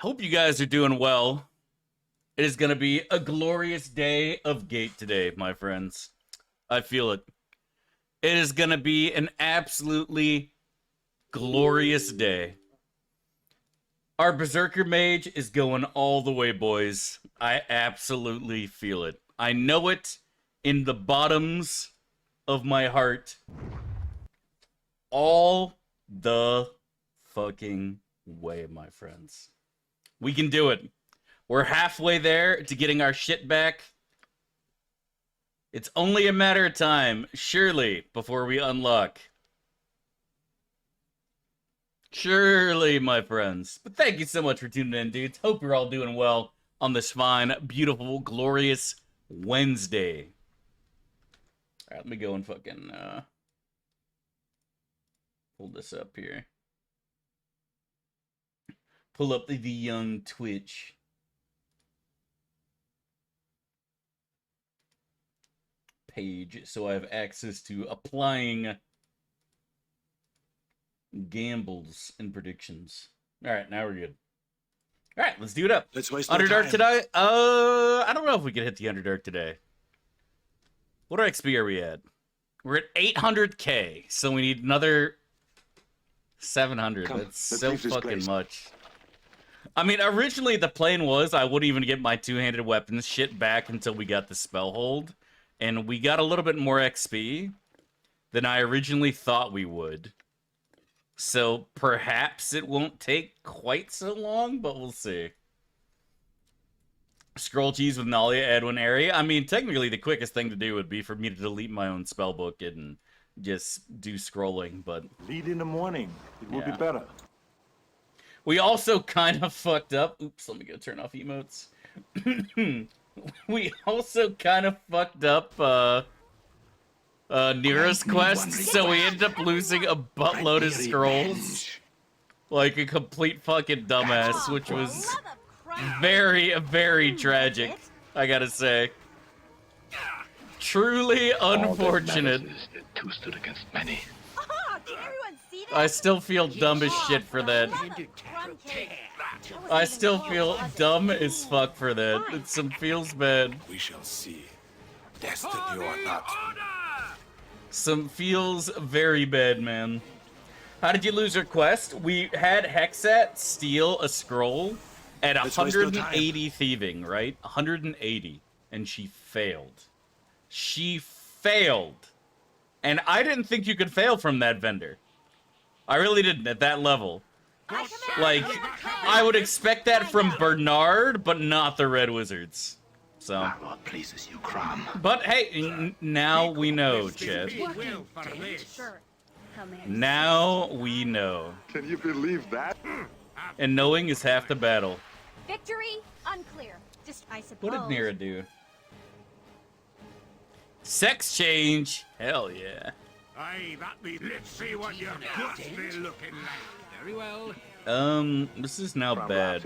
Hope you guys are doing well. It is going to be a glorious day of Gate today, my friends. I feel it. It is going to be an absolutely glorious day. Our Berserker Mage is going all the way, boys. I absolutely feel it. I know it in the bottoms of my heart. All the fucking way, my friends. We can do it. We're halfway there to getting our shit back. It's only a matter of time, surely, before we unlock. Surely, my friends. But thank you so much for tuning in, dudes. Hope you're all doing well on this fine, beautiful, glorious Wednesday. Alright, let me go and fucking pull this up here. Pull up the young Twitch. Page so I have access to applying gambles and predictions. Alright, now we're good. Alright, let's do it up. Let's waste no Underdark time. today? I don't know if we can hit the Underdark today. What XP are we at? We're at 800k, so we need another 700. Come, That's let's so leave this fucking place. much. I mean, originally the plan was I wouldn't even get my two-handed weapons shit back until we got the spell hold. And we got a little bit more XP than I originally thought we would. So perhaps it won't take quite so long, but we'll see. Scroll cheese with Nalia, Edwin, area. I mean, technically the quickest thing to do would be for me to delete my own spellbook and just do scrolling, but... Lead in the morning. It will be Yeah. better. We also kind of fucked up. Oops, let me go turn off emotes. We also kind of fucked up Neera's quest, so we ended up losing a buttload of scrolls. Like a complete fucking dumbass, which was very, very tragic, I gotta say. Truly unfortunate. Two stood against many. I still feel dumb as shit for that. I still feel dumb as fuck for that. It some feels bad. We shall see. Destiny or not. Some feels very bad, man. How did you lose your quest? We had Hexat steal a scroll at Let's waste no time. 180 thieving, right? 180. And she failed. She failed. And I didn't think you could fail from that vendor. I really didn't at that level. Like, I would expect that from Bernard, but not the Red Wizards. So. What pleases you, Crom? But hey, now we know, Chet. Now we know. Can you believe that? And knowing is half the battle. Victory unclear. Just I suppose. What did Neera do? Sex change. Hell yeah. Aye, that be. Let's see what your guts be looking like. Very well. This is now bad.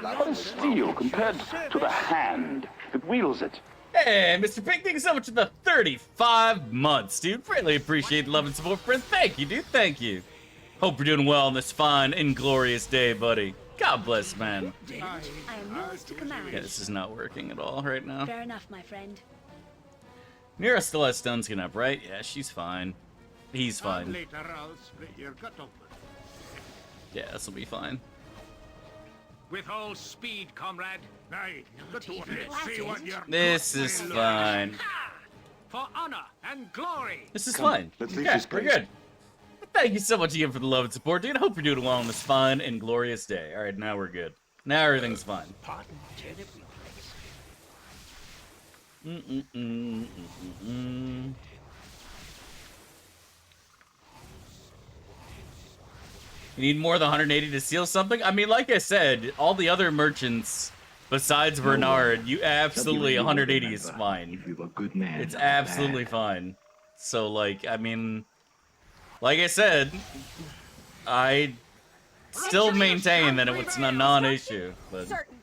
What is steel compared to the hand that wields it? Hey, Mr. Pink, thank you so much for the 35 months, dude. Really appreciate the love and support, friend. Thank you, dude. Thank you. Hope you're doing well on this fine and glorious day, buddy. God bless, man. I am yours to command. Yeah, this is not working at all right now. Fair enough, my friend. Neera still has stun skin up, right? Yeah, she's fine. He's fine. Later I'll split your gut open. Yeah, this will be fine. With all speed, comrade. Aye, good to let's see what your This guts is be fine. like. For honor and glory. This is Come, fine. let's leave Okay, this we're place. good. Thank you so much again for the love and support, dude. I hope you're doing well on this fine and glorious day. All right, now we're good. Now everything's fine. You need more than 180 to seal something? I mean, like I said, all the other merchants besides Bernard, you absolutely 180 is fine. If you were a good man. It's not absolutely bad. fine. So, like, I mean, like I said, I still maintain that it's a non-issue, but Certain.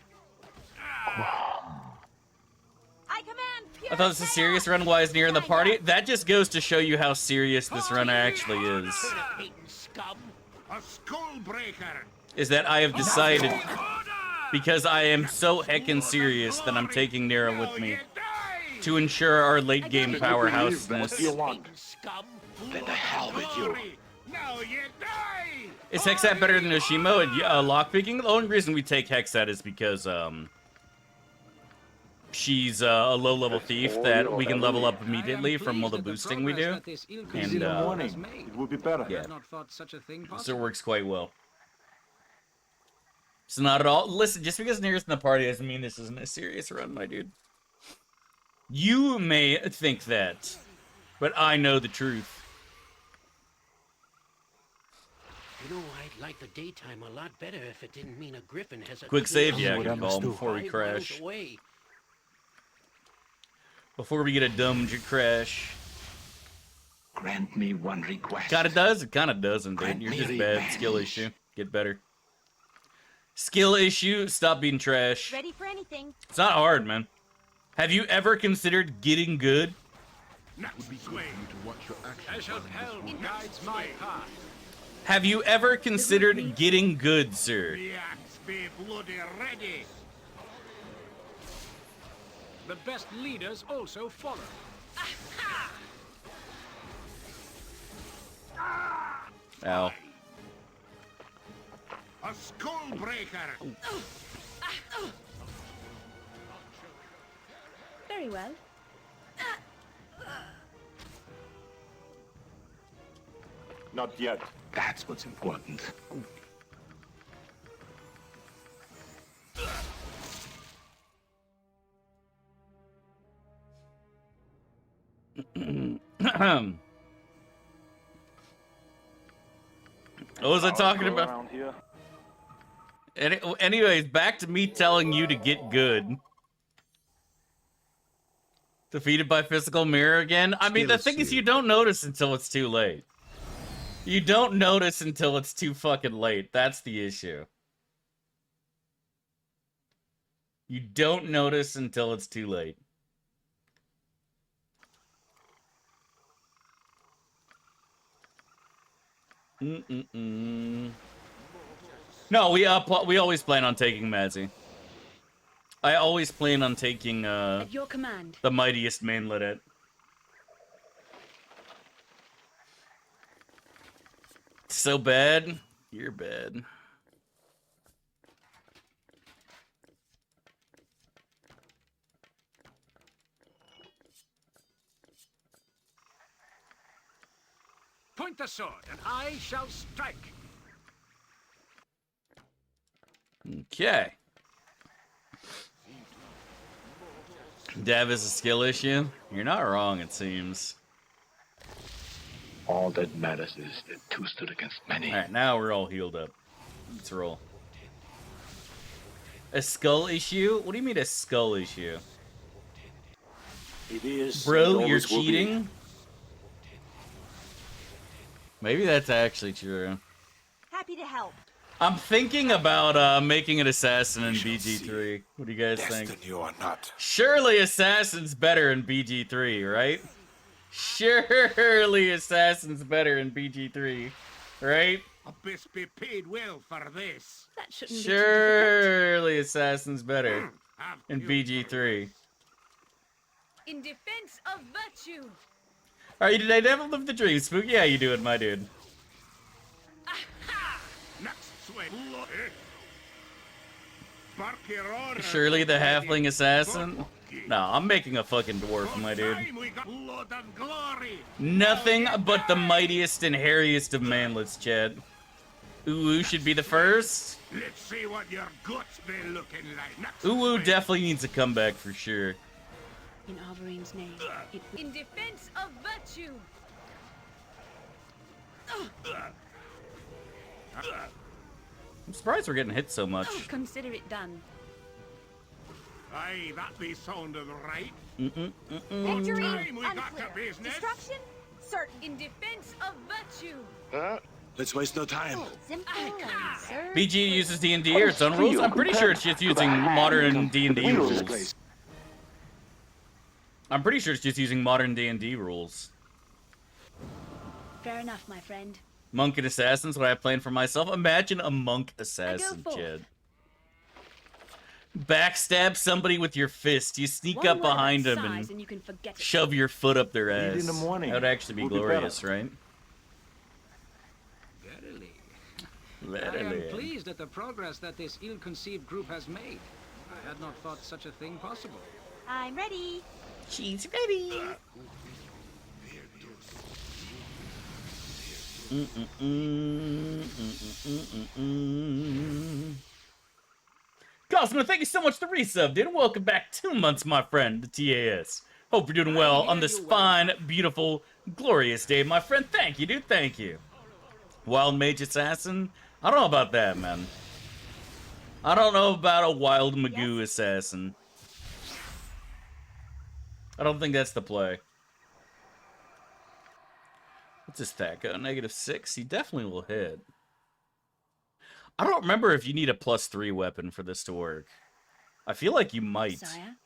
I command pure I thought this was a serious run. Why is Neera in the party? That just goes to show you how serious this run actually is. Scum. A skull breaker. is that I have decided, because I am so heckin' serious that I'm taking Neera with me to ensure our late game powerhouseness. You want? Then the hell with you. Now you die! Is Hexat better than Oshimo at lockpicking? The only reason we take Hexat is because she's a low-level thief that we can level up immediately from all the boosting we do. In the morning, it will be better. Yeah. Not thought such a thing So it possible. works quite well. It's not at all. Listen, just because Neera's in the party doesn't mean this isn't a serious run, my dude. You may think that, but I know the truth. You know, I'd like the daytime a lot better if it didn't mean a griffin has a Quick clear save, yeah, I what can I call must do. before we 5 crash. miles away. Before we get a dumb crash. Grant me one request. Kinda does, it kinda doesn't, dude. Grant You're me just bad. revenge. Skill issue. Get better. Skill issue, stop being trash. Ready for anything. It's not hard, man. Have you ever considered getting good? Next swing. As of hell guides my path. Have you ever considered getting good, sir? The axe be bloody ready. The best leaders also follow. Ow. A skull breaker. Very well. Not yet. That's what's important. What was I talking about? Around here. Anyways, back to me telling you to get good. Defeated by physical mirror again? I mean, the thing is, you don't notice until it's too late. You don't notice until it's too fucking late. That's the issue. You don't notice until it's too late. No, we always plan on taking Mazzy. I always plan on taking At your command. the mightiest mainlet at. So bad? You're bad. Point the sword, and I shall strike. Okay. Dev is a skill issue? You're not wrong, it seems. All that matters is that two stood against many. Alright, now we're all healed up. Let's roll. A skull issue? What do you mean a skull issue? It is. Bro, It you're always will be. cheating? Maybe that's actually true. Happy to help. I'm thinking about making an assassin in shall BG3. What do you guys think? Destiny or not. Surely assassin's better in BG3, right? Surely assassin's better in BG3, right? Abyss be paid well for this. That shouldn't be too Surely assassin's better Have in you- BG3. difficult. In defense of virtue. Alright, did I never live the dream? Spooky, how you doing, my dude? Next swing. Bark your order. Surely the halfling assassin? No, I'm making a fucking dwarf, my dude. Time we got blood and glory. Nothing but the mightiest and hairiest of manlets, Chad. Uwu should be the first. Let's see what your guts be looking like. Next Uwu swing. definitely needs to come back for sure. In Arvarine's name. In defense of virtue. I'm surprised we're getting hit so much. Consider it done. Aye, that be sounding right. Victory Time we got unclear. to business. Destruction certain. In defense of virtue. Let's waste no time. Simple and sir. BG uses D&D or its own rules? I'm pretty sure it's just using modern D&D rules. I'm pretty sure it's just using modern D&D rules. Fair enough, my friend. Monk and assassins, what I plan for myself. Imagine a monk assassin, forth. Jed. Backstab somebody with your fist. You sneak One up word behind about them size and you can forget it. shove your foot up their Eat ass. in the morning. That would actually be Would be glorious, better. right? Verily. I Literally. am pleased at the progress that this ill-conceived group has made. I had not thought such a thing possible. I'm ready. She's ready. Cosmo, thank you so much for the resub, dude. Welcome back 2 months, my friend, to TAS. Hope you're doing well on this fine, beautiful, glorious day, my friend. Thank you, dude. Thank you. Wild Mage Assassin? I don't know about that, man. I don't know about a Wild Magoo Assassin. I don't think that's the play. What's his stat go? -6? He definitely will hit. I don't remember if you need a +3 weapon for this to work. I feel like you might. Sire.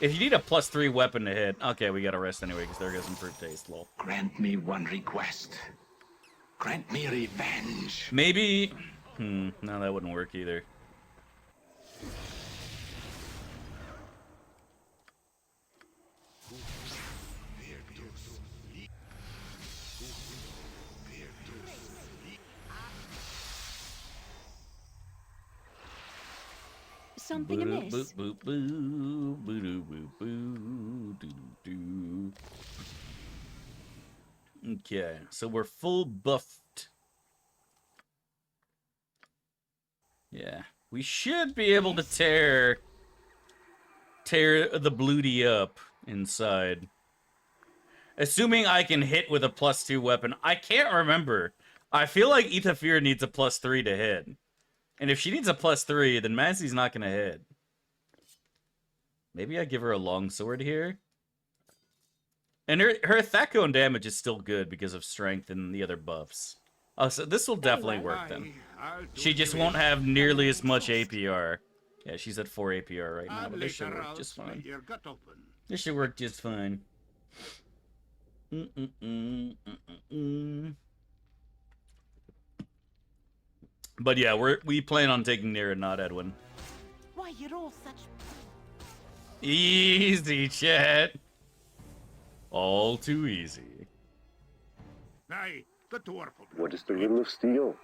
If you need a +3 weapon to hit... Okay, we gotta rest anyway, because there goes improved taste, lol. Grant me one request. Grant me revenge. Maybe... no, that wouldn't work either. Something amiss. Boop, boop, boop, boop, boop, boop, doo, doo, doo. Okay, so we're full buffed. Yeah, we should be able to tear the bloody up inside. Assuming I can hit with a +2 weapon. I can't remember. I feel like Ethafir needs a +3 to hit. And if she needs a +3, then Mazzy's not gonna hit. Maybe I give her a longsword here. And her attack cone damage is still good because of strength and the other buffs. Oh, so this will definitely work then. She just won't have nearly as much APR. Yeah, she's at 4 APR right now, but this should work just fine. This should work just fine. But yeah, we plan on taking Neera, not Edwin. Why, you're all such... Easy, chat. All too easy. Aye, the dwarf will do. What is the riddle of steel?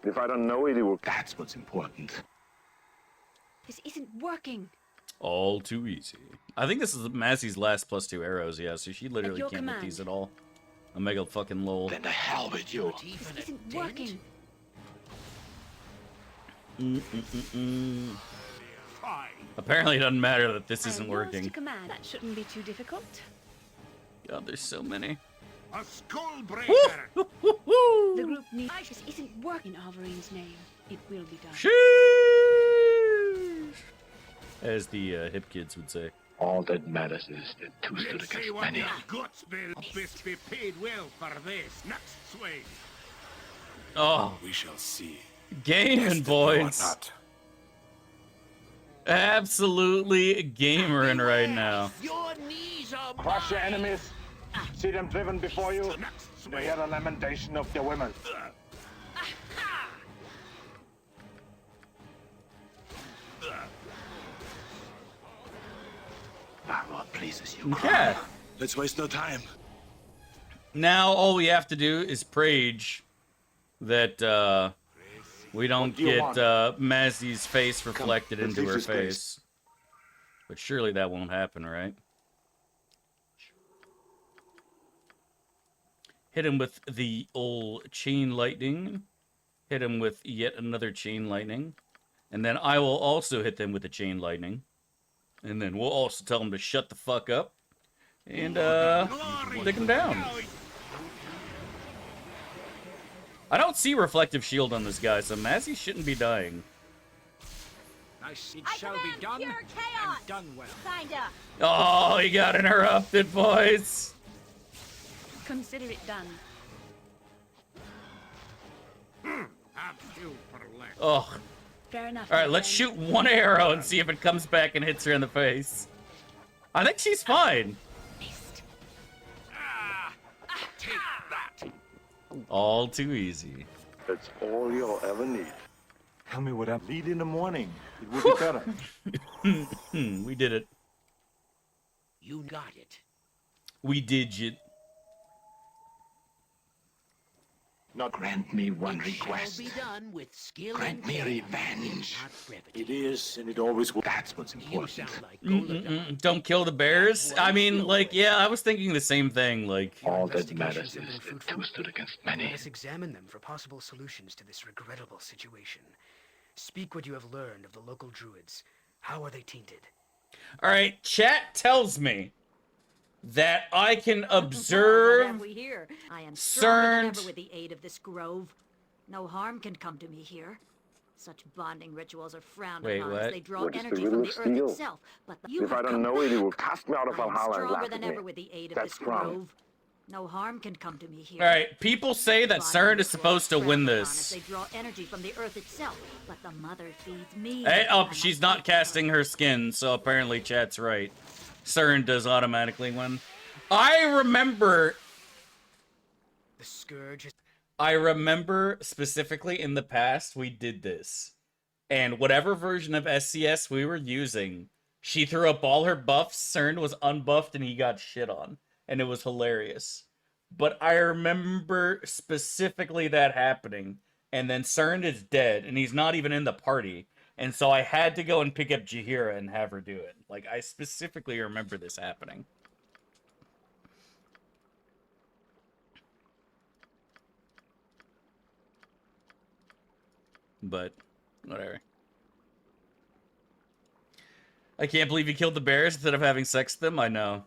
If I don't know it, it will... That's what's important. This isn't working. All too easy. I think this is Mazzy's last +2 arrows, yeah, so she literally your can't hit command. these at all. Omega fucking lol. Then to hell with you. This isn't working. Fine. Apparently it doesn't matter that this I isn't am yours to working. command. That shouldn't be too difficult. God, there's so many. A skull breaker. The group needs... This isn't working in Alvarine's name. It will be done. Sheesh! As the hip kids would say. All that matters is that two stood Let's see against what many. the guts will be paid well for this. Next swing. Oh, We shall see. gaming, Destiny or boys. not. Absolutely gamering right now. Your knees are Crush your enemies. See them driven before you. Next They swing. hear the lamentation of their women. What pleases you? Okay. Let's waste no time. Now all we have to do is prage that we don't What do you get want? Mazzy's face reflected let's into leave her this place. face. But surely that won't happen, right? Hit him with the old chain lightning. Hit him with yet another chain lightning. And then I will also hit them with the chain lightning. And then we'll also tell them to shut the fuck up. And take them down. I don't see reflective shield on this guy, so Mazzy shouldn't be dying. Nice. It I shall be command done. pure chaos. And done well. Kinda. Oh, he got interrupted, boys. Consider it done. Have you for less. Oh. Fair enough. All right, my let's friend. shoot one arrow and see if it comes back and hits her in the face. I think she's fine. Missed. Ah, take that. All too easy. That's all you'll ever need. Tell me what I need in the morning. It would be better. We did it. You got it. We did it. Not grant me one It request. shall be done with skill Grant and me care, revenge. not brevity. It is, and it always will. That's what's You important. sound like Golden. Don't kill the bears. I mean, like, yeah, I was thinking the same thing. Like, All that matters Investigations have is been that fruitful. two stood against Let many. us examine them for possible solutions to this regrettable situation. Speak what you have learned of the local druids. How are they tainted? all right, chat tells me that I can What have observe. we here? I am stronger than Cerned. ever with the aid of this grove. No harm can come to me here. Such bonding rituals are frowned Wait, upon what? as they draw What is the energy riddle from of the steel? earth itself. But you If I have don't come know it, he will back. cast me out of I am Valhalla and stronger laugh than at ever me. with the aid of That's this from. grove. No harm can come to me here. All right, people say that Bonding CERN is rituals supposed to frowned win upon this. As they draw energy from the earth itself, but the mother feeds me. Hey, oh, I'm a she's not casting her skin, so apparently chat's right. CERN does automatically win. I remember The scourge is specifically in the past we did this. And whatever version of SCS we were using, she threw up all her buffs, CERN was unbuffed, and he got shit on. And it was hilarious. But I remember specifically that happening. And then CERN is dead, and he's not even in the party. And so I had to go and pick up Jaheira and have her do it. Like, I specifically remember this happening. But, whatever. I can't believe you killed the bears instead of having sex with them. I know.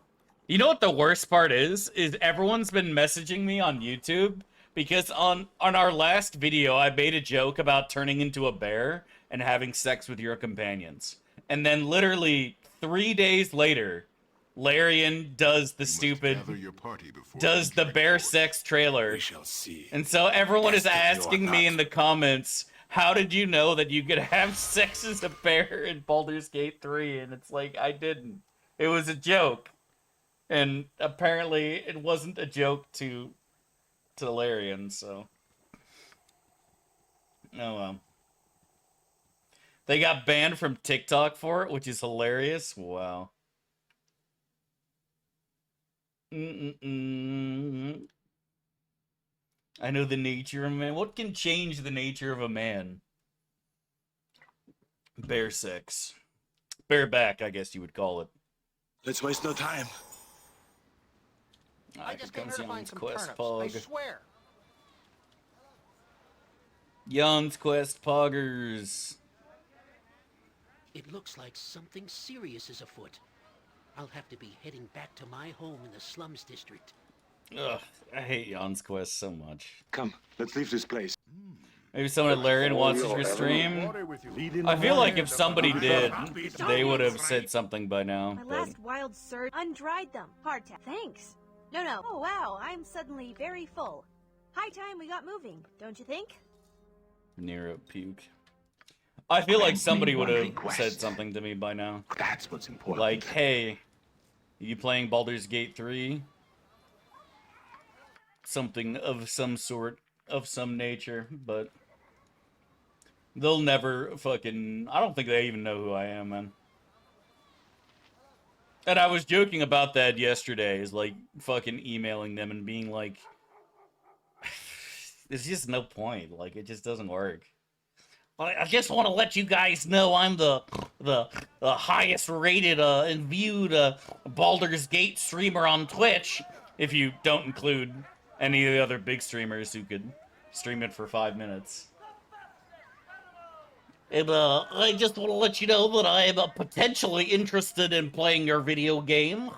You know what the worst part is? Is everyone's been messaging me on YouTube because on our last video, I made a joke about turning into a bear and having sex with your companions. And then literally 3 days later, Larian does the stupid, does the bear sex trailer. We shall see. And so everyone is Bastard you are asking me not. in the comments, how did you know that you could have sex as a bear in Baldur's Gate 3? And it's like, I didn't. It was a joke. And apparently it wasn't a joke to Larian, so. Oh well. They got banned from TikTok for it, which is hilarious. Wow. I know the nature of a man. What can change the nature of a man? Bear sex. Bareback, I guess you would call it. Let's waste no time. I just came comes here to find Jan's some quest turnips. I pog. swear. Jan's quest poggers. It looks like something serious is afoot. I'll have to be heading back to my home in the slums district. Ugh, I hate Jan's quest so much. Come, let's leave this place. Maybe someone at Larian watches your stream. Lead in I the feel like morning. if somebody did, they would have said something by now. My But last wild surge undried them. Hardtack. Thanks. No. Oh wow, I'm suddenly very full. High time we got moving, don't you think? Neera puke. I feel like Grant me somebody would one have request. said something to me by now. That's what's important. Like, hey, you playing Baldur's Gate 3? Something of some sort, of some nature, but they'll never fucking... I don't think they even know who I am, man. And I was joking about that yesterday, is like, fucking emailing them and being like, there's just no point, like, it just doesn't work. I just want to let you guys know I'm the highest rated and viewed Baldur's Gate streamer on Twitch, if you don't include any of the other big streamers who could stream it for 5 minutes. And I just want to let you know that I am potentially interested in playing your video game,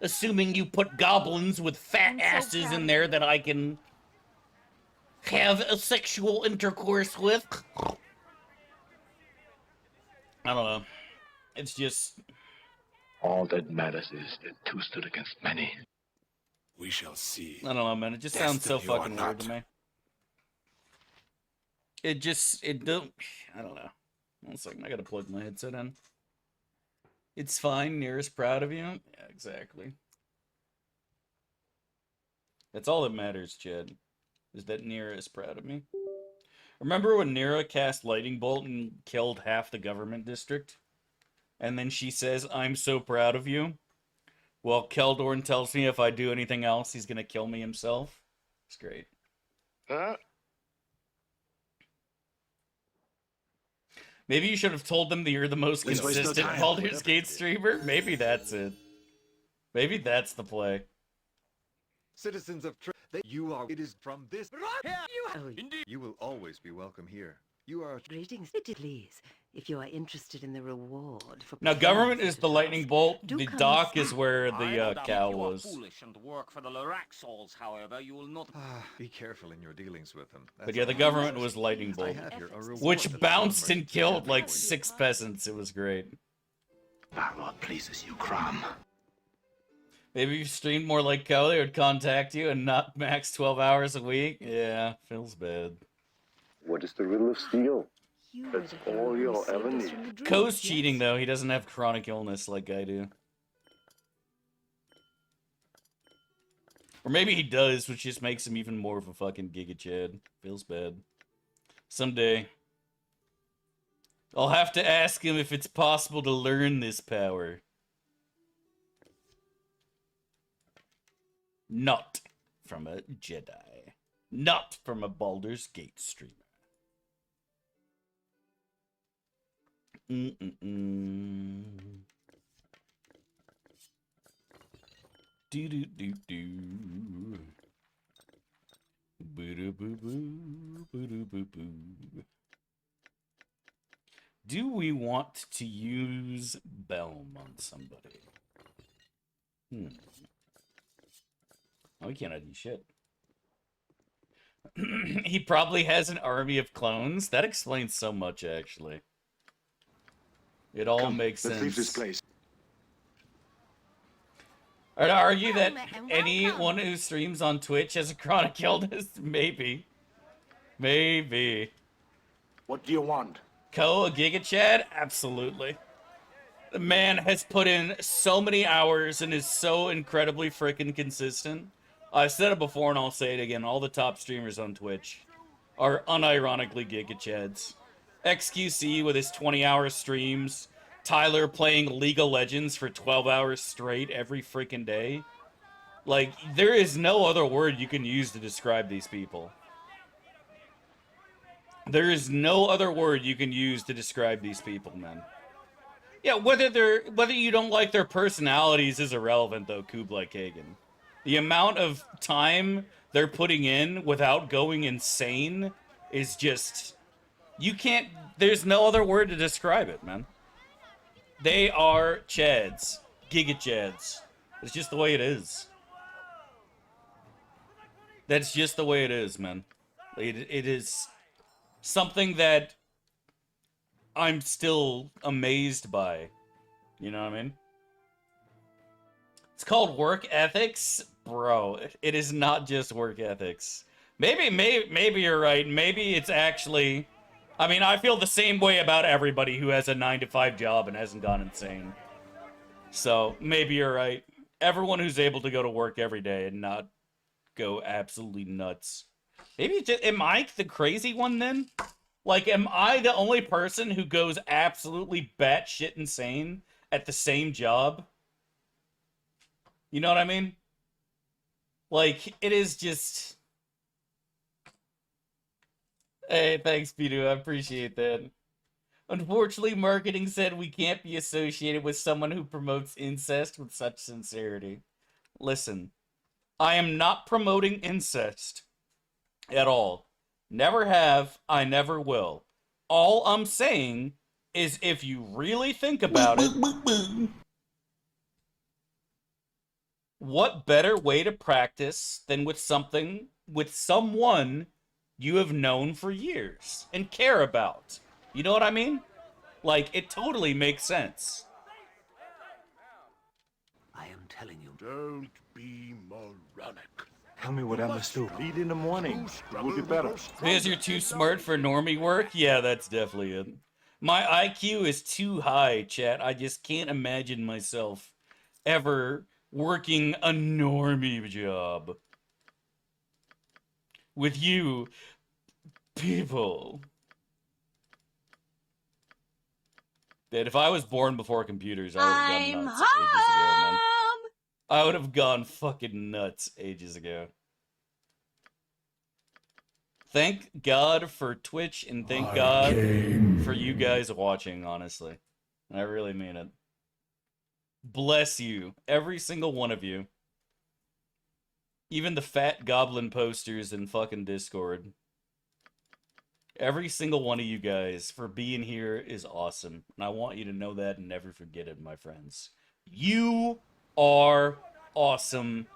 assuming you put goblins with fat asses in there that I can have a sexual intercourse with. I don't know. It's just... All that matters is that two stood against many. We shall see. I don't know, man. It just sounds so Destiny or fucking weird not. to me. It don't... I don't know. One second, I gotta plug my headset in. It's fine, Neera's proud of you. Yeah, exactly. That's all that matters, Chad. is that Neera is proud of me. Remember when Neera cast Lightning Bolt and killed half the government district? And then she says, I'm so proud of you. Well, Keldorn tells me if I do anything else, he's gonna kill me himself. It's great. Huh? Maybe you should have told them that you're the most Let's waste no consistent time. Baldur's Gate streamer. Maybe that's it. Maybe that's the play. Citizens of you are. It is from this. You will always be welcome here. You are. Greetings, please. If you are interested in the reward for Now, government is the lightning bolt. Do The come dock and is where I the know that cow if you are was. foolish and work for the Loraxals, however, you will not. Be careful in your dealings with them. But yeah, the government was lightning I bolt, have here a reward which that bounced Baldur and killed can like reward you. 6 peasants. It was great. Baldur pleases you, Crom. Maybe if you streamed more like Kelly, would contact you and not max 12 hours a week. Yeah, feels bad. What is the riddle of steel? You were That's the hero all who you'll saved ever us need. from the Druids, Ko's yes? cheating though. He doesn't have chronic illness like I do. Or maybe he does, which just makes him even more of a fucking Giga Chad. Feels bad. Someday. I'll have to ask him if it's possible to learn this power. Not from a Jedi. Not from a Baldur's Gate streamer. Mm-mm-mm. Do-do-do-do. Boo-doo-boo-boo. Boo-doo-boo-boo. Do we want to use Belm on somebody? Oh, he can't do shit. He probably has an army of clones. That explains so much, actually. It all Come, makes sense. let's leave this place. I'd argue that Welcome, anyone who streams on Twitch has a chronic illness. Maybe. Maybe. What do you want? Ko, a Giga Chad? Absolutely. The man has put in so many hours and is so incredibly freaking consistent. I've said it before and I'll say it again. All the top streamers on Twitch are unironically Giga Chads. XQC with his 20-hour streams. Tyler playing League of Legends for 12 hours straight every freaking day. Like, there is no other word you can use to describe these people. There is no other word you can use to describe these people, man. Yeah, whether you don't like their personalities is irrelevant, though, Kublai Kagan. The amount of time they're putting in without going insane is just... You can't... There's no other word to describe it, man. They are Chads. Giga Chads. It's just the way it is. That's just the way it is, man. It is something that I'm still amazed by. You know what I mean? It's called work ethics? Bro, it is not just work ethics. Maybe you're right. Maybe it's actually... I mean, I feel the same way about everybody who has a 9-to-5 job and hasn't gone insane. So, maybe you're right. Everyone who's able to go to work every day and not go absolutely nuts. Maybe just, am I the crazy one then? Like, am I the only person who goes absolutely batshit insane at the same job? You know what I mean? Like, it is just... Hey, thanks, Pidu. I appreciate that. Unfortunately, marketing said we can't be associated with someone who promotes incest with such sincerity. Listen, I am not promoting incest at all. Never have, I never will. All I'm saying is if you really think about it, what better way to practice than with someone you have known for years and care about? You know what I mean? Like, it totally makes sense. I am telling you. Don't be moronic. Tell me what I must do. Lead in the morning. It will be better. Because you're too smart for normie work? Yeah, that's definitely it. My IQ is too high, chat. I just can't imagine myself ever working a normie job. with you people. That if I was born before computers, I would have gone I'm nuts ages ago, man. home! I would have gone fucking nuts ages ago. Thank God for Twitch and thank God for you guys watching, honestly. I really mean it. Bless you, every single one of you. Even the fat goblin posters in fucking Discord. Every single one of you guys for being here is awesome. And I want you to know that and never forget it, my friends. You are awesome,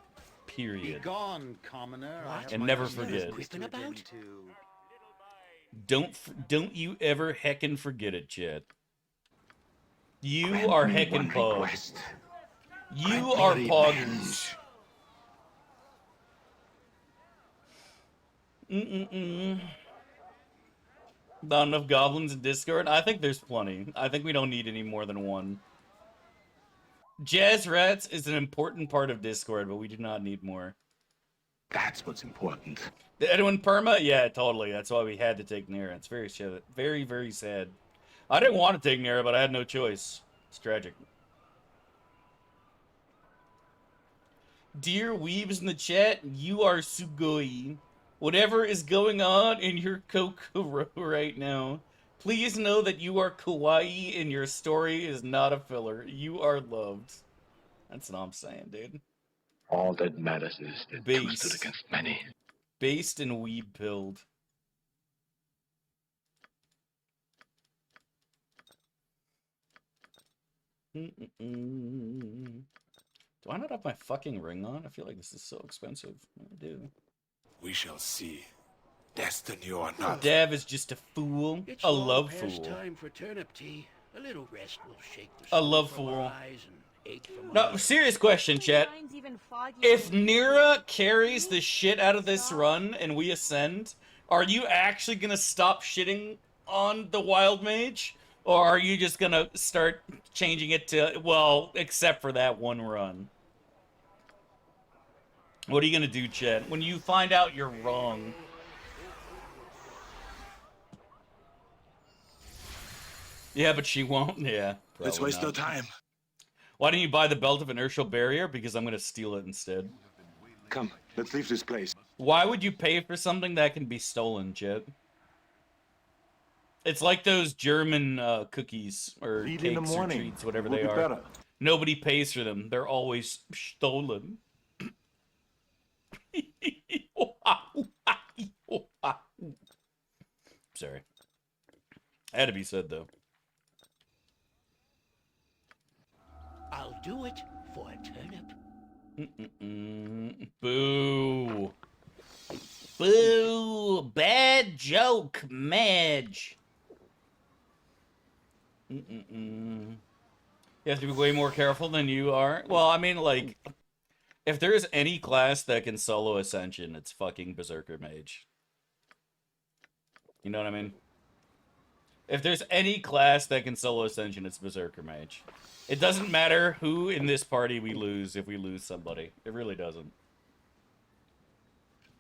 period. Be gone, commoner. And never forget. Don't you ever heckin' forget it, Chet. You are heckin' pog. You are poggers. Not enough goblins in Discord? I think there's plenty. I think we don't need any more than one. Jazz Rats is an important part of Discord, but we do not need more. That's what's important. Did anyone perma? Yeah, totally. That's why we had to take Neera. It's very sad. Very, very sad. I didn't want to take Neera, but I had no choice. It's tragic. Dear weebs in the chat, you are sugoi. Whatever is going on in your Kokoro right now, please know that you are kawaii and your story is not a filler. You are loved. That's what I'm saying, dude. All that matters is that two Based. stood against many. Based and weeb pilled. Do I not have my fucking ring on? I feel like this is so expensive. I do. We shall see. Destiny or not. Dav is just a fool. It's A long love past fool. time for turnip tea. A little rest will shake the A sun love from our fool. eyes and ache from No, our- serious question, chat. If Neera carries the shit out of this run and we ascend, are you actually gonna stop shitting on the Wild Mage? Or are you just gonna start changing it to, well, except for that one run? What are you gonna do, chat? When you find out you're wrong. Yeah, but she won't. Yeah. Let's probably waste no not. time. Why don't you buy the Belt of Inertial Barrier? Because I'm gonna steal it instead. Come, let's leave this place. Why would you pay for something that can be stolen, Chet? It's like those German cookies or Eat cakes in the or morning. treats, whatever It will they be are. better. Nobody pays for them. They're always stolen. Sorry. Had to be said, though. I'll do it for a turnip. Boo. Boo. Bad joke, Mage. You have to be way more careful than you are. Well, I mean, like, if there is any class that can solo Ascension, it's fucking Berserker Mage. You know what I mean? If there's any class that can solo Ascension, it's Berserker Mage. It doesn't matter who in this party we lose if we lose somebody. It really doesn't.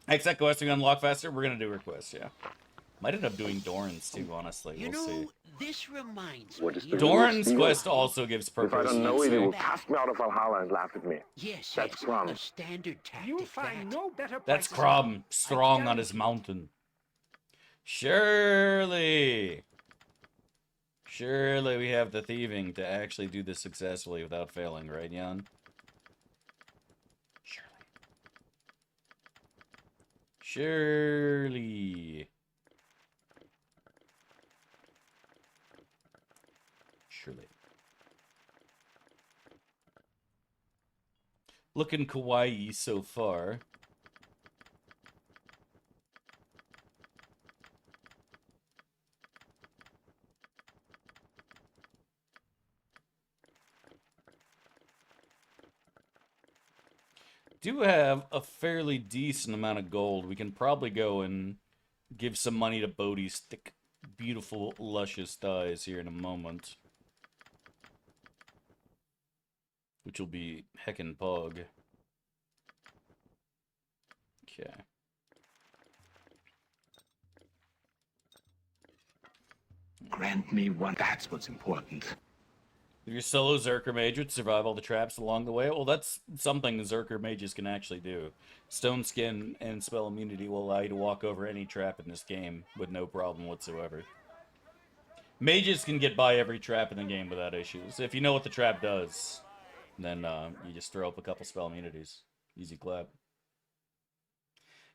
Except questing unlock faster, we're gonna do requests, yeah. Might end up doing Dorans too, honestly. You We'll know, see. this reminds What is me. the Doran's real quest steal? also gives purpose. If I don't know it, he let's will say. cast me out of Valhalla and laugh at me. Yes, That's it's Crom. a standard tactic. You'll find no better That's places. Crom, strong on his mountain. Surely. Surely we have the thieving to actually do this successfully without failing, right, Jan? Surely. Surely. Looking kawaii so far. Do have a fairly decent amount of gold. We can probably go and give some money to Bodhi's thick, beautiful, luscious thighs here in a moment. Which will be heckin' pog. Okay. Grant me one. That's what's important. If your solo Berserker Mage would survive all the traps along the way, well, that's something Berserker Mages can actually do. Stone Skin and Spell Immunity will allow you to walk over any trap in this game with no problem whatsoever. Mages can get by every trap in the game without issues. If you know what the trap does, then you just throw up a couple Spell Immunities. Easy clap.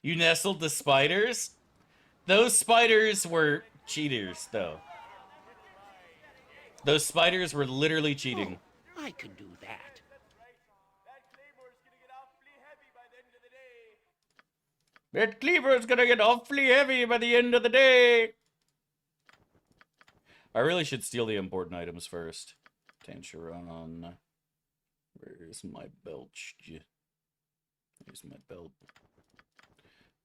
You nestled the spiders? Those spiders were cheaters, though. Those spiders were literally cheating. Oh, I can do that. That cleaver's gonna get awfully heavy by the end of the day. I really should steal the important items first. Tancheron. Where's my belch? Here's my belt.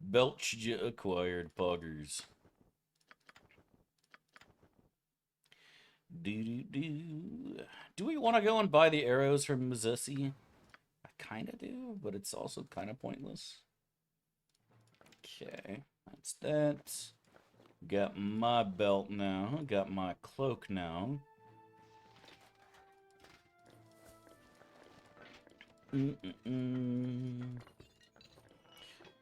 Belch acquired poggers. Do we want to go and buy the arrows from Mizusi? I kind of do, but it's also kind of pointless. Okay, that's that. Got my belt now. Got my cloak now.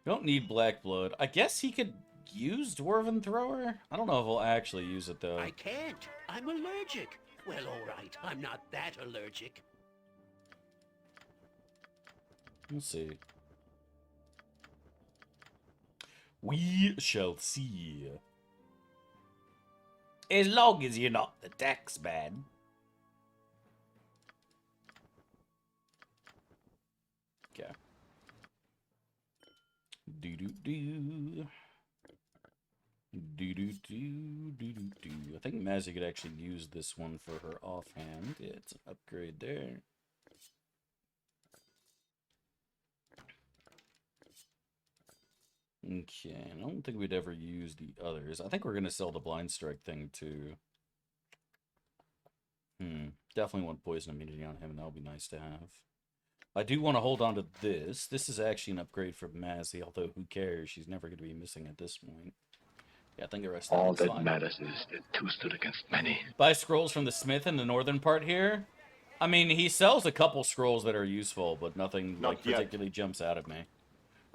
Don't need black blood. I guess he could use Dwarven Thrower? I don't know if we'll actually use it, though. I can't. I'm allergic. Well, all right. I'm not that allergic. We'll see. We shall see. As long as you're not the tax man. Okay. Do-do-do. Do-do-do-do-do-do. I think Mazzy could actually use this one for her offhand. Yeah, it's an upgrade there. Okay, I don't think we'd ever use the others. I think we're going to sell the Blind Strike thing, too. Definitely want Poison Immunity on him, and that would be nice to have. I do want to hold on to this. This is actually an upgrade for Mazzy, although who cares? She's never going to be missing at this point. Yeah, I think the rest All of that fine. matters is that two stood against many. Buy scrolls from the smith in the northern part here. I mean, he sells a couple scrolls that are useful, but nothing like particularly jumps out at me.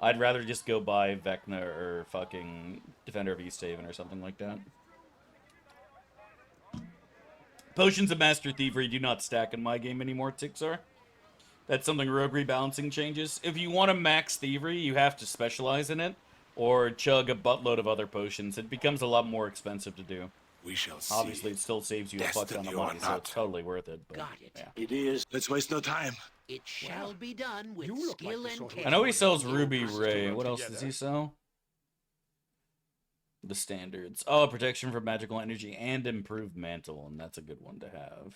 I'd rather just go buy Vecna or fucking Defender of Easthaven or something like that. Potions of Master Thievery do not stack in my game anymore, Tixar. That's something Rogue Rebalancing changes. If you want to max Thievery, you have to specialize in it, or chug a buttload of other potions. It becomes a lot more expensive to do. We shall see. Obviously, it still saves you a fuck ton of money, so it's totally worth it. But, Got it. Yeah. It is. Let's waste no time. It shall be done with skill and care. I know he sells Ruby Ray. What else does he sell? The standards. Oh, protection from magical energy and improved mantle, and that's a good one to have.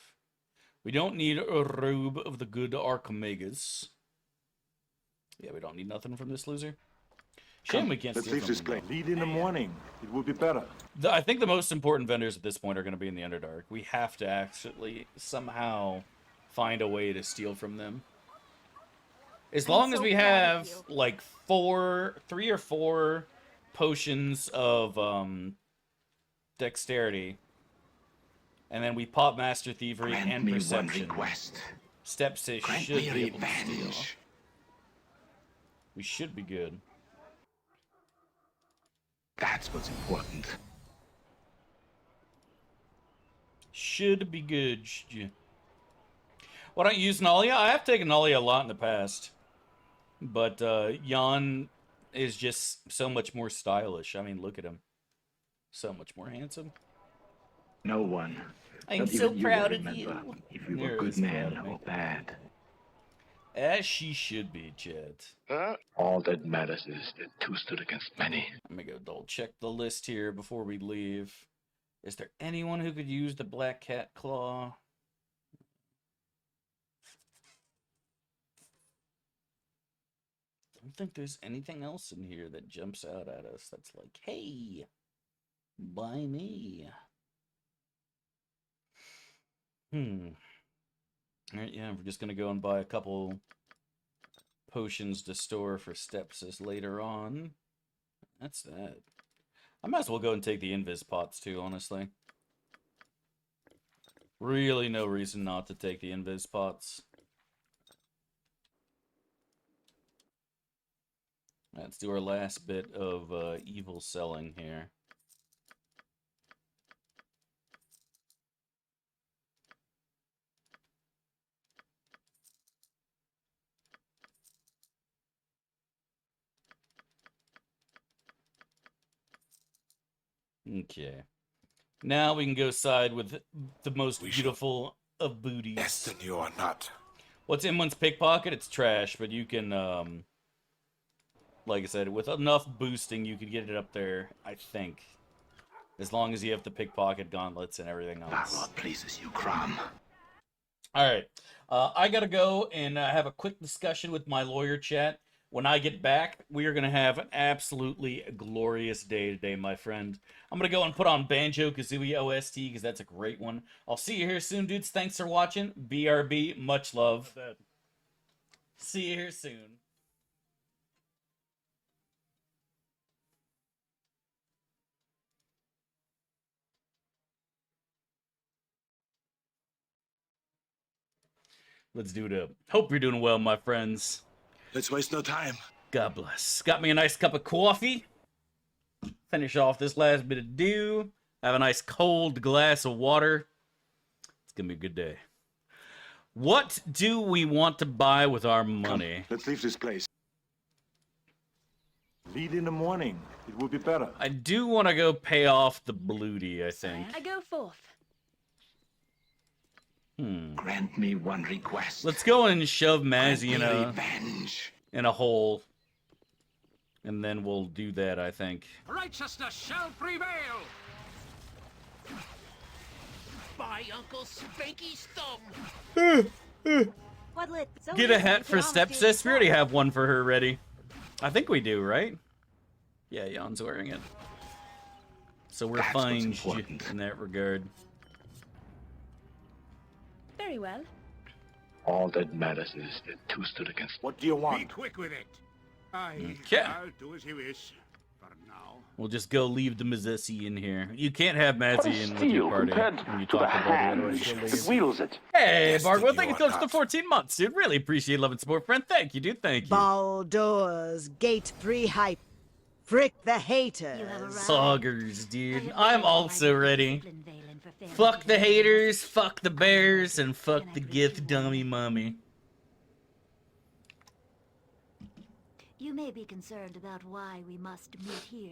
We don't need a robe of the good Archimagus. Yeah, we don't need nothing from this loser. Shame we can't Let's steal leave this from place. him, Lead in the morning. It will be better. I think the most important vendors at this point are going to be in the Underdark. We have to actually somehow find a way to steal from them. As long as we have like 3 or 4 potions of dexterity, and then we pop Master Thievery and Perception. Stepsis should be able to steal. We should be good. That's what's important. Should be good. Why don't you use Nalia? I have taken Nalia a lot in the past. But Jan is just so much more stylish. I mean, look at him. So much more handsome. No one. I'm so proud of you. If you were a good man or bad. As she should be, Chet. All that matters is that two stood against many. Let me go double check the list here before we leave. Is there anyone who could use the Black Cat Claw? I don't think there's anything else in here that jumps out at us that's like, hey, buy me. Alright, yeah, we're just gonna go and buy a couple potions to store for Stepsis later on. That's that. I might as well go and take the Invis pots too, honestly. Really no reason not to take the invis pots. Let's do our last bit of evil selling here. Okay. Now we can go side with the most beautiful of booties. Destiny or not. What's in one's pickpocket? It's trash, but you can, like I said, with enough boosting, you can get it up there, I think. As long as you have the pickpocket gauntlets and everything else. That what pleases you, Crom. Alright. I gotta go and have a quick discussion with my lawyer chat. When I get back, we are going to have an absolutely glorious day today, my friend. I'm going to go and put on Banjo-Kazooie OST, because that's a great one. I'll see you here soon, dudes. Thanks for watching. BRB, much love. See you here soon. Let's do it up. Hope you're doing well, my friends. Let's waste no time. God bless. Got me a nice cup of coffee. Finish off this last bit of dew. Have a nice cold glass of water. It's gonna be a good day. What do we want to buy with our money? Come, let's leave this place. Lead in the morning. It will be better. I do want to go pay off the Bloody, I think. I go forth. Grant me one request. Let's go and shove Mazzy in a hole. And then we'll do that, I think. Righteousness shall prevail! By Uncle Spanky's thumb! Get a hat for Stepsis? We already have one for her ready. I think we do, right? Yeah, Jan's wearing it. So we're fine in that regard. Very well. All that matters is that two stood against. What do you Be want? quick with it. I'll do as you wish. For now. We'll just go leave the Mazessi in here. You can't have Mazzy in with your party when you talk about it. Wields it. Hey, Bargo, thank you so much for the 14 months, dude. Really appreciate love and support, friend. Thank you, dude. Thank you. Baldur's Gate 3 hype. Frick the haters. Soggers, dude. I'm also ready. Fuck the haters, fuck the bears, and fuck the gith dummy mummy. You may be concerned about why we must meet here.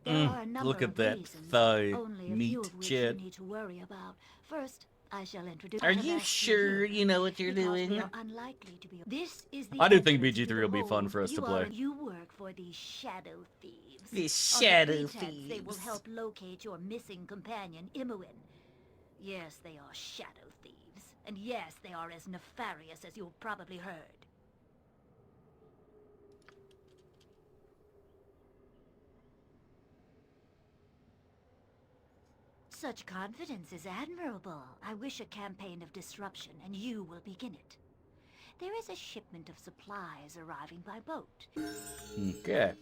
There are a number Look at of that reasons, thigh only a meat few of which chat. you need to worry about. First, I shall introduce. Are you sure you know what you're doing? We are unlikely to be. This is the I do think entrance to BG3 the will be hole. fun for us to play. You work for the Shadow Thieves. The On Shadow pretense They will Thieves. help locate your missing companion, Imoen. Yes, they are Shadow Thieves. And yes, they are as nefarious as you've probably heard. Such confidence is admirable. I wish a campaign of disruption, and you will begin it. There is a shipment of supplies arriving by boat. Okay.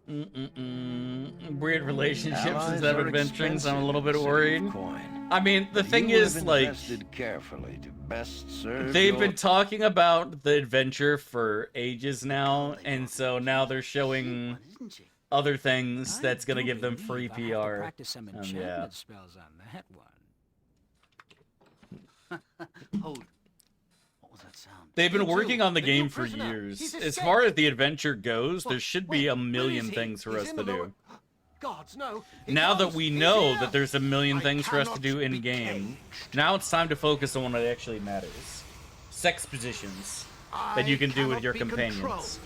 Weird relationships instead of adventuring, so I'm a little bit worried. I mean, the thing is, like, carefully to best serve they've been talking about the adventure for ages now, and so now they're showing other things that's gonna give them free PR. Practice some enchantment Yeah. spells on that one. Hold. What was that sound? They've been working on the game for years. As far as the adventure goes, there should be a million things for us to do. Gods, no. Now that we know that there's a million things for us to do in-game, now it's time to focus on what actually matters. Sex positions that you can do with your companions.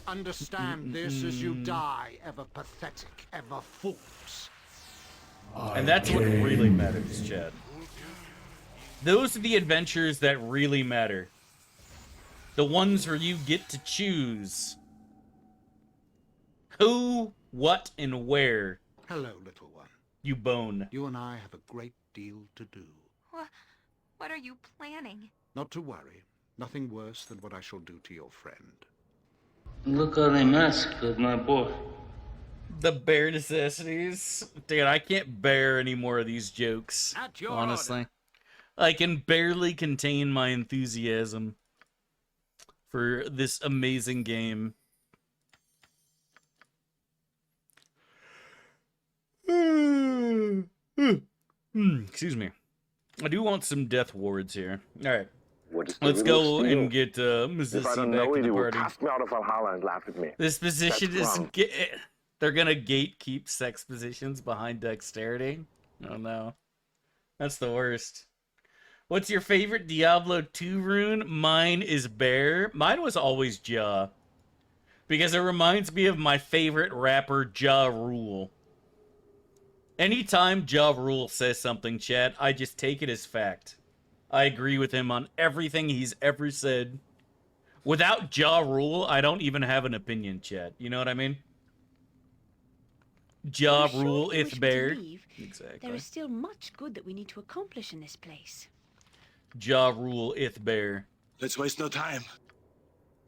Understand this as you die, ever pathetic, ever fools. And that's what really matters, Chad. Those are the adventures that really matter. The ones where you get to choose who, what, and where Hello, little one. you bone. You and I have a great deal to do. What are you planning? Not to worry. Nothing worse than what I shall do to your friend. Look how they massacred my boy. The bare necessities. Dude, I can't bear any more of these jokes, At your honestly. order. I can barely contain my enthusiasm for this amazing game. Excuse me. I do want some death wards here. Alright. Let's go and get If I Mrs. don't back know in it, the he will party. cast me out of Valhalla and laugh at me. This position That's is... wrong. They're gonna gatekeep sex positions behind dexterity? Oh no. That's the worst. What's your favorite Diablo 2 rune? Mine is Bear. Mine was always Ja. Because it reminds me of my favorite rapper, Ja Rule. Anytime Ja Rule says something, chat, I just take it as fact. I agree with him on everything he's ever said. Without Ja Rule, I don't even have an opinion, chat. You know what I mean? Ja Rule, if Bear. Exactly. There is still much good that we need to accomplish in this place. Ja Rule, if Bear. Let's waste no time.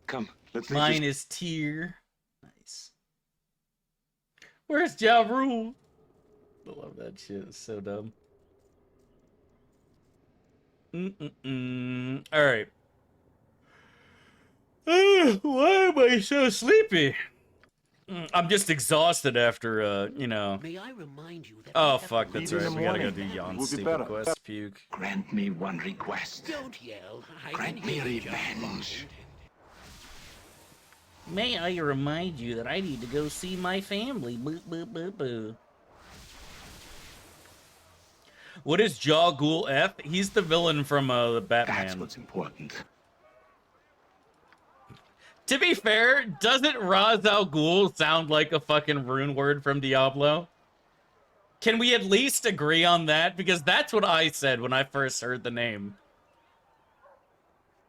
Come, let's leave Mine this... is Tier. Nice. Where's Ja Rule? I love that shit. It's so dumb. Alright. Why am I so sleepy? I'm just exhausted after, you know. May I remind you that Oh, fuck, that's right. We gotta go do Jan's We'll be stupid better. quest. Puke. Grant me one request. Don't yell. I Grant can me hear you just revenge. May I remind you that I need to go see my family. Boo, boo, boo, boo. What is Ja Ghul F? He's the villain from the Batman. That's what's important. To be fair, doesn't Ra's al Ghul sound like a fucking rune word from Diablo? Can we at least agree on that? Because that's what I said when I first heard the name.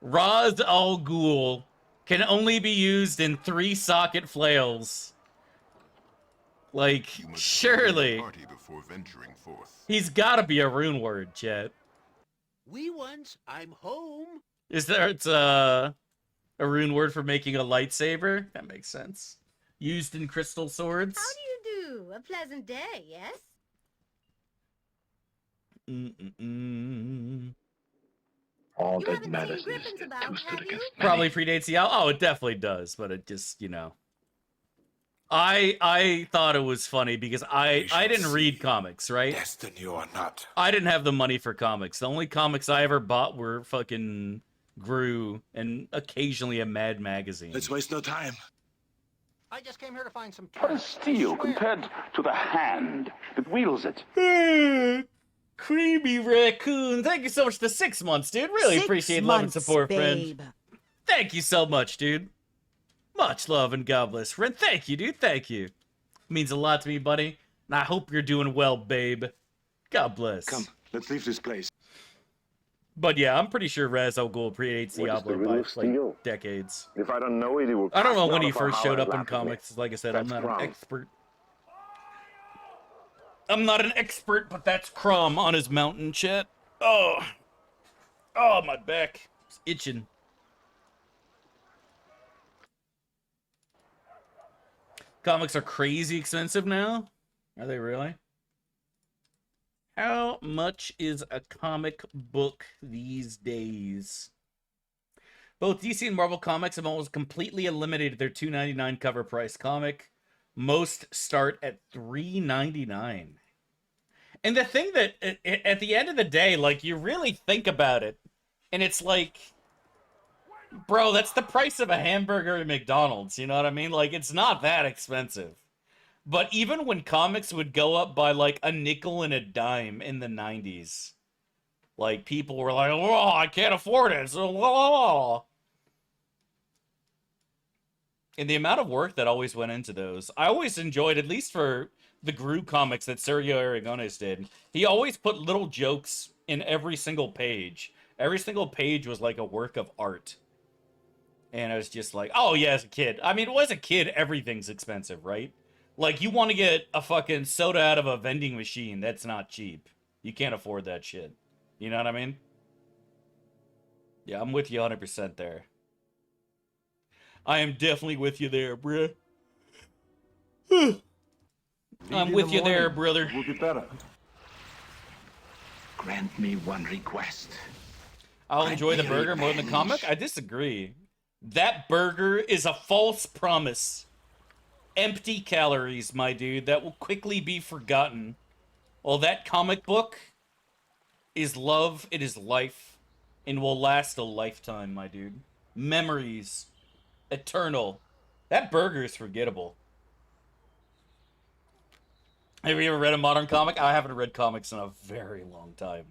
Ra's al Ghul can only be used in 3-socket flails. Like, surely. He's gotta be a rune word, chat. We once, I'm home. Is there, it's a rune word for making a lightsaber? That makes sense. Used in crystal swords? How do you do? A pleasant day, yes? All You that haven't seen matters is Griffins it about, comes to have the you? guest. Probably predates the owl. Oh, it definitely does, but it just, you know. I thought it was funny because I didn't read comics, right? Destiny or not. I didn't have the money for comics. The only comics I ever bought were fucking Gru and occasionally a Mad magazine. Let's waste no time. I just came here to find some What is steel compared to the hand that wields it? Creamy raccoon. Thank you so much for 6 months, dude. Really 6 appreciate love and months, support, babe. friend. Thank you so much, dude. Much love and God bless, friend. Thank you, dude. Thank you. Means a lot to me, buddy. And I hope you're doing well, babe. God bless. Come, let's leave this place. But yeah, I'm pretty sure Ra's al Ghul predates What is the Diablo rule by of steel? like decades. If I don't know it, he will I don't cast know me when out he of first Valhalla showed and up in laugh at me. comics. Like I said, I'm That's not wrong. an expert. I'm not an expert, but that's Crom on his mountain, chat. Oh, my back. It's itching. Comics are crazy expensive now. Are they really? How much is a comic book these days? Both DC and Marvel Comics have almost completely eliminated their $2.99 cover price comic. Most start at $3.99. And the thing that, at the end of the day, like, you really think about it, and it's like, bro, that's the price of a hamburger at McDonald's, you know what I mean? Like, it's not that expensive. But even when comics would go up by, like, a nickel and a dime in the 90s, like, people were like, oh, I can't afford it, so, oh. And the amount of work that always went into those, I always enjoyed, at least for the Gru comics that Sergio Aragones did, he always put little jokes in every single page. Every single page was like a work of art. And I was just like, oh yeah, as a kid. I mean, as a kid, everything's expensive, right? Like, you want to get a fucking soda out of a vending machine, that's not cheap. You can't afford that shit. You know what I mean? Yeah, I'm with you 100% there. I am definitely with you there, bruh. I'm with you there, brother. It will be better. Grant me one request. I'll enjoy the burger more than the comic. I disagree. That burger is a false promise. Empty calories, my dude, that will quickly be forgotten. Well, that comic book is love, it is life, and will last a lifetime, my dude. Memories. Eternal. That burger is forgettable. Have you ever read a modern comic? I haven't read comics in a very long time.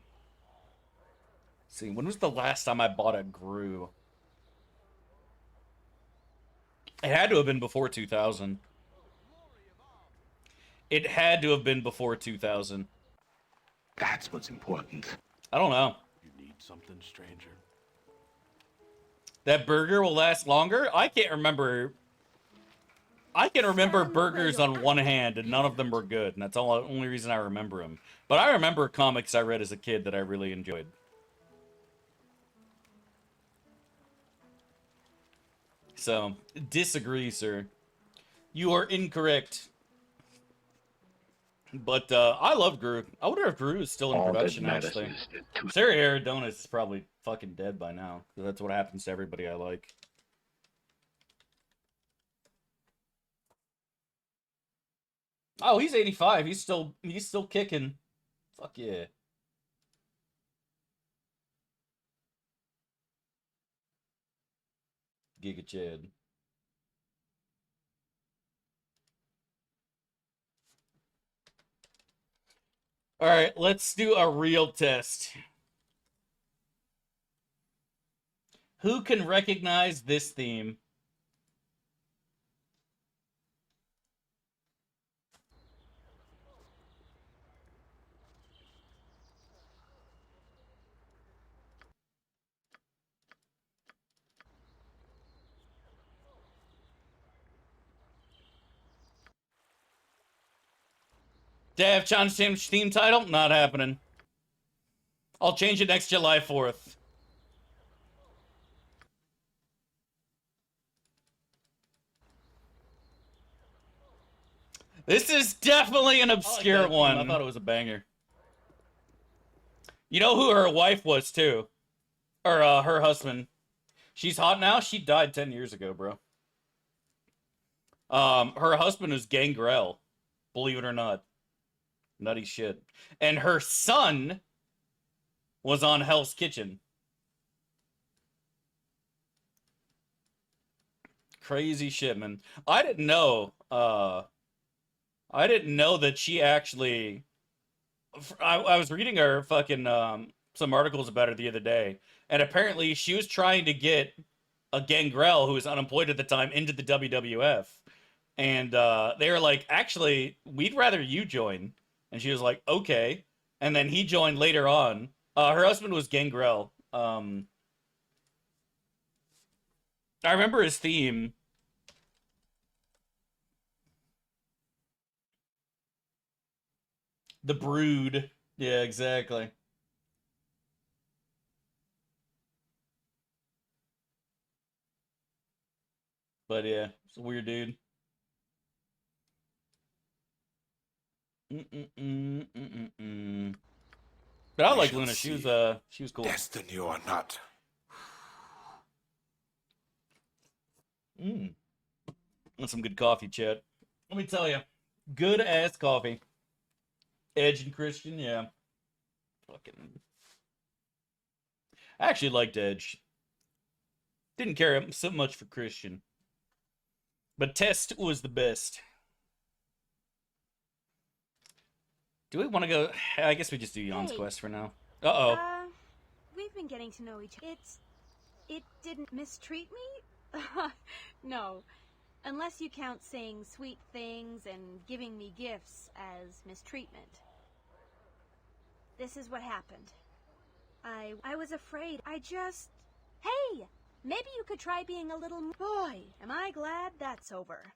Let's see, when was the last time I bought a Gru? It had to have been before 2000. It had to have been before 2000. That's what's important. I don't know. You need something, stranger. That burger will last longer? I can't remember. I can remember burgers on one hand, and none of them were good, and that's the only reason I remember them. But I remember comics I read as a kid that I really enjoyed. So, disagree, sir. You are incorrect. But I love Gru. I wonder if Gru is still in production, actually. Sarah Haer'Dalis is probably fucking dead by now. Because that's what happens to everybody I like. Oh, he's 85. He's still kicking. Fuck yeah. Giga Chad. All right, let's do a real test. Who can recognize this theme? Dev Challenge theme title? Not happening. I'll change it next July 4th. This is definitely an obscure one. I thought it was a banger. You know who her wife was, too? Or, her husband. She's hot now? She died 10 years ago, bro. Her husband was Gangrel. Believe it or not. Nutty shit. And her son was on Hell's Kitchen. Crazy shit, man. I didn't know that she actually... I was reading her fucking, some articles about her the other day, and apparently she was trying to get a Gangrel, who was unemployed at the time, into the WWF. And they were like, actually, we'd rather you join. And she was like, okay. And then he joined later on. Her husband was Gangrel. I remember his theme. The Brood. Yeah, exactly. But yeah, it's a weird dude. But I like Luna. She was cool. Destiny or not. That's some good coffee, chat. Let me tell you, good ass coffee. Edge and Christian, yeah. Fucking. I actually liked Edge. Didn't care so much for Christian. But Test was the best. Do we want to go? I guess we just do Jan's quest for now. Uh-oh. We've been getting to know each other. It didn't mistreat me? No. Unless you count saying sweet things and giving me gifts as mistreatment. This is what happened. I was afraid. Hey! Maybe you could try being a little... Boy, am I glad that's over.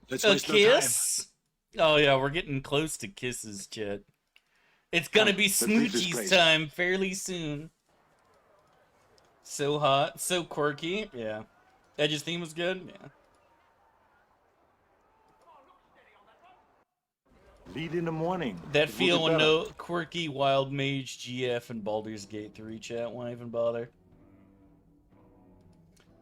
Let's a waste kiss? No time. Oh yeah, we're getting close to kisses, chat. It's gonna be smoochies time fairly soon. So hot, so quirky. Yeah. Edge's theme was good. Yeah. Lead in the morning. That It will feel be when better. no quirky wild mage GF and Baldur's Gate 3 chat won't even bother.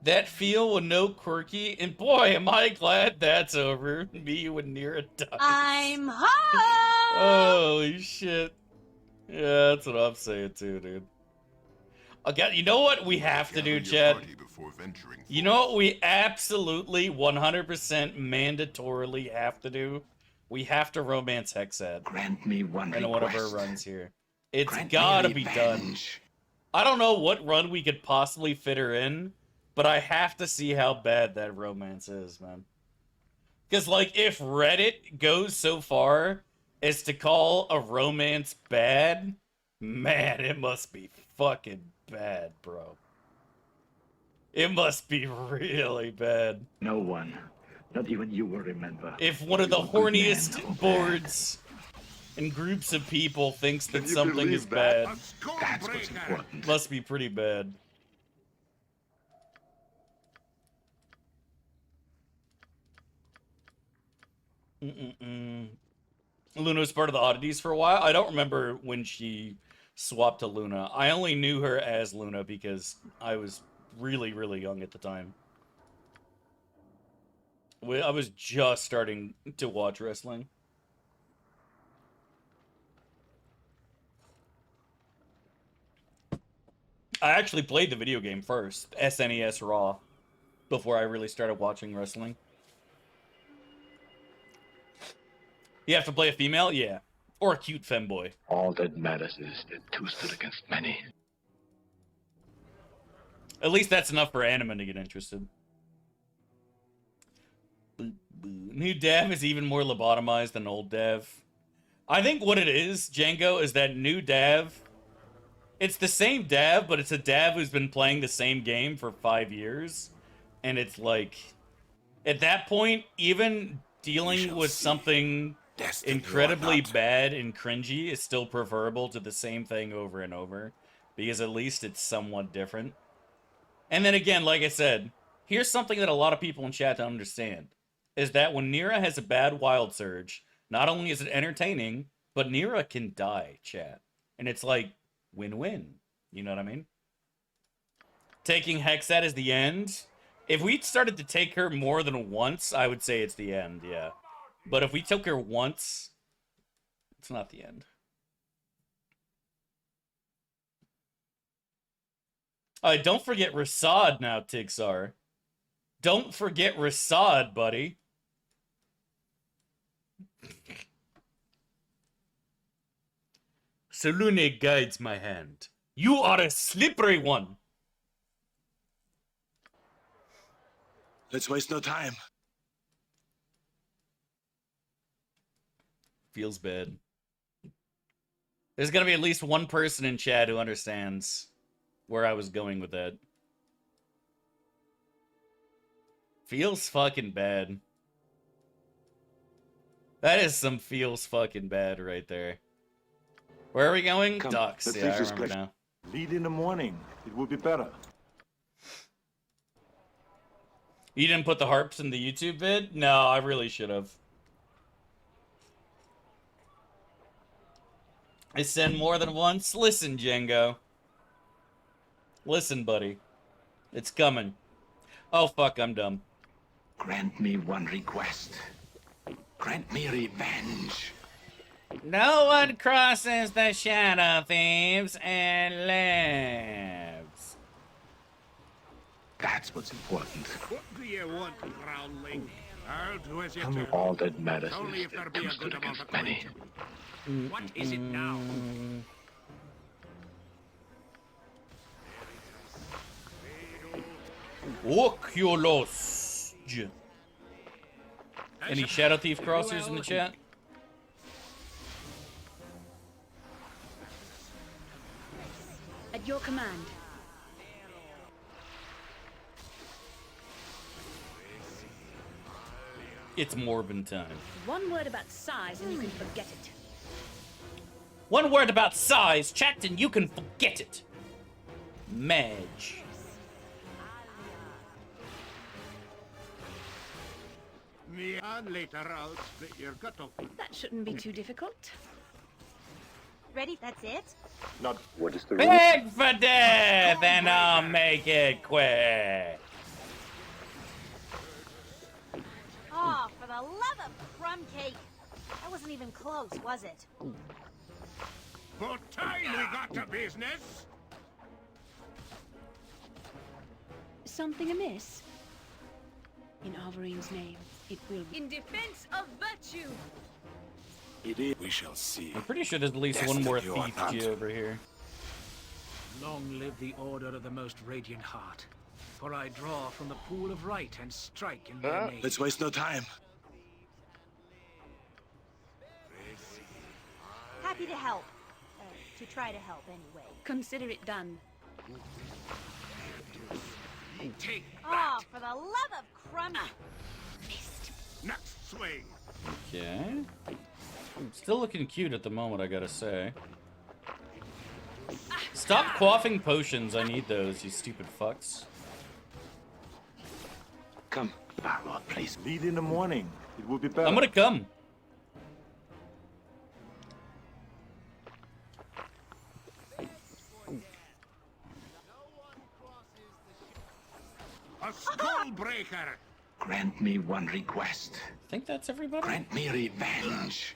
That feel when no quirky, and boy, am I glad that's over. Me, you, and Neera dies. I'm home! Holy shit. Yeah, that's what I'm saying too, dude. Okay, you know what we have to do, Chad? You know what we absolutely 100% mandatorily have to do? We have to romance Hexad. Grant me one in one of our request. runs here. It's Grant me gotta be done. revenge. I don't know what run we could possibly fit her in, but I have to see how bad that romance is, man. Because, like, if Reddit goes so far as to call a romance bad, man, it must be fucking bad, bro. It must be really bad. No one, not even you, will remember. If one of the You're a good man, horniest oh, boards and groups of people thinks that Can you something believe is that? bad, That's what's important. must be pretty bad. Luna was part of the oddities for a while. I don't remember when she swapped to Luna. I only knew her as Luna because I was really, really young at the time. I was just starting to watch wrestling. I actually played the video game first, SNES Raw, before I really started watching wrestling. You have to play a female? Yeah. Or a cute femboy. All that matters is that two stood against many. At least that's enough for Anima to get interested. New Dev is even more lobotomized than old Dev. I think what it is, Django, is that new Dev... It's the same Dev, but it's a Dev who's been playing the same game for 5 years. And it's like... At that point, even dealing with something incredibly bad and cringy is still preferable to the same thing over and over. Because at least it's somewhat different. And then again, like I said, here's something that a lot of people in chat don't understand. Is that when Neera has a bad wild surge, not only is it entertaining, but Neera can die, chat. And it's like, win-win. You know what I mean? Taking Hexad is the end. If we started to take her more than once, I would say it's the end, yeah. But if we took her once, it's not the end. Don't forget Rasad now, Tigsar. Don't forget Rasad, buddy. Salune guides my hand. You are a slippery one. Let's waste no time. Feels bad. There's gonna be at least one person in chat who understands where I was going with that. Feels fucking bad. That is some feels fucking bad right there. Where are we going? Come, Ducks. let's Yeah, I leave this remember place. now. Lead in the morning. It will be better. You didn't put the harps in the YouTube vid? No, I really should have. I said more than once. Listen, Django. Listen, buddy. It's coming. Oh, fuck, I'm dumb. Grant me one request. Grant me revenge. No one crosses the Shadow Thieves and lives. That's what's important. What do you want, groundling? I'll do as you Tell me tell. all that matters Only is if there that be two a stood good amount against of many. coin. What is it now? Oculus. Any Shadow Thief crossers in the chat? At your command. It's Morbin time. One word about size and you can forget it. One word about size, chat, and you can forget it. Mage. Me and later I'll split your gut open. That shouldn't be too difficult. Ready? That's it? Not what is the Beg for death, and I'll make it quick. Oh, for the love of crumb cake! That wasn't even close, was it? For time we got to business. Something amiss? In Avarine's name, it will be. In defense of virtue! It is. We shall see. I'm pretty sure there's at least one more thief G over here. Long live the Order of the Most Radiant Heart. For I draw from the pool of right and strike in their name. Let's waste no time. Happy to help. To try to help, anyway. Consider it done. Take Oh, for the love of crumb... next swing. Okay. Still looking cute at the moment, I gotta say. Stop quaffing potions. I need those, you stupid fucks. Come, Baldur, please. Lead in the morning. It would be better. I'm gonna come. A skull breaker. Grant me one request. I think that's everybody. Grant me revenge.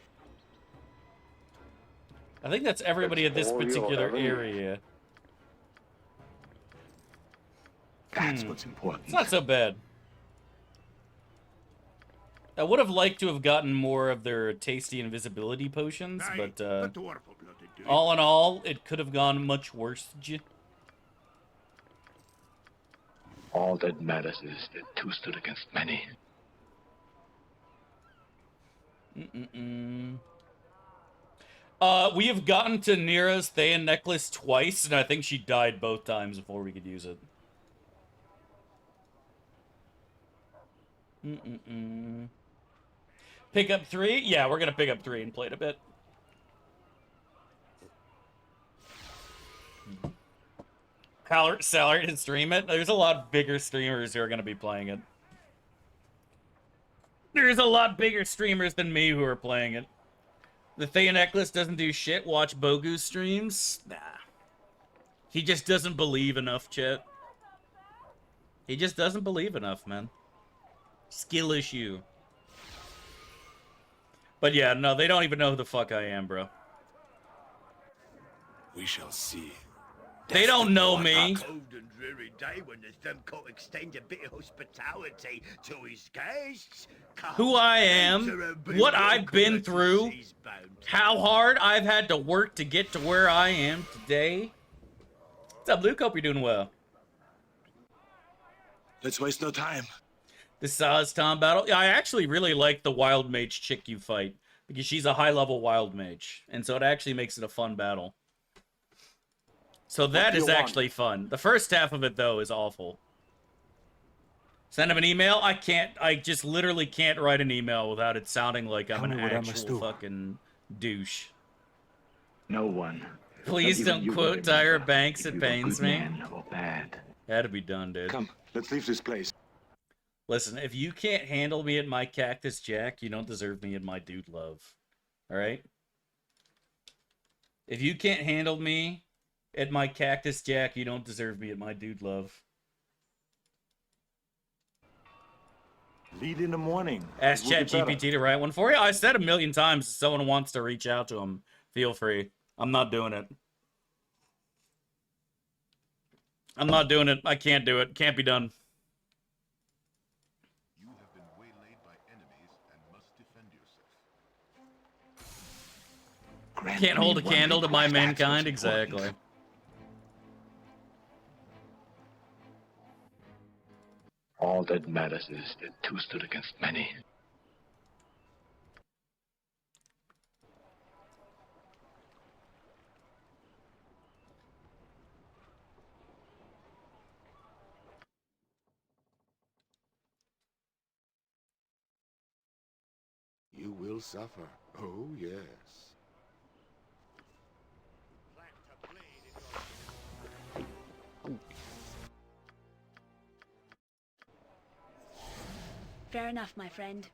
I think that's everybody at this particular area. That's what's important. It's not so bad. I would have liked to have gotten more of their tasty invisibility potions, but all in all, it could have gone much worse. All that matters is that two stood against many. We have gotten to Neera's Thayan necklace twice, and I think she died both times before we could use it. Pick up 3? Yeah, we're gonna pick up 3 and play it a bit. Salary to stream it? There's a lot bigger streamers who are gonna be playing it. There's a lot bigger streamers than me who are playing it. The Thayan necklace doesn't do shit. Watch Bogu's streams? Nah. He just doesn't believe enough, chat. He just doesn't believe enough, man. Skill issue. But yeah, no, they don't even know who the fuck I am, bro. We shall see. They don't know me. Cold and dreary day when the Thumb Court extend a bit of hospitality to his guests. Who I am, what I've been through, how hard I've had to work to get to where I am today. What's up, Luke? Hope you're doing well. Let's waste no time. The Saz Tom battle. Yeah, I actually really like the Wild Mage chick you fight, because she's a high-level Wild Mage, and so it actually makes it a fun battle. So that is actually fun. The first half of it, though, is awful. Send him an email? I can't. I just literally can't write an email without it sounding like I'm an actual fucking douche. No one. Please don't quote Tyra Banks. It pains me. Or bad. That'd be done, dude. Come, let's leave this place. Listen, if you can't handle me at my Cactus Jack, you don't deserve me at my Dude Love. Alright? If you can't handle me at my Cactus Jack, you don't deserve me at my Dude Love. Lead in the morning. Ask ChatGPT to write one for you. I said 1,000,000 times, if someone wants to reach out to him, feel free. I'm not doing it. I'm not doing it. I can't do it. Can't be done. You have been waylaid by enemies and must defend yourself. Can't hold a candle to my mankind. Exactly. All that matters is that two stood against many. You will suffer. Oh, yes. Fair enough, my friend.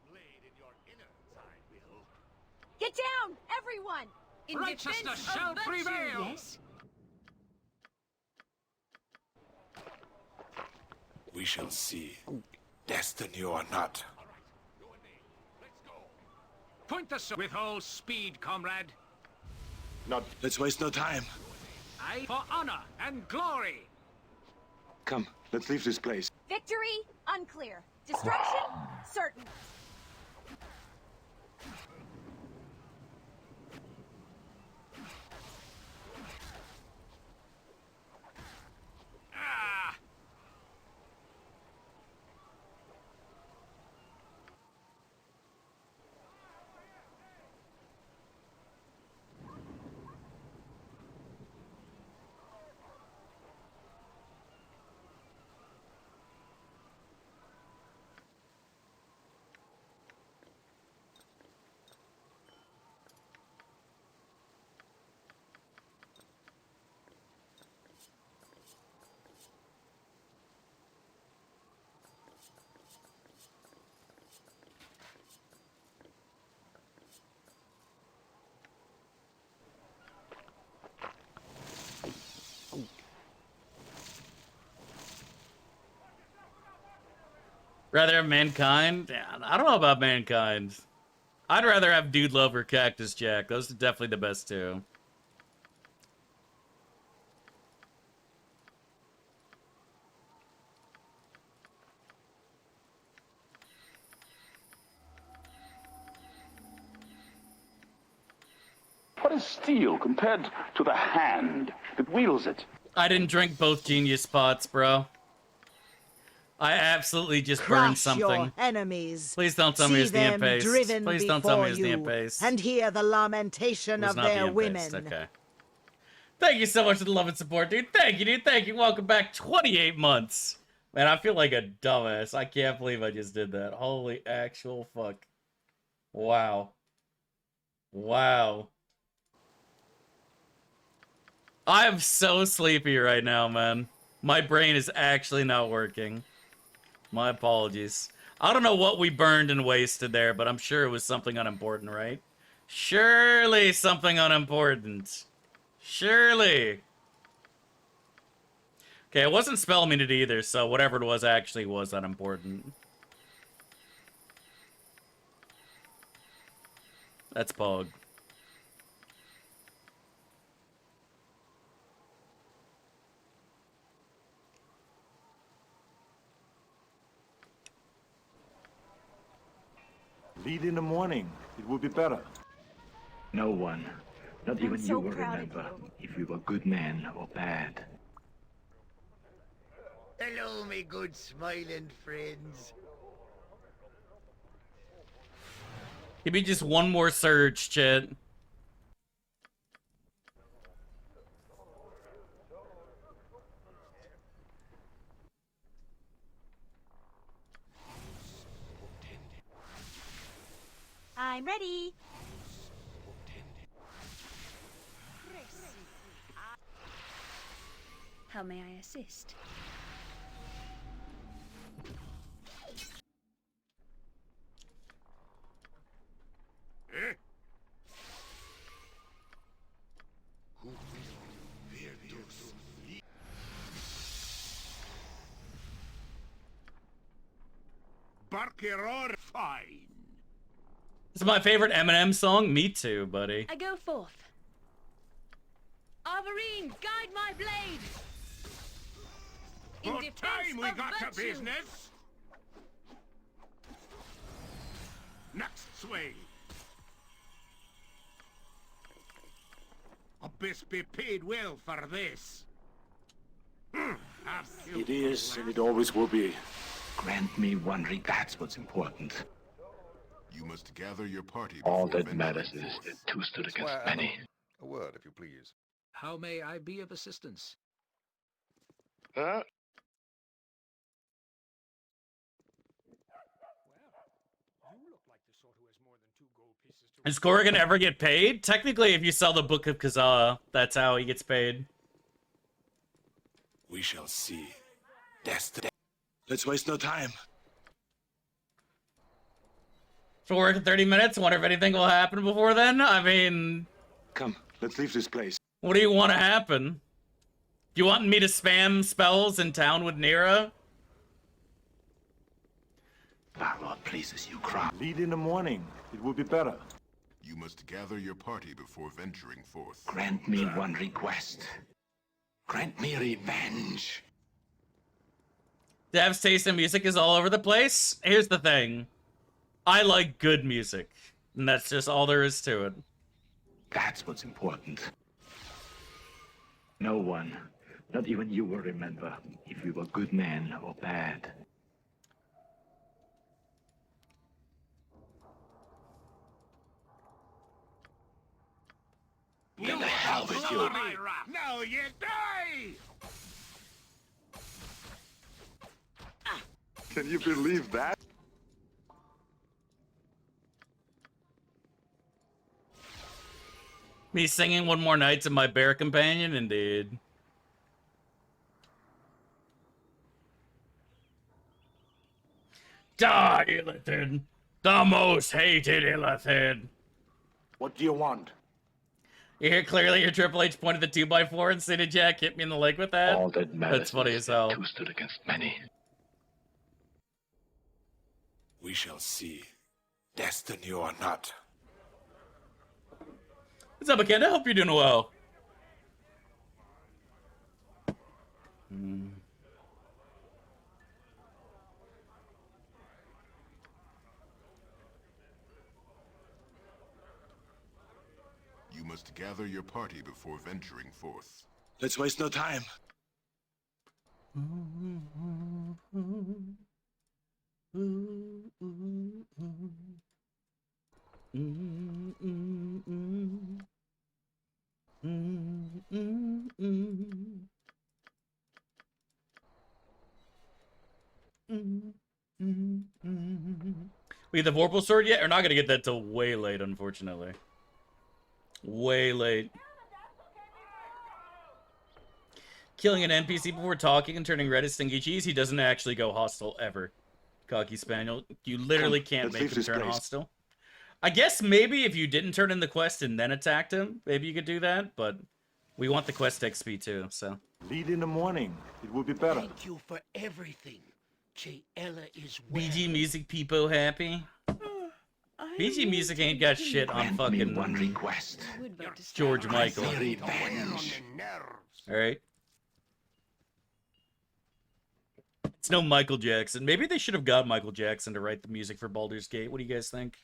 Get down, everyone! In Righteousness defense shall of virtue. prevail. Yes. We shall see. Destiny or not. Point the sword with all speed, comrade. Not. Let's waste no time. Aye, for honor and glory. Come, let's leave this place. Victory? Unclear. Destruction? Certain. Ah! Rather have Mankind? Yeah, I don't know about Mankind. I'd rather have Dude Love or Cactus Jack. Those are definitely the best two. What is steel compared to the hand that wields it? I didn't drink both genius pots, bro. I absolutely just burned Crush your something. enemies. Please don't tell me it's the See them Impaste. driven Please don't tell me before it's the you, Impaste. and hear the lamentation It was of not the their Impaste. women. Okay. Thank you so much for the love and support, dude. Thank you, dude. Thank you. Welcome back. 28 months. Man, I feel like a dumbass. I can't believe I just did that. Holy actual fuck. Wow. Wow. I am so sleepy right now, man. My brain is actually not working. My apologies. I don't know what we burned and wasted there, but I'm sure it was something unimportant, right? Surely something unimportant. Surely. Okay, it wasn't spell minute either, so whatever it was actually was unimportant. That's Pog. Lead in the morning. It would be better. No one, not I'm even so you, will proud of remember you. if you were good man or bad. Hello, me good smiling friends. Give me just one more surge, chat. I'm ready. How may I assist? Berserker fine. This is my favorite Eminem song. Me too, buddy. I go forth. Arvorine, guide my blade. In What defense time we of got to virtue. business? Next swing. Abyss be paid well for this. It is, and it always will be. Grant me one ring. That's what's important. You must gather your party. All before that venturing matters is forth. that two stood against Well, many. A word, if you please. How may I be of assistance? Huh? Is Corrigan ever get paid? Technically, if you sell the Book of Kazaa, that's how he gets paid. We shall see. Destiny. Let's waste no time. For work in 30 minutes. Wonder if anything will happen before then. I mean, Come, let's leave this place. what do you want to happen? You want me to spam spells in town with Neera? Baldur pleases you, Crown. Lead in the morning. It will be better. You must gather your party before venturing forth. Grant me one request. Grant me revenge. Dev's taste in music is all over the place. Here's the thing. I like good music. And that's just all there is to it. That's what's important. No one, not even you, will remember if we were good men or bad. You the hell with you. Now you die! Can you believe that? Me singing One More Night to my bear companion, indeed. Die, Illithid! The most hated Illithid! What do you want? You hear clearly your Triple H pointed the 2x4 and stated, Jack, hit me in the leg with that? All that matters That's funny is as hell. that two stood against many. We shall see. Destiny or not. What's up, Akenda? Hope you're doing well. You must gather your party before venturing forth. Let's waste no time. We get the Vorpal Sword yet? We're not gonna get that till way late, unfortunately. Way late. Killing an NPC before talking and turning red is stinky cheese. He doesn't actually go hostile ever. Cocky Spaniel. You literally can't make him turn hostile. I guess maybe if you didn't turn in the quest and then attacked him, maybe you could do that, but we want the quest XP too, so. Lead in the morning. It will be better. Thank you for everything. Ella is well. BG Music Peepo happy? BG Music ain't got shit on fucking one request. George Michael. Revenge. Alright. It's no Michael Jackson. Maybe they should have got Michael Jackson to write the music for Baldur's Gate. What do you guys think?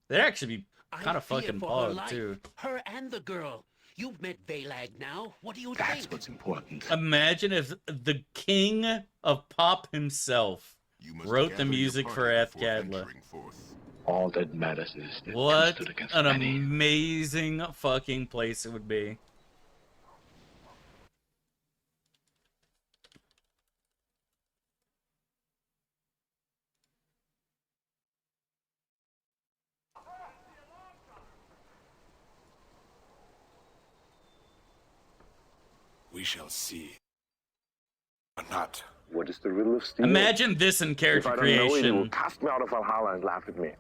They'd actually be kind of fucking pog, too. Her and the girl. You've met Valag now. What do you think? That's what's important. Imagine if the king of pop himself wrote the music for Athkadla. All that matters is that What two stood against an many. amazing fucking place it would be. We shall see. Or not. What is the riddle of steel? Imagine this in character If I don't know it, creation. he will cast me out of Valhalla and laugh at me.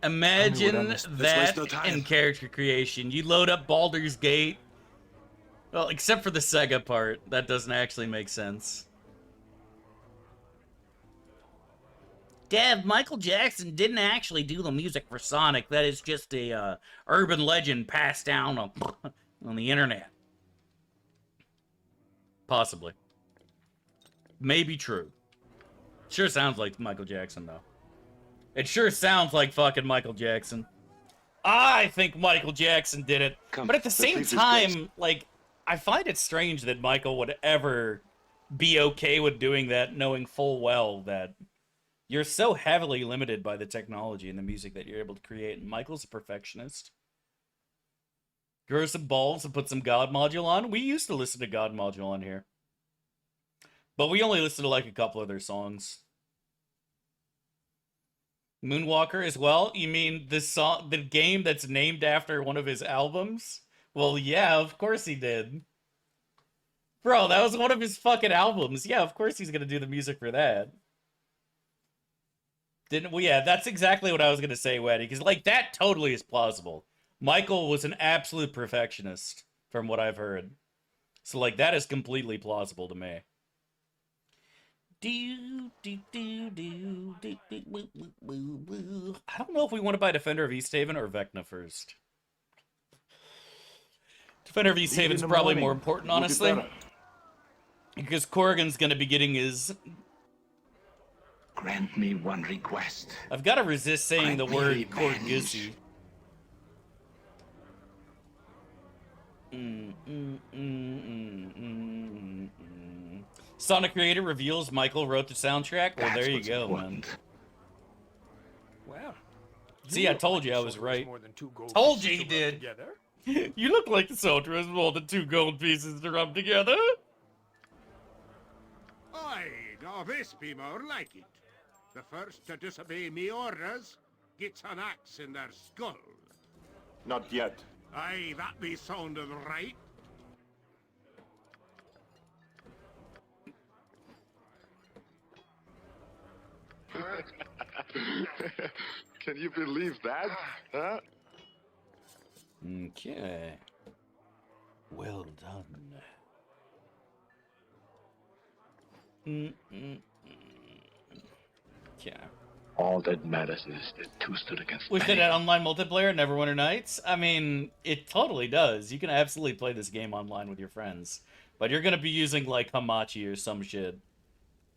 Imagine Let's that waste no time. in character creation. You load up Baldur's Gate. Well, except for the Sega part. That doesn't actually make sense. Dev, Michael Jackson didn't actually do the music for Sonic. That is just a urban legend passed down on the internet. Possibly. Maybe true. Sure sounds like Michael Jackson, though. It sure sounds like fucking Michael Jackson. I think Michael Jackson did it. But at the same time, like, I find it strange that Michael would ever be okay with doing that, knowing full well that you're so heavily limited by the technology and the music that you're able to create. And Michael's a perfectionist. Grow some balls and put some God module on. We used to listen to God module on here. But we only listened to like a couple of their songs. Moonwalker as well? You mean the game that's named after one of his albums? Well, yeah, of course he did. Bro, that was one of his fucking albums. Yeah, of course he's gonna do the music for that. Didn't we? Yeah, that's exactly what I was gonna say, Weddy. Because like that totally is plausible. Michael was an absolute perfectionist, from what I've heard. So like that is completely plausible to me. I don't know if we want to buy Defender of Easthaven or Vecna first. Defender of Easthaven's probably more important, honestly. Because Corrigan's gonna be getting his... Grant me one request. I've got to resist saying the word Corgussy. Sonic Creator reveals Michael wrote the soundtrack. Well, there you go, man. Well, see, I told you I was right. Told you he did. You look like the soldier has more than 2 gold pieces to rub together. Aye, now this be more like it. The first to disobey me orders gets an axe in their skull. Not yet. Aye, that be sounded right. Can you believe that? Huh? Okay. Well done. Yeah. All that matters is that 2 stood against Wish it had online multiplayer, Neverwinter Nights. I mean, it totally does. You can absolutely play this game online with your friends. But you're going to be using, like, Hamachi or some shit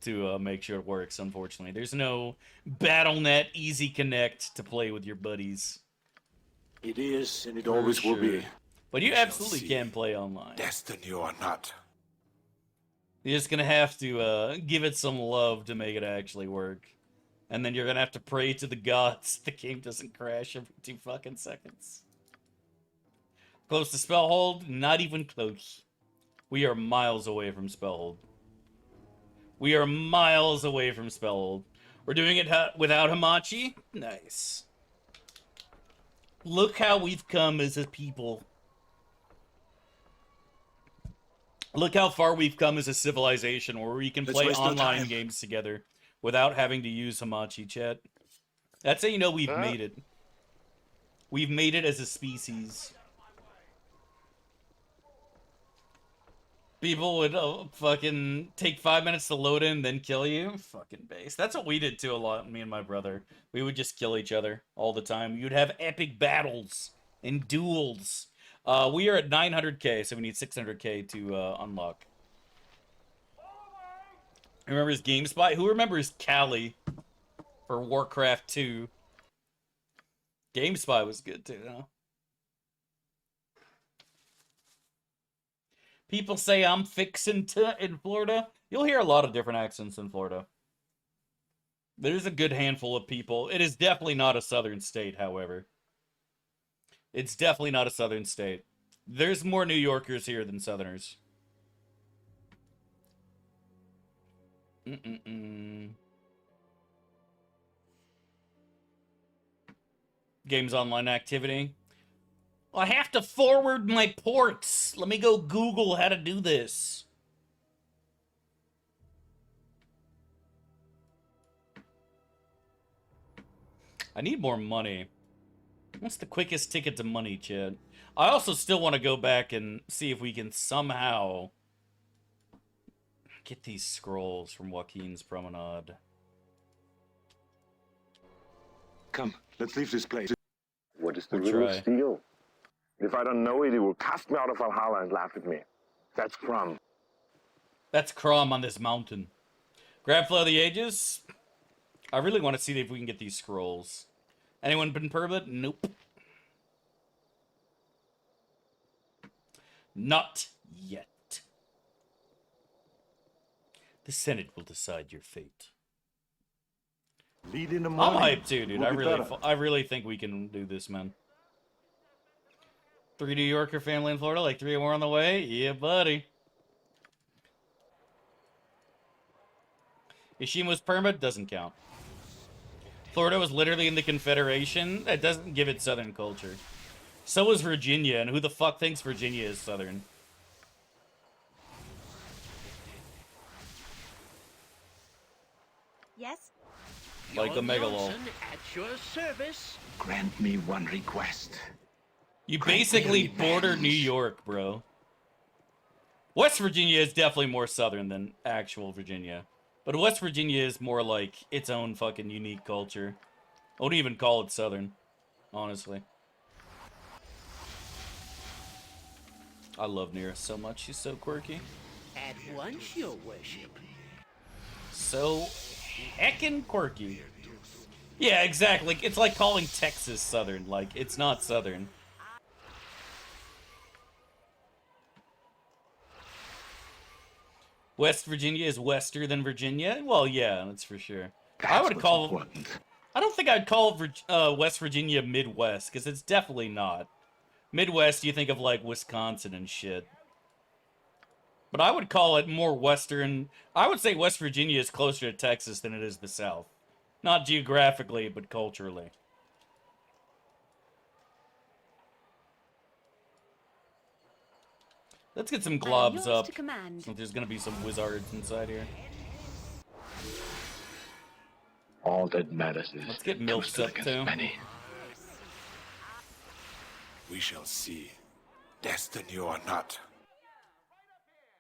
to make sure it works, unfortunately. There's no BattleNet Easy Connect to play with your buddies. It is, and it always will be. But you absolutely can play online. Destiny or not. You're just going to have to give it some love to make it actually work. And then you're going to have to pray to the gods the game doesn't crash every 2 fucking seconds. Close to Spellhold? Not even close. We are miles away from Spellhold. We are miles away from Spellhold. We're doing it without Hamachi? Nice. Look how we've come as a people. Look how far we've come as a civilization where we can play online games together without having to use Hamachi, chat. That's how you know we've made it. We've made it as a species. People would fucking take 5 minutes to load in, then kill you. Fucking base. That's what we did too a lot, me and my brother. We would just kill each other all the time. You'd have epic battles and duels. We are at 900k, so we need 600k to unlock. Remembers GameSpy? Who remembers Cali for Warcraft 2? GameSpy was good too, huh? People say I'm fixin' to in Florida. You'll hear a lot of different accents in Florida. There's a good handful of people. It is definitely not a southern state, however. It's definitely not a southern state. There's more New Yorkers here than southerners. Games online activity. I have to forward my ports. Let me go Google how to do this. I need more money. What's the quickest ticket to money, Chad? I also still want to go back and see if we can somehow get these scrolls from Joaquin's Promenade. Come, let's leave this place. What is the We'll riddle try. of steel? If I don't know it, he will cast me out of Valhalla and laugh at me. That's Crumb. That's Crom on this mountain. Grab Flow of the Ages. I really want to see if we can get these scrolls. Anyone been permit? Nope. Not yet. The Senate will decide your fate. Lead in the I'm morning. hyped too, dude. We'll be better. I really think we can do this, man. 3 New Yorker family in Florida, like 3 more on the way. Yeah, buddy. Ishima's permit doesn't count. Florida was literally in the Confederation. That doesn't give it Southern culture. So was Virginia, and who the fuck thinks Virginia is Southern? Yes? Like a megalol. At your service. Grant me one request. You basically border New York, bro. West Virginia is definitely more southern than actual Virginia. But West Virginia is more like its own fucking unique culture. I wouldn't even call it southern, honestly. I love Neera so much. She's so quirky. At once, your worship. So heckin' quirky. Yeah, exactly. It's like calling Texas southern. Like, it's not southern. West Virginia is wester than Virginia? Well, yeah, that's for sure. I would call... I don't think I'd call West Virginia Midwest, because it's definitely not. Midwest, you think of, like, Wisconsin and shit. But I would call it more western. I would say West Virginia is closer to Texas than it is the South. Not geographically, but culturally. Let's get some globs up. So there's gonna be some wizards inside here. All that matters is let's get milfs up too. We shall see. Destiny or not.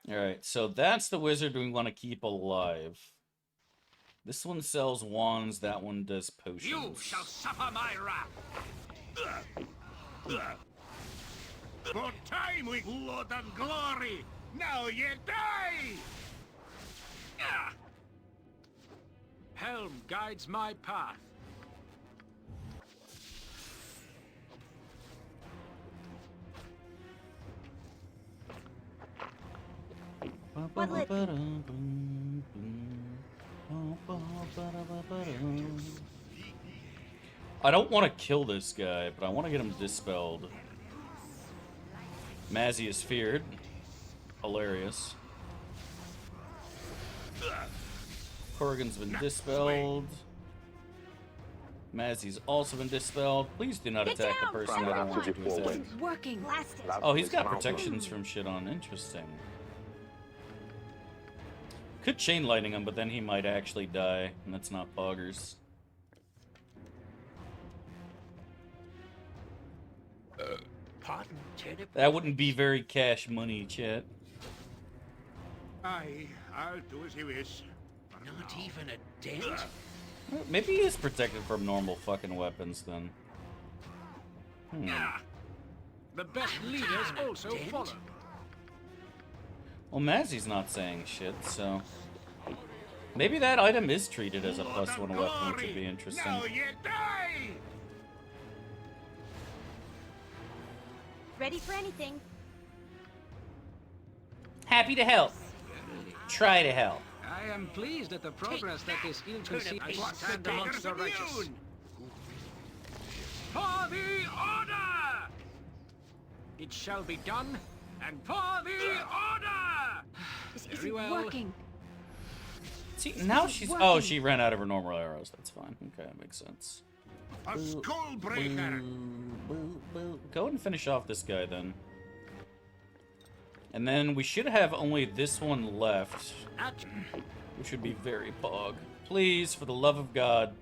Alright, so that's the wizard we want to keep alive. This one sells wands, that one does potions. You shall suffer my wrath. For time with blood and glory. Now you die. Helm guides my path. I don't want to kill this guy, but I want to get him dispelled. Mazzy is feared. Hilarious. Corrigan's been dispelled. Mazzy's also been dispelled. Please do not attack the person I don't want you to attack. Working. Oh, he's got protections from shit on. Interesting. Could chain lightning him, but then he might actually die, and that's not poggers. Pardon, turnip. That wouldn't be very cash money, chat. Aye, I'll do as you wish. Not even a dent? Maybe he is protected from normal fucking weapons, then. The best leaders also follow. Well, Mazzy's not saying shit, so... Maybe that item is treated as a +1 weapon, which would be interesting. Now you die! Ready for anything. Happy to help. Try to help. I am pleased at the progress that this ill-conceived stand amongst the righteous. For the order! It shall be done, and for the order! This Very isn't well. working. See, now she's... Oh, she ran out of her normal arrows. That's fine. Okay, that makes sense. A skull breaker! Go ahead and finish off this guy, then. And then we should have only this one left, which would be very pog. Please, for the love of God,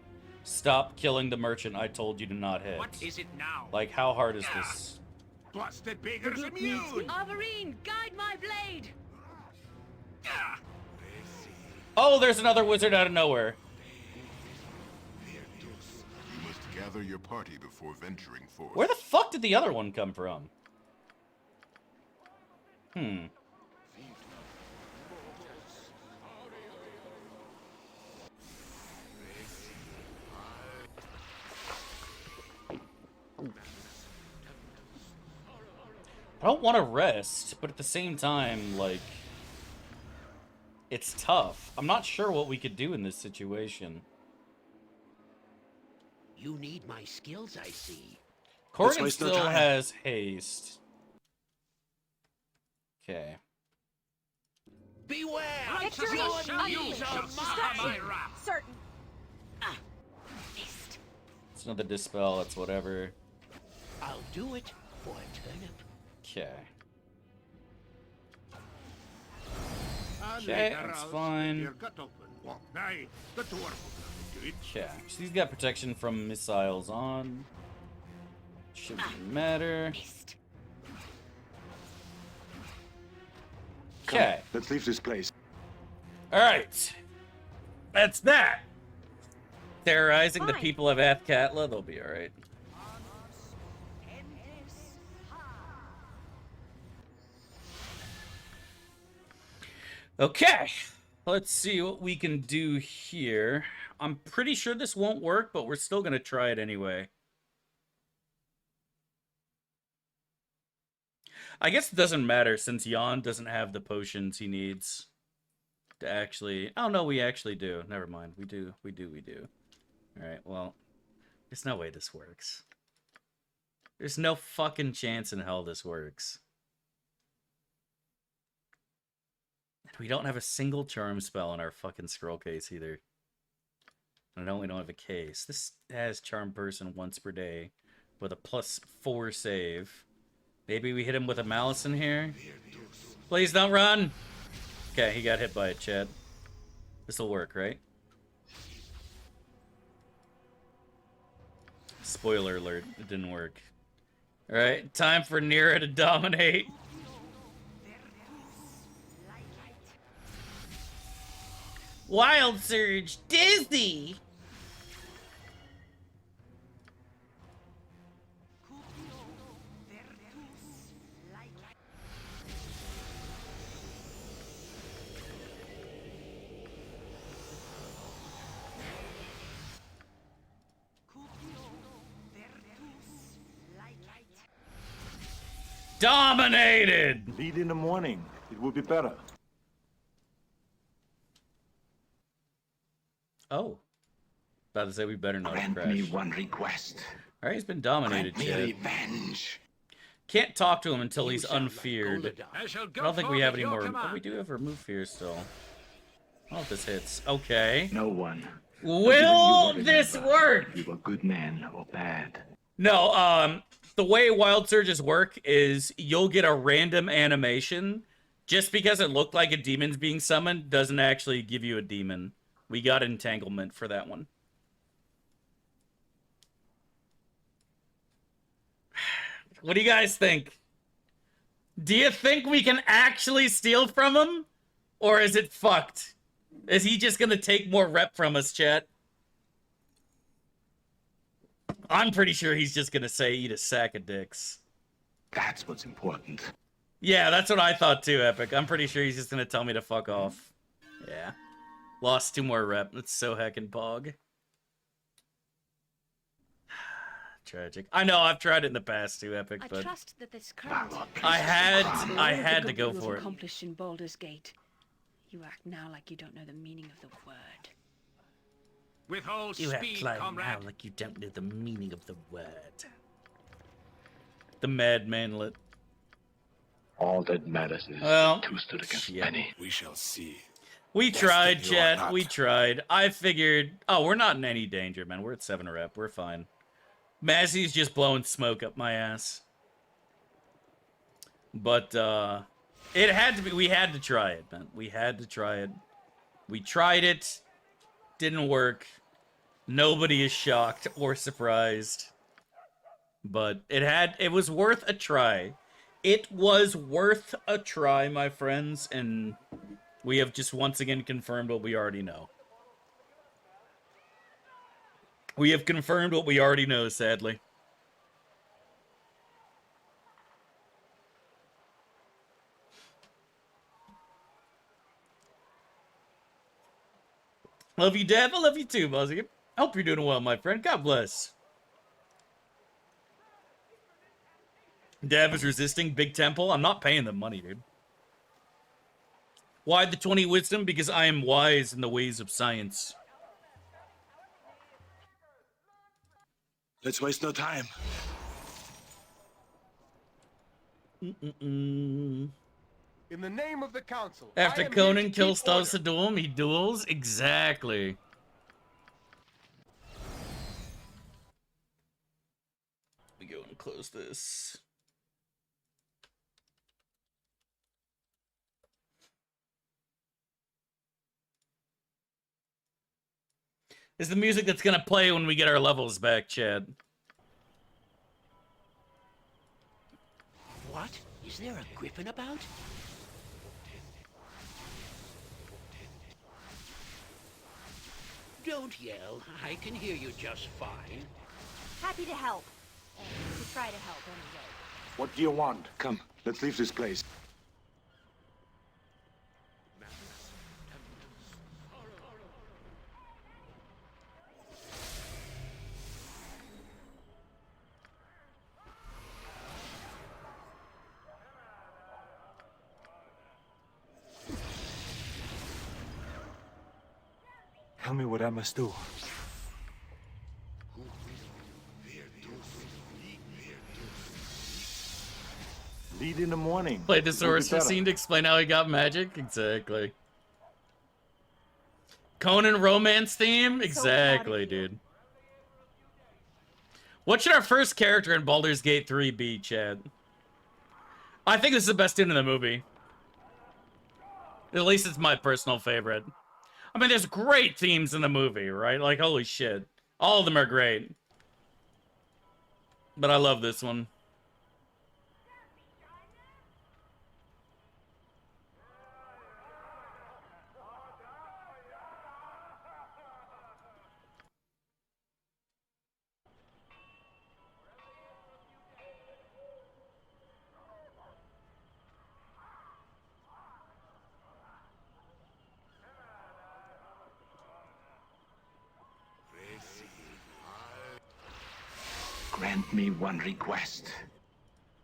stop killing the merchant I told you to not hit. What is it now? Like, how hard is this? Busted beggar's immune! Arborine, guide my blade! Oh, there's another wizard out of nowhere. You must gather your party before venturing forth. Where the fuck did the other one come from? I don't want to rest, but at the same time, like, it's tough. I'm not sure what we could do in this situation. You need my skills, I see. Corrigan still has haste. Okay. Beware! Victory certain. It's another dispel, it's whatever. I'll do it for a turnip. Okay. And Okay, later that's I'll fine. Your gut open. Nay, the dwarf. Yeah, she's got protection from missiles on. Shouldn't matter. Okay. Let's leave this place. Alright. That's that. Terrorizing the people of Athkatla, they'll be alright. Okay. Let's see what we can do here. I'm pretty sure this won't work, but we're still going to try it anyway. I guess it doesn't matter since Jan doesn't have the potions he needs to actually... Oh, no, we actually do. Never mind. We do. Alright, well, there's no way this works. There's no fucking chance in hell this works. And we don't have a single charm spell in our fucking scroll case either. I know we don't have a case. This has charm person once per day with a +4 save. Maybe we hit him with a malice in here? Please don't run! Okay, he got hit by it, Chad. This'll work, right? Spoiler alert, it didn't work. Alright, time for Neera to dominate. Wild Surge, Disney! Dominated! Lead in the morning. It will be better. Oh. About to say we better not Grant crash. me one request. Alright, he's been dominated, Grant me Chad. revenge. Can't talk to him until he's unfeared. I shall I go don't think we have any forward more. your But we command. do have remove fear still. I don't know if this hits. Okay. No one. Will this work? If you were good man or bad. No, the way Wild Surges work is you'll get a random animation. Just because it looked like a demon's being summoned doesn't actually give you a demon. We got entanglement for that one. What do you guys think? Do you think we can actually steal from him? Or is it fucked? Is he just gonna take more rep from us, chat? I'm pretty sure he's just gonna say eat a sack of dicks. That's what's important. Yeah, that's what I thought too, Epic. I'm pretty sure he's just gonna tell me to fuck off. Yeah. Lost 2 more rep. That's so heckin' pog. Tragic. I know, I've tried it in the past too, Epic, I but trust that this current I had to go for it. Accomplished in Baldur's Gate. You act now like you don't know the meaning of the word. With all You act speed, like comrade. now like you don't know the meaning of the word. The mad manlet. All that matters is Well, two stood against many. We shall see. We tried, Destiny or chat. not. We tried. I figured... Oh, we're not in any danger, man. We're at 7 rep. We're fine. Massey's just blowing smoke up my ass. But, it had to be... We had to try it, man. We had to try it. We tried it. Didn't work. Nobody is shocked or surprised. But it was worth a try. It was worth a try, my friends, and we have just once again confirmed what we already know. We have confirmed what we already know, sadly. Love you, Dad. I love you too, Buzzy. Hope you're doing well, my friend. God bless. Dav is resisting Big Temple. I'm not paying them money, dude. Why the 20 wisdom? Because I am wise in the ways of science. Let's waste no time. Mm-mm-mm. In the name of the council. After I am Conan here to kills keep order. Stas Duel, he duels? Exactly. Let me go and close this. is the music that's gonna play when we get our levels back, Chad. What? Is there a griffin about? Don't yell. I can hear you just fine. Happy to help. To try to help, anyway. What do you want? Come, let's leave this place. Tell me what I must do. Lead in the morning. Play the It will be sorcerer better. scene to explain how he got magic? Exactly. Conan romance theme? Exactly, dude. What should our first character in Baldur's Gate 3 be, Chad? I think this is the best tune in the movie. At least it's my personal favorite. I mean, there's great themes in the movie, right? Like, holy shit. All of them are great. But I love this one. Grant me one request.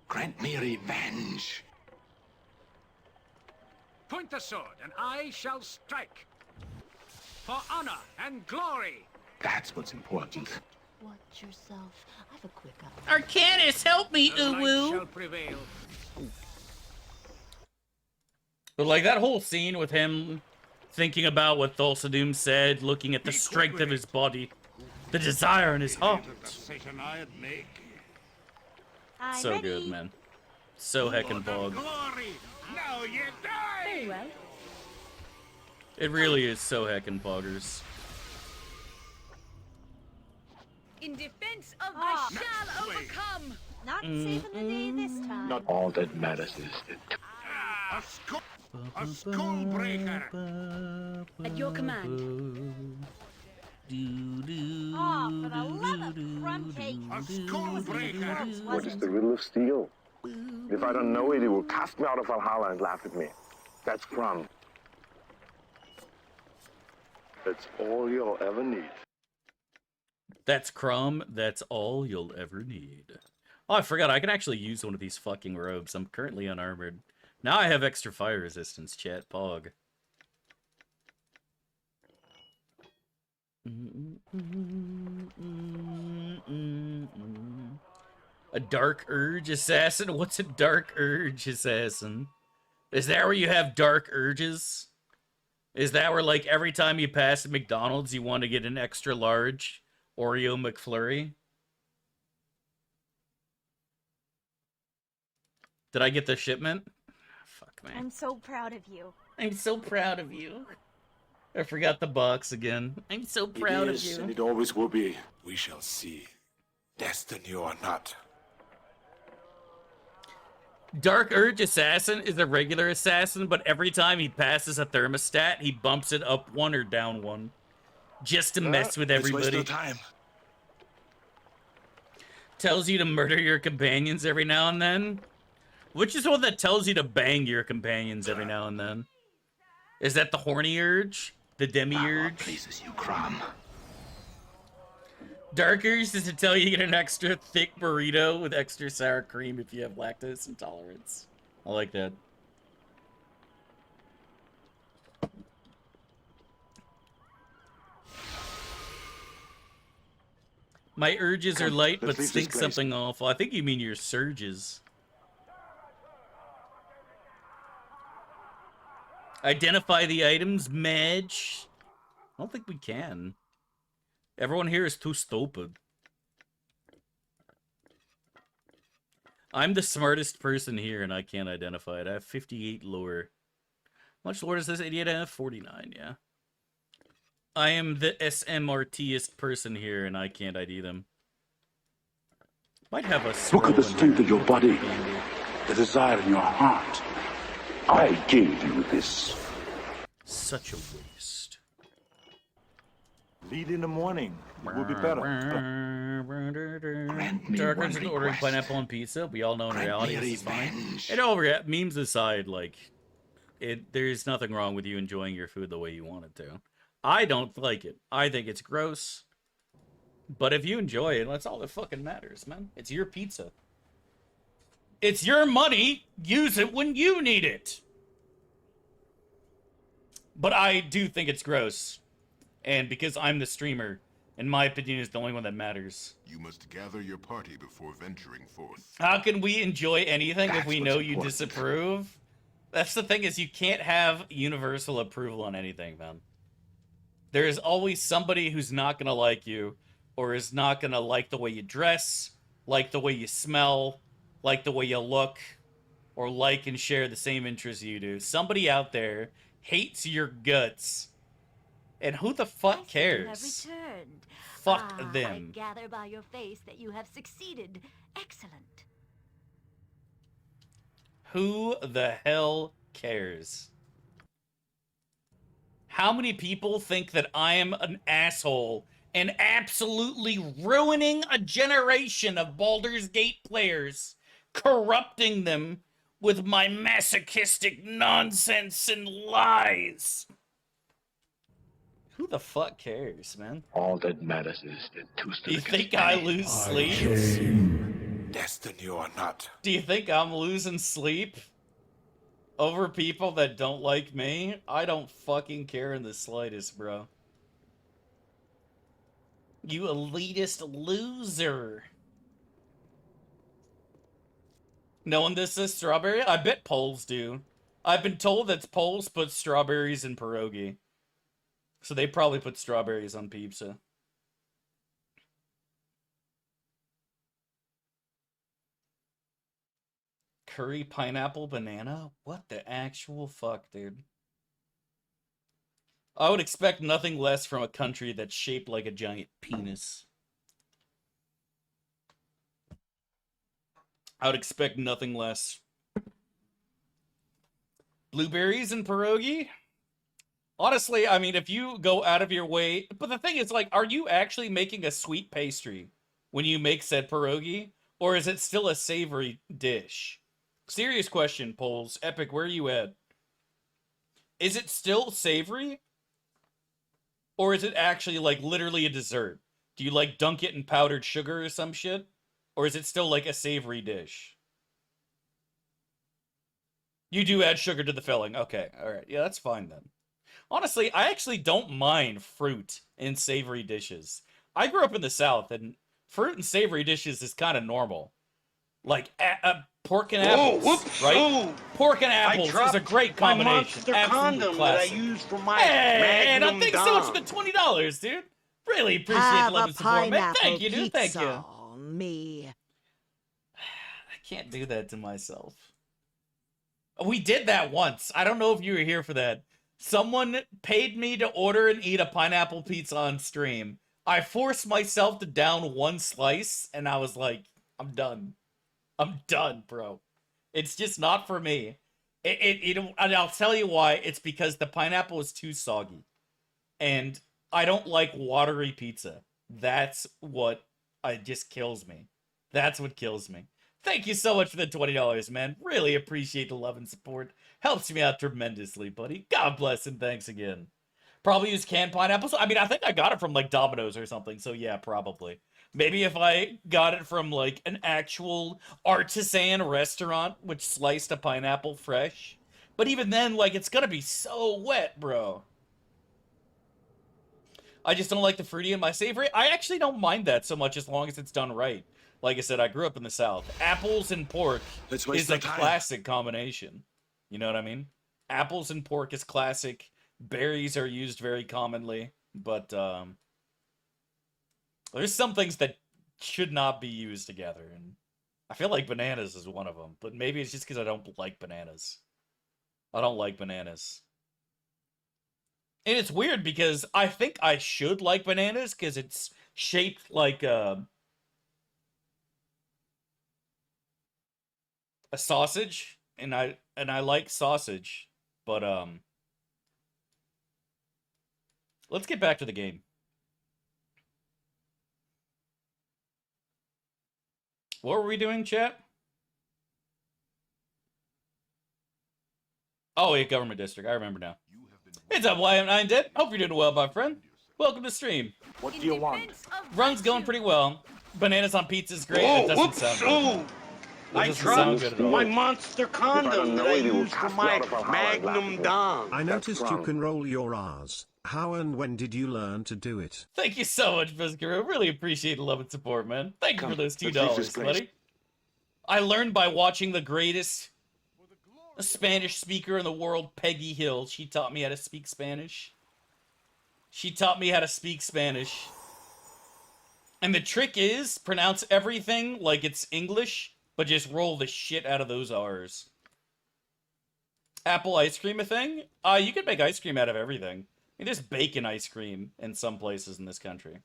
Grant me revenge. Point the sword, and I shall strike. For honor and glory. That's what's important. Watch yourself. I have a quick up. Arcanus, help me, The light Uwu! shall prevail. But like that whole scene with him thinking about what Thulsa said, looking at the strength of his body, the desire in his heart. Decision I'd make. So good, man. So heckin' bog. Glory! Now you die! Very well. It really is so heckin' poggers. In defense of I shall overcome. Not saving the day this time. Not all that matters is that. A skull breaker! At your command. Oh, for the love of crumb cake. A skull breaker! What is the riddle of steel? If I don't know it, it will cast me out of Valhalla and laugh at me. That's Crumb. That's all you'll ever need. That's Crumb. That's all you'll ever need. Oh, I forgot. I can actually use one of these fucking robes. I'm currently unarmored. Now I have extra fire resistance, chat. Pog. A Dark Urge Assassin? What's a Dark Urge Assassin? Is that where you have dark urges? Is that where, like, every time you pass McDonald's, you want to get an extra large Oreo McFlurry? Did I get the shipment? Fuck, man. I'm so proud of you. I'm so proud of you. I forgot the box again. I'm so proud it of is, you. and it always will be. We shall see. Destiny or not. Dark Urge Assassin is a regular assassin, but every time he passes a thermostat, he bumps it up one or down one. Just to mess with Let's waste everybody. no time. Tells you to murder your companions every now and then. Which is one that tells you to bang your companions every now and then? Is that the horny urge? The demi-urge? Pleases you, Crumb. Dark Urge is to tell you to get an extra thick burrito with extra sour cream if you have lactose intolerance. I like that. My urges are light, but let's leave this stink place. something awful. I think you mean your surges. Identify the items, Mage. I don't think we can. Everyone here is too stupid. I'm the smartest person here, and I can't identify it. I have 58 lore. How much lore does this idiot have? 49, yeah. I am the SMRT-ist person here, and I can't ID them. Might have a Look at the scroll in strength here. of your body, the desire in your heart. I gave you this. Such a waste. Lead in the morning. It will be better. Darker's is ordering pineapple on pizza. We all know in reality this is fine. And over memes aside, like, there's nothing wrong with you enjoying your food the way you want it to. I don't like it. I think it's gross. But if you enjoy it, that's all that fucking matters, man. It's your pizza. It's your money. Use it when you need it. But I do think it's gross. And because I'm the streamer, and my opinion is the only one that matters. You must gather your party before venturing forth. How can we enjoy anything if we know you disapprove? That's the thing, is you can't have universal approval on anything, man. There is always somebody who's not going to like you, or is not going to like the way you dress, like the way you smell, like the way you look, or like and share the same interests you do. Somebody out there hates your guts. And who the fuck cares? Have returned. Fuck them. I gather by your face that you have succeeded. Excellent. Who the hell cares? How many people think that I am an asshole and absolutely ruining a generation of Baldur's Gate players, corrupting them with my masochistic nonsense and lies? Who the fuck cares, man? All that matters is that two stood You against think I many. lose sleep? Destiny or not. Do you think I'm losing sleep over people that don't like me? I don't fucking care in the slightest, bro. You elitist loser. Knowing this is strawberry? I bet Poles do. I've been told that Poles put strawberries in pierogi. So they probably put strawberries on pizza. Curry, pineapple, banana? What the actual fuck, dude? I would expect nothing less from a country that's shaped like a giant penis. I would expect nothing less. Blueberries and pierogi? Honestly, I mean, if you go out of your way... But the thing is, like, are you actually making a sweet pastry when you make said pierogi? Or is it still a savory dish? Serious question, Poles. Epic, where are you at? Is it still savory? Or is it actually, like, literally a dessert? Do you, like, dunk it in powdered sugar or some shit? Or is it still, like, a savory dish? You do add sugar to the filling. Okay, alright. Yeah, that's fine then. Honestly, I actually don't mind fruit in savory dishes. I grew up in the South, and fruit and savory dishes is kind of normal. Like, pork and apples, right? Pork and apples is a great combination. My condom that I use for my and Magnum thanks so much for the $20, dude. Really appreciate Have the love a and support, man. pineapple Thank you, dude. Thank pizza you. on me. I can't do that to myself. We did that once. I don't know if you were here for that. Someone paid me to order and eat a pineapple pizza on stream. I forced myself to down one slice, and I was like, I'm done. I'm done, bro. It's just not for me. And I'll tell you why. It's because the pineapple is too soggy. And I don't like watery pizza. That's what just kills me. That's what kills me. Thank you so much for the $20, man. Really appreciate the love and support. Helps me out tremendously, buddy. God bless and thanks again. Probably use canned pineapples. I mean, I think I got it from, like, Domino's or something, so yeah, probably. Maybe if I got it from, like, an actual artisan restaurant which sliced a pineapple fresh. But even then, like, it's gonna be so wet, bro. I just don't like the fruity in my savory. I actually don't mind that so much as long as it's done right. Like I said, I grew up in the South. Apples and pork is a classic combination. You know what I mean? Apples and pork is classic. Berries are used very commonly. But there's some things that should not be used together. And I feel like bananas is one of them. But maybe it's just because I don't like bananas. I don't like bananas. And it's weird because I think I should like bananas because it's shaped like a sausage, and I like sausage, but let's get back to the game. What were we doing, chat? Oh, yeah, government district. I remember now. It's up, YM9 Dead. Hope you're doing well, my friend. Welcome to stream. What do you want? Run's going pretty well. Bananas on pizza is great. It doesn't sound good. I dropped my monster condom that I used for my Magnum Dom. I noticed you can roll your R's. How and when did you learn to do it? Thank you so much, Berserker. Really appreciate the love and support, man. Thank you for those $2, buddy. I learned by watching the greatest Spanish speaker in the world, Peggy Hill. She taught me how to speak Spanish. And the trick is, pronounce everything like it's English, but just roll the shit out of those R's. Apple ice cream a thing? You can make ice cream out of everything. I mean, there's bacon ice cream in some places in this country.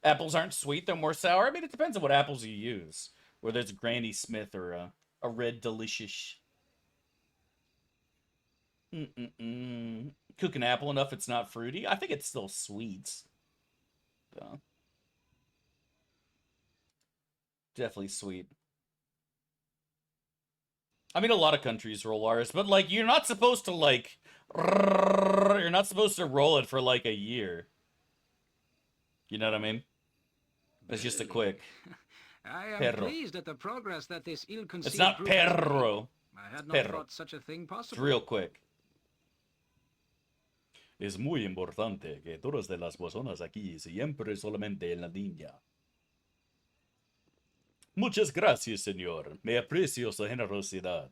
Apples aren't sweet, they're more sour. I mean, it depends on what apples you use. Whether it's Granny Smith or a Red Delicious. Cook an apple enough it's not fruity? I think it's still sweet. Definitely sweet. I mean, a lot of countries roll R's, but, like, you're not supposed to, like... You're not supposed to roll it for, like, a year. You know what I mean? It's just a quick... I am perro. pleased at the progress that this ill-conceived It's not group has made. perro. I had not Perro. thought such a thing possible. It's real quick. Es muy importante que todas de las personas aquí siempre solamente en la línea. Muchas gracias, señor. Me aprecio su generosidad.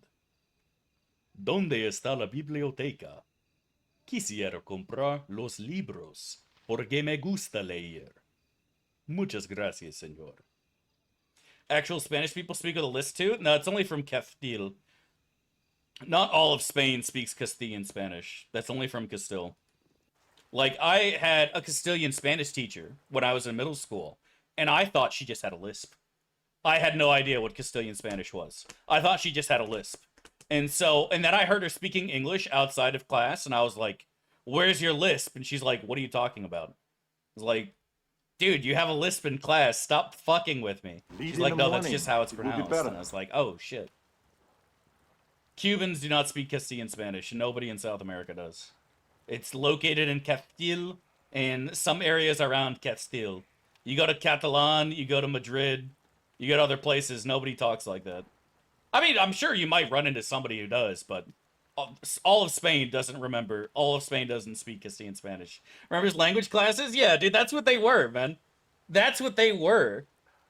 ¿Dónde está la biblioteca? Quisiera comprar los libros porque me gusta leer. Muchas gracias, señor. Actual Spanish people speak with a list too? No, it's only from Castile. Not all of Spain speaks Castilian Spanish. That's only from Castile. Like, I had a Castilian Spanish teacher when I was in middle school, and I thought she just had a lisp. I had no idea what Castilian Spanish was. I thought she just had a lisp. And then I heard her speaking English outside of class, and I was like, where's your lisp? And she's like, what are you talking about? I was like, dude, you have a lisp in class. Stop fucking with me. She's like, no, that's just how it's pronounced. And I was like, oh, shit. Cubans do not speak Castilian Spanish. Nobody in South America does. It's located in Castile and some areas around Castile. You go to Catalan, you go to Madrid, you go to other places, nobody talks like that. I mean, I'm sure you might run into somebody who does, but all of Spain doesn't remember. All of Spain doesn't speak Castilian Spanish. Remember language classes? Yeah, dude, that's what they were, man. That's what they were.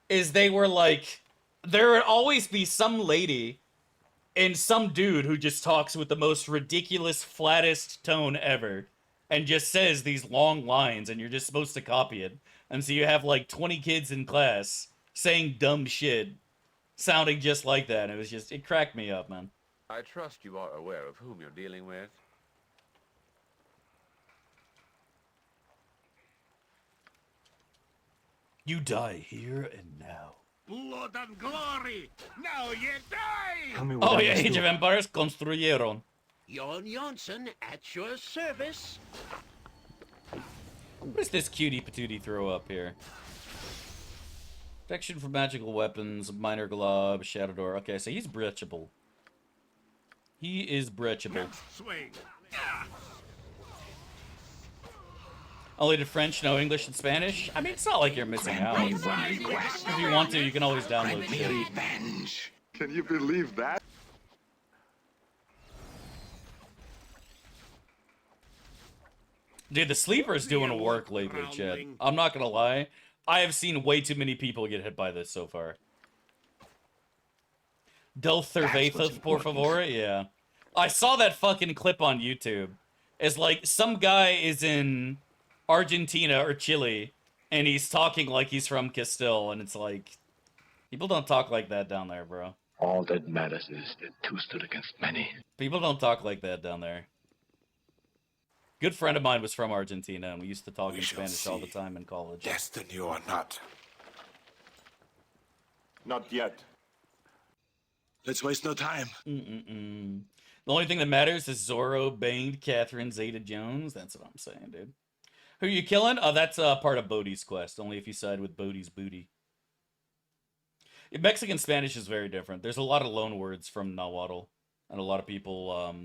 They were like, there would always be some lady and some dude who just talks with the most ridiculous, flattest tone ever and just says these long lines, and you're just supposed to copy it. And so you have like 20 kids in class saying dumb shit, sounding just like that. It cracked me up, man. I trust you are aware of whom you're dealing with. You die here and now. Blood and glory! Now you die! Oh yeah, Age of Empires construyeron. Jon Jonsson at your service. What is this cutie patootie throw up here? Protection from magical weapons, minor glob, shadow door. Okay, so he's breachable. He is breachable. Swing. Only to French, no English and Spanish? I mean, it's not like you're missing out. If you want to, you can always download shit. Can you believe that? Dude, the sleeper's doing work lately, Chad. I'm not gonna lie. I have seen way too many people get hit by this so far. Del cervezas, por favor? Yeah. I saw that fucking clip on YouTube. It's like, some guy is in Argentina or Chile, and he's talking like he's from Castile, and it's like, people don't talk like that down there, bro. All that matters is that two stood against many. People don't talk like that down there. Good friend of mine was from Argentina, and we used to talk in shall Spanish all the see. time in college. Destiny or not. Not yet. Let's waste no time. The only thing that matters is Zorro banged Catherine Zeta-Jones. That's what I'm saying, dude. Who are you killing? Oh, that's part of Bodhi's quest. Only if you side with Bodhi's booty. Mexican Spanish is very different. There's a lot of loan words from Nahuatl. And a lot of people,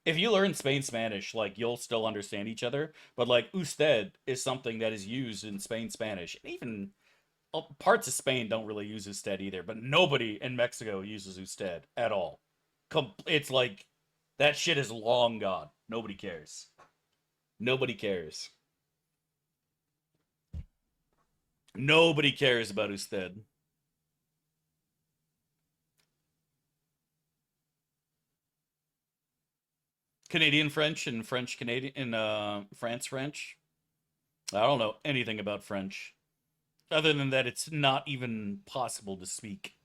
if you learn Spain Spanish, like, you'll still understand each other. But, like, usted is something that is used in Spain Spanish. And even parts of Spain don't really use usted either. But nobody in Mexico uses usted at all. It's like, that shit is long gone. Nobody cares. Nobody cares. Nobody cares about usted. Canadian French and French Canadian and France French. I don't know anything about French. Other than that, it's not even possible to speak.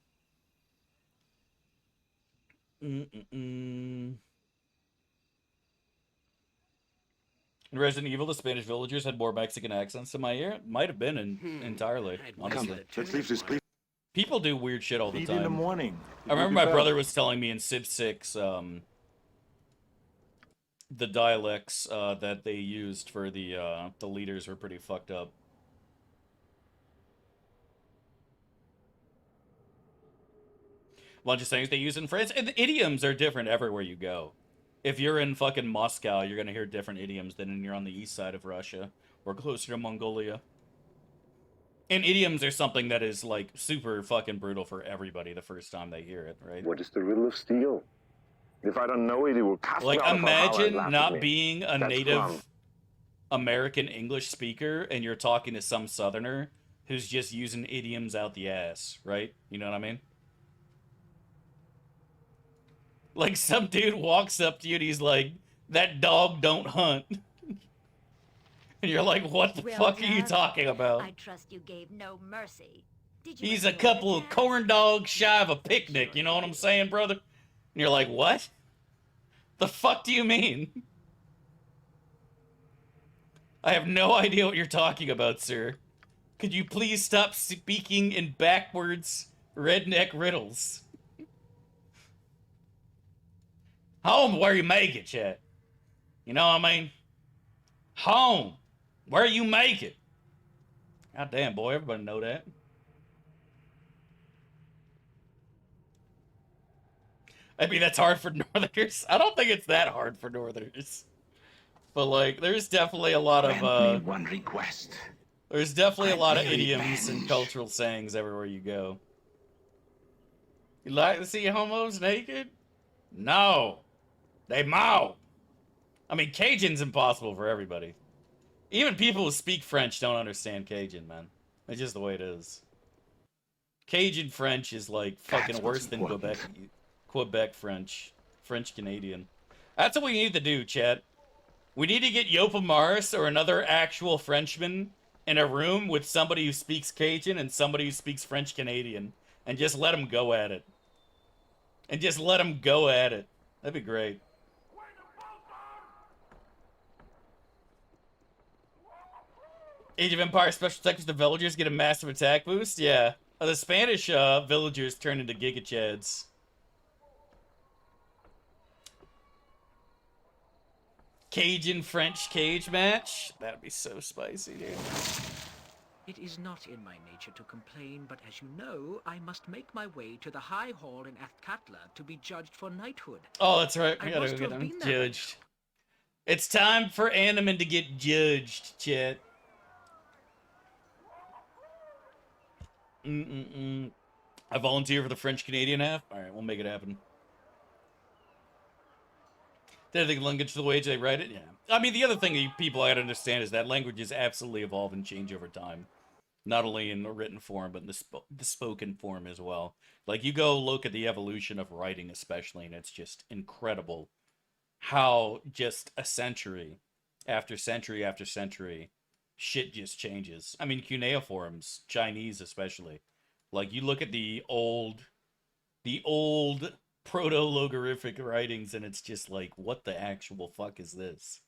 In Resident Evil, the Spanish villagers had more Mexican accents in my ear. Might have been entirely, honestly. Let's leave this place. People do weird shit all the Leave time. in the morning. I remember my brother was telling me in Civ 6, the dialects that they used for the leaders were pretty fucked up. Bunch of things they use in France, and the idioms are different everywhere you go. If you're in fucking Moscow, you're gonna hear different idioms than when you're on the east side of Russia or closer to Mongolia. And idioms are something that is like super fucking brutal for everybody the first time they hear it, right? What is the riddle of steel? If I don't know it, it will cast Like, me out of Valhalla and imagine laugh at not me. being a That's native from. American English speaker and you're talking to some southerner who's just using idioms out the ass, right? You know what I mean? Like, some dude walks up to you and he's like, that dog don't hunt. And you're like, what the Well fuck are you done. talking about? I trust you gave no mercy. Did you He's a enjoy the couple of task? corn dogs shy of a picnic, you know what I'm saying, brother? And you're like, what? The fuck do you mean? I have no idea what you're talking about, sir. Could you please stop speaking in backwards redneck riddles? Home where you make it, chat. You know what I mean? Home where you make it. God damn, boy, everybody know that. I mean, that's hard for Northerners. I don't think it's that hard for Northerners. But, like, there's definitely a lot of, one request. There's definitely a lot of My idioms and cultural sayings everywhere you go. You like to see homos naked? No. They mow. I mean, Cajun's impossible for everybody. Even people who speak French don't understand Cajun, man. It's just the way it is. Cajun French is, like, fucking That's worse what's than important. Quebec French. French Canadian. That's what we need to do, chat. We need to get Yopa Mars or another actual Frenchman in a room with somebody who speaks Cajun and somebody who speaks French Canadian. And just let them go at it. And just let them go at it. That'd be great. Age of Empires special tactics, the villagers get a massive attack boost? Yeah. The Spanish villagers turn into Giga Chads. Cajun French cage match? That'd be so spicy, dude. It is not in my nature to complain, but as you know, I must make my way to the High Hall in Athkatla to be judged for knighthood. Oh, that's right. I We gotta must go get have him been there. judged. It's time for Animan to get judged, chat. I volunteer for the French Canadian half. All right, we'll make it happen. Did I think language the way they write it? Yeah. I mean, the other thing that people gotta understand is that languages absolutely evolve and change over time. Not only in the written form, but in the spoken form as well. Like, you go look at the evolution of writing especially, and it's just incredible how just a century after century after century, shit just changes. I mean, cuneiforms, Chinese especially. Like, you look at the old proto-logarific writings, and it's just like, what the actual fuck is this?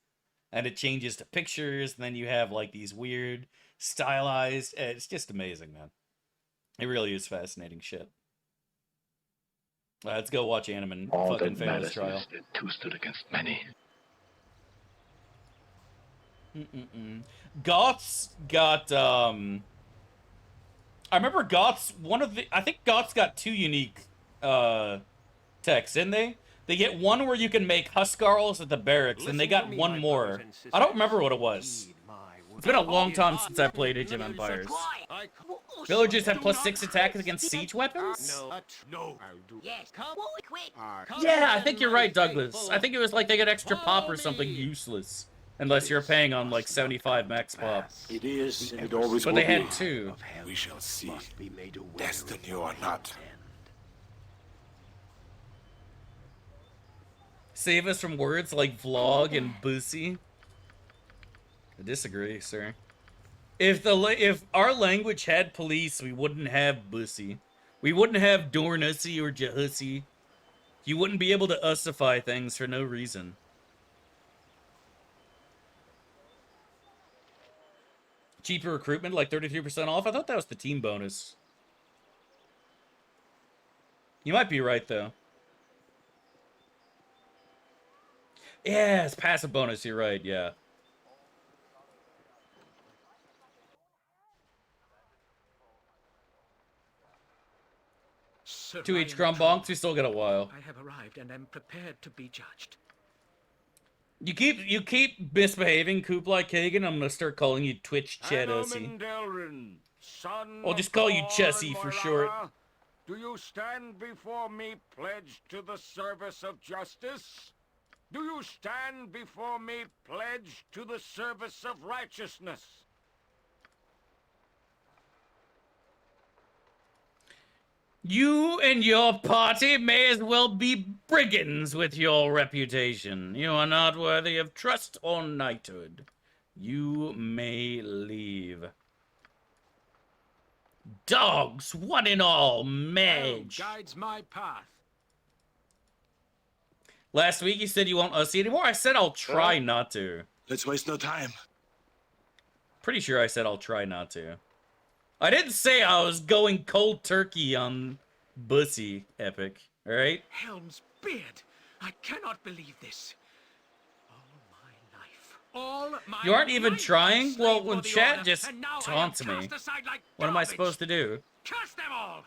and it changes to pictures, and then you have like these weird stylized. It's just amazing, man. It really is fascinating shit. Let's go watch anime and All fucking that fail matters this trial. is that two stood against many. Goth's got I remember Goth's I think Goth's got 2 unique techs, didn't they? They get one where you can make Huskarls at the barracks, and they got one more. I don't remember what it was. It's been a long time since I played Age of Empires. Villagers have +6 attack against siege weapons? No, I'll do. Yes, come quick. Yeah, I think you're right, Douglas. I think it was like they get extra pop or something useless. Unless you're paying on like 75 max pop. It is, and it always But will they had be. 2. We shall see. Destiny or not. Save us from words like vlog and bussy. I disagree, sir. If our language had police, we wouldn't have bussy. We wouldn't have dornussy or jahussy. You wouldn't be able to ussify things for no reason. Cheaper recruitment, like 33% off? I thought that was the team bonus. You might be right, though. Yeah, it's passive bonus, you're right, yeah. To each grumbonks, we still got a while. I have arrived and am prepared to be judged. You keep misbehaving, Kublai Kagan. I'm gonna start calling you Twitch Cheddosy. I'll just call you Chessy for short. Do you stand before me pledged to the service of justice? Do you stand before me pledged to the service of righteousness? You and your party may as well be brigands with your reputation. You are not worthy of trust or knighthood. You may leave. Dogs, one and all, Mage. Guides my path. Last week you said you won't see anymore. I said I'll try not to. Let's waste no time. Pretty sure I said I'll try not to. I didn't say I was going cold turkey on Bussy Epic, alright? Helm's beard! I cannot believe this. All my You aren't even life trying? I've Well, slaved when for the chat order, just and now I am taunts me, cast aside like what am I garbage. supposed to do? Curse them all!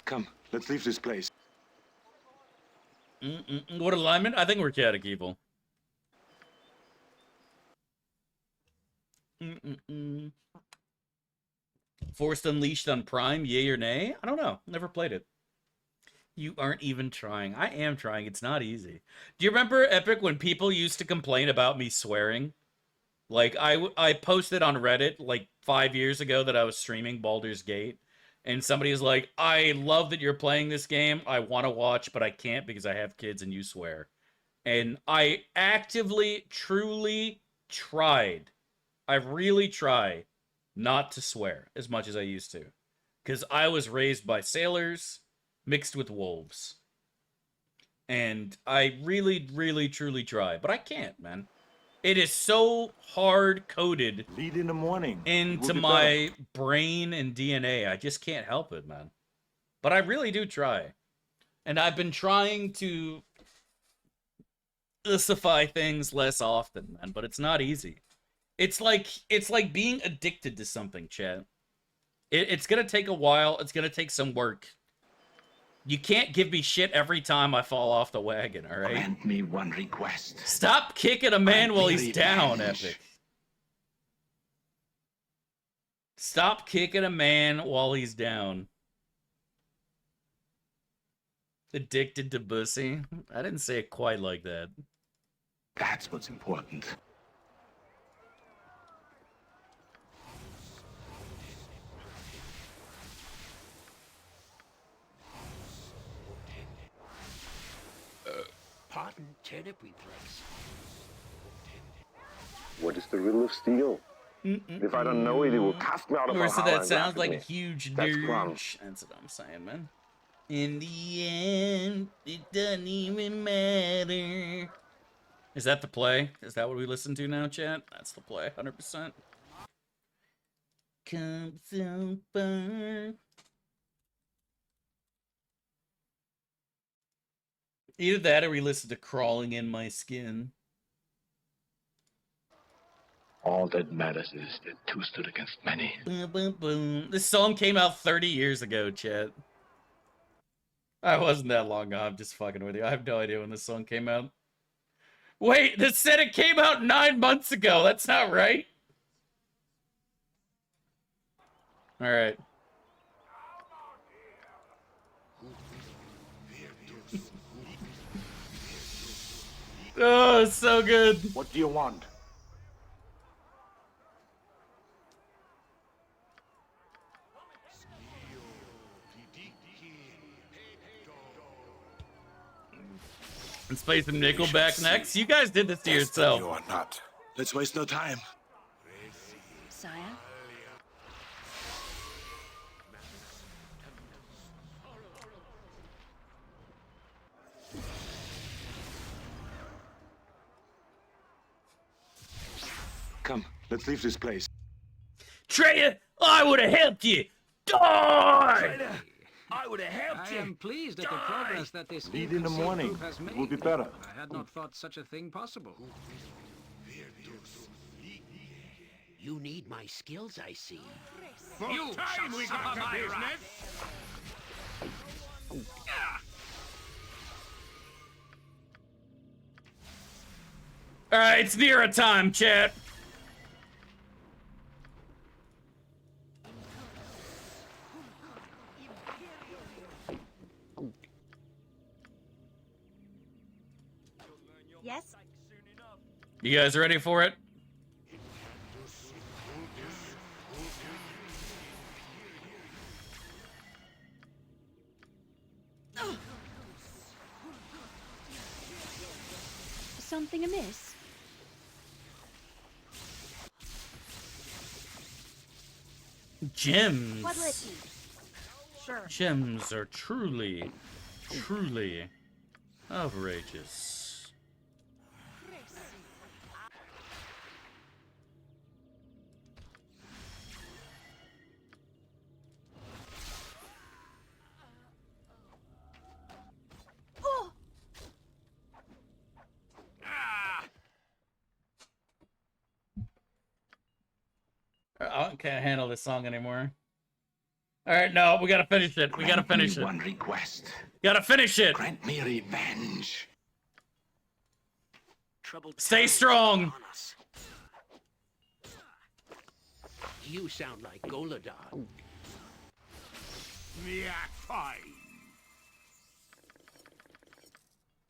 Come, let's leave this place. What alignment? I think we're chaotic evil. Forced Unleashed on Prime, yay or nay? I don't know. Never played it. You aren't even trying. I am trying. It's not easy. Do you remember, Epic, when people used to complain about me swearing? Like, I posted on Reddit, like, 5 years ago that I was streaming Baldur's Gate. And somebody was like, I love that you're playing this game. I want to watch, but I can't because I have kids and you swear. And I actively, truly tried. I really try not to swear as much as I used to. Because I was raised by sailors mixed with wolves. And I really, really, truly try. But I can't, man. It is so hard-coded Lead in the morning. into my brain and DNA. I just can't help it, man. But I really do try. And I've been trying to ussify things less often, man, but it's not easy. It's like being addicted to something, chat. It's gonna take a while. It's gonna take some work. You can't give me shit every time I fall off the wagon, all right? Grant me one request. Stop kicking a man while he's down, Epic. Stop kicking a man while he's down. Addicted to pussy? I didn't say it quite like that. That's what's important. What is the riddle of steel? If I don't know it, it will cast me out of Or so Valhalla that and sounds laugh at like me. a huge That's dirge. crumbs. That's what I'm saying, man. In the end, it doesn't even matter. Is that the play? Is that what we listen to now, chat? That's the play, 100%. Come so far. Either that or we listen to Crawling in My Skin. All that matters is that two stood against many. Boom, boom, boom. This song came out 30 years ago, chat. I wasn't that long ago. I'm just fucking with you. I have no idea when this song came out. Wait, this said it came out 9 months ago. That's not right. Alright. Oh, it's so good. What do you want? Let's play some Nickelback next. You guys did this to yourself. You or not. Let's waste no time. Sire? Come, let's leave this place. Traitor, I would have helped you. Die! I would have helped you. I am pleased at the progress that this Lead in the morning. group has made. It will be better. I had not thought such a thing possible. You need my skills, I see. You time we got to business. Alright, it's Neera time, chat. Yes? You guys ready for it? Something amiss? Gems. What'll it be? Sure. Gems are truly, truly outrageous. Oh! I can't handle this song anymore. All right, no, we gotta finish it. We gotta finish it. One request. Gotta finish it. Grant me revenge. Stay strong. You sound like Goladon. Yeah, fine.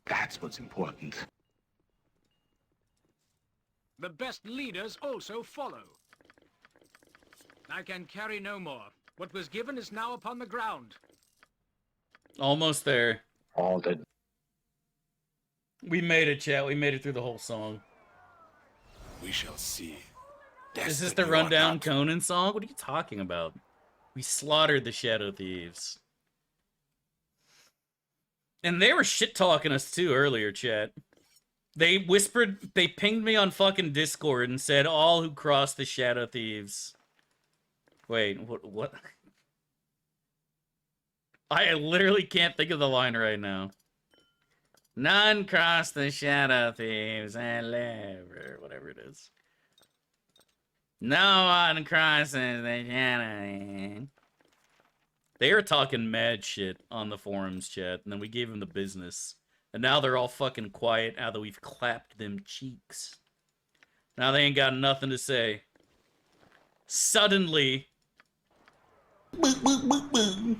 That's what's important. The best leaders also follow. I can carry no more. What was given is now upon the ground. Almost there. All that. We made it, chat. We made it through the whole song. We shall see. Is this the rundown Conan song? What are you talking about? We slaughtered the Shadow Thieves. And they were shit-talking us too earlier, chat. They whispered, they pinged me on fucking Discord and said, all who cross the Shadow Thieves. Wait, what? I literally can't think of the line right now. None cross the Shadow Thieves and live, or whatever it is. No one crosses the Shadow Thieves. They were talking mad shit on the forums, chat, and then we gave them the business. And now they're all fucking quiet now that we've clapped them cheeks. Now they ain't got nothing to say. Suddenly...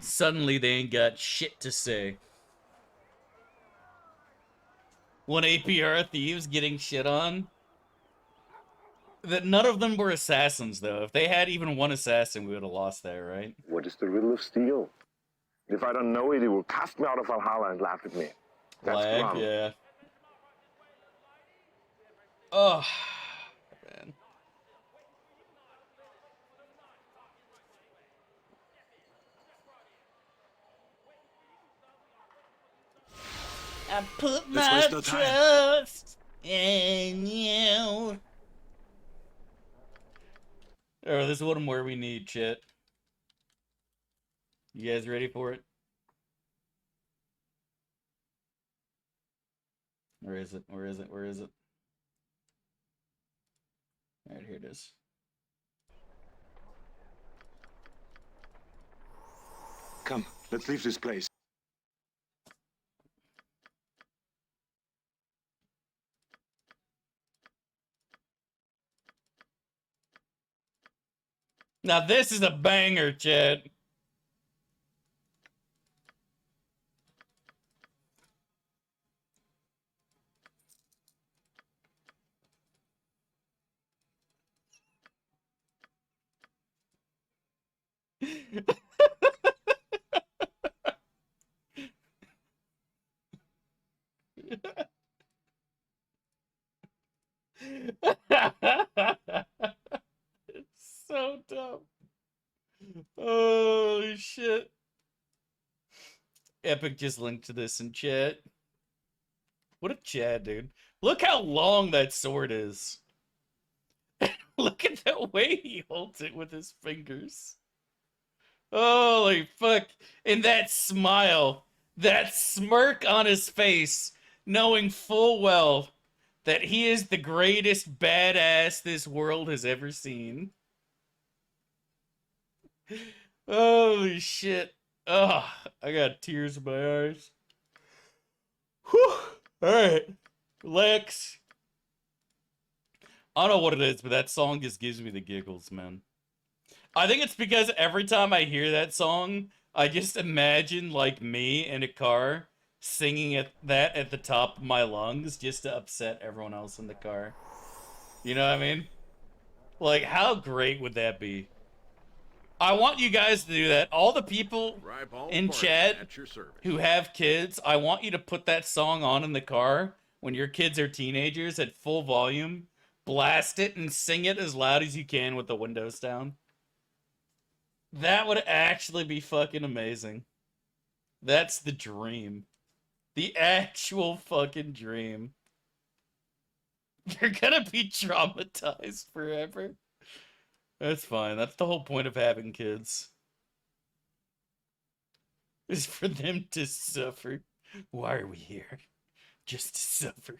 Suddenly they ain't got shit to say. One APR thieves getting shit on. That none of them were assassins, though. If they had even one assassin, we would have lost that, right? What is the riddle of steel? If I don't know it, it will cast me out of Valhalla and laugh at me. That's Lag, crumbs. yeah. Oh, man. put Let's my waste no time. trust in you. Oh, there's one more we need, chat. You guys ready for it? Where is it? Where is it? Where is it? Alright, here it is. Come, let's leave this place. Now this is a banger, chat. It's so dumb. Oh shit. Epic just linked to this in chat. What a chat, dude. Look how long that sword is. Look at the way he holds it with his fingers. Holy fuck. And that smile, that smirk on his face, knowing full well that he is the greatest badass this world has ever seen. Holy shit. Oh, I got tears in my eyes. Whew. Alright. Relax. I don't know what it is, but that song just gives me the giggles, man. I think it's because every time I hear that song, I just imagine, like, me in a car singing that at the top of my lungs just to upset everyone else in the car. You know what I mean? Like, how great would that be? I want you guys to do that. All the people in chat who have kids, I want you to put that song on in the car when your kids are teenagers at full volume. Blast it and sing it as loud as you can with the windows down. That would actually be fucking amazing. That's the dream. The actual fucking dream. You're gonna be traumatized forever. That's fine. That's the whole point of having kids. Is for them to suffer. Why are we here? Just to suffer.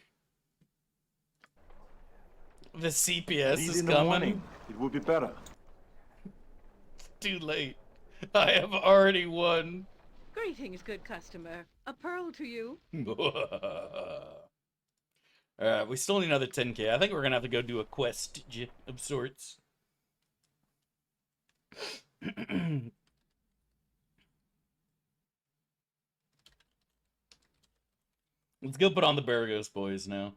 The CPS Lead is in the coming. morning. It will be better. Too late. I have already won. Greetings, good customer. A pearl to you. Alright, we still need another 10k. I think we're gonna have to go do a quest of sorts. Let's go put on the Burgos boys now.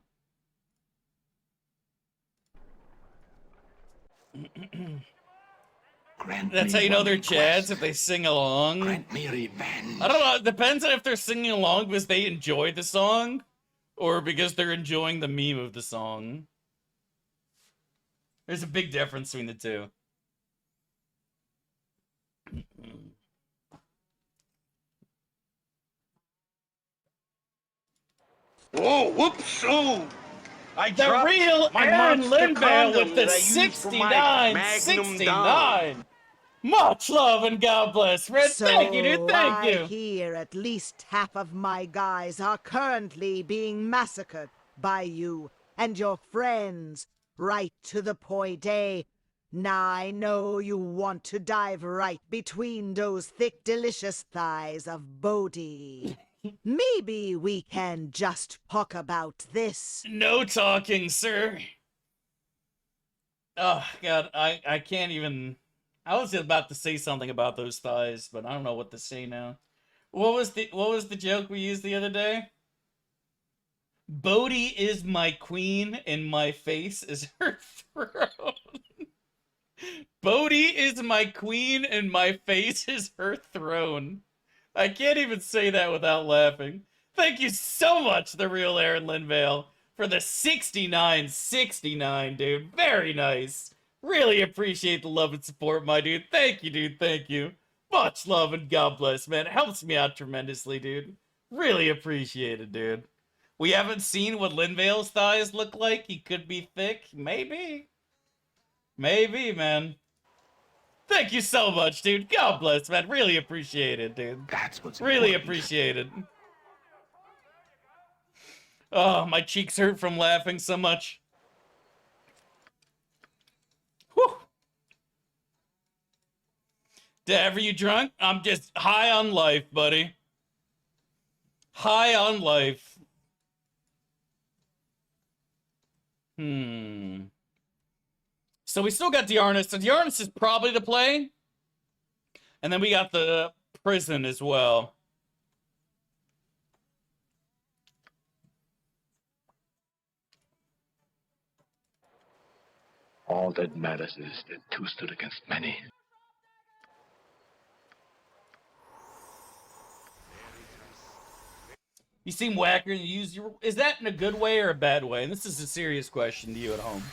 That's how you know they're Chads, if they sing along. Grant me revenge. I don't know, it depends on if they're singing along because they enjoy the song, or because they're enjoying the meme of the song. There's a big difference between the two. Whoa, whoops, oh! I The dropped real my Aaron monster Lindvale with condom the that I used for my Magnum 69. Much love and God bless, Fred. So Thank you, dude. Thank I you. hear at least half of my guys are currently being massacred by you and your friends. Right to the point, eh? Now I know you want to dive right between those thick, delicious thighs of Bodhi. Maybe we can just talk about this. No talking, sir. Oh, God, I can't even... I was about to say something about those thighs, but I don't know what to say now. What was the joke we used the other day? Bodhi is my queen and my face is her throne. Bodhi is my queen and my face is her throne. I can't even say that without laughing. Thank you so much, the real Aaron Lindvale, for the 69.69, dude. Very nice. Really appreciate the love and support, my dude. Thank you, dude. Thank you. Much love and God bless, man. It helps me out tremendously, dude. Really appreciate it, dude. We haven't seen what Linvale's thighs look like. He could be thick. Maybe. Maybe, man. Thank you so much, dude. God bless, man. Really appreciate it, dude. That's what's really important. appreciate it. Oh, my cheeks hurt from laughing so much. Whew. Dad, are you drunk? I'm just high on life, buddy. High on life. So we still got Diarnis. So Diarnis is probably the play. And then we got the prison as well. All that matters is that two stood against many. You seem whacker and you use your... Is that in a good way or a bad way? And this is a serious question to you at home.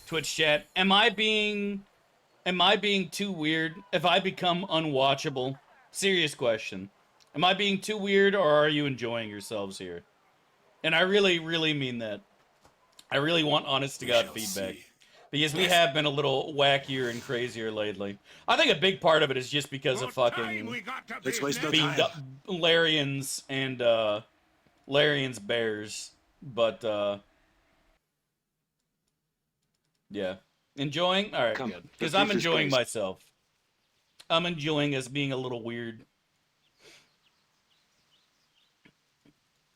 Twitch chat. Am I being too weird if I become unwatchable? Serious question. Am I being too weird or are you enjoying yourselves here? And I really, really mean that. I really want honest to God feedback. Because we have been a little wackier and crazier lately. I think a big part of it is just because of fucking being Larians and Larian's bears. But yeah. Enjoying? Alright, good. Because I'm enjoying myself. I'm enjoying us being a little weird.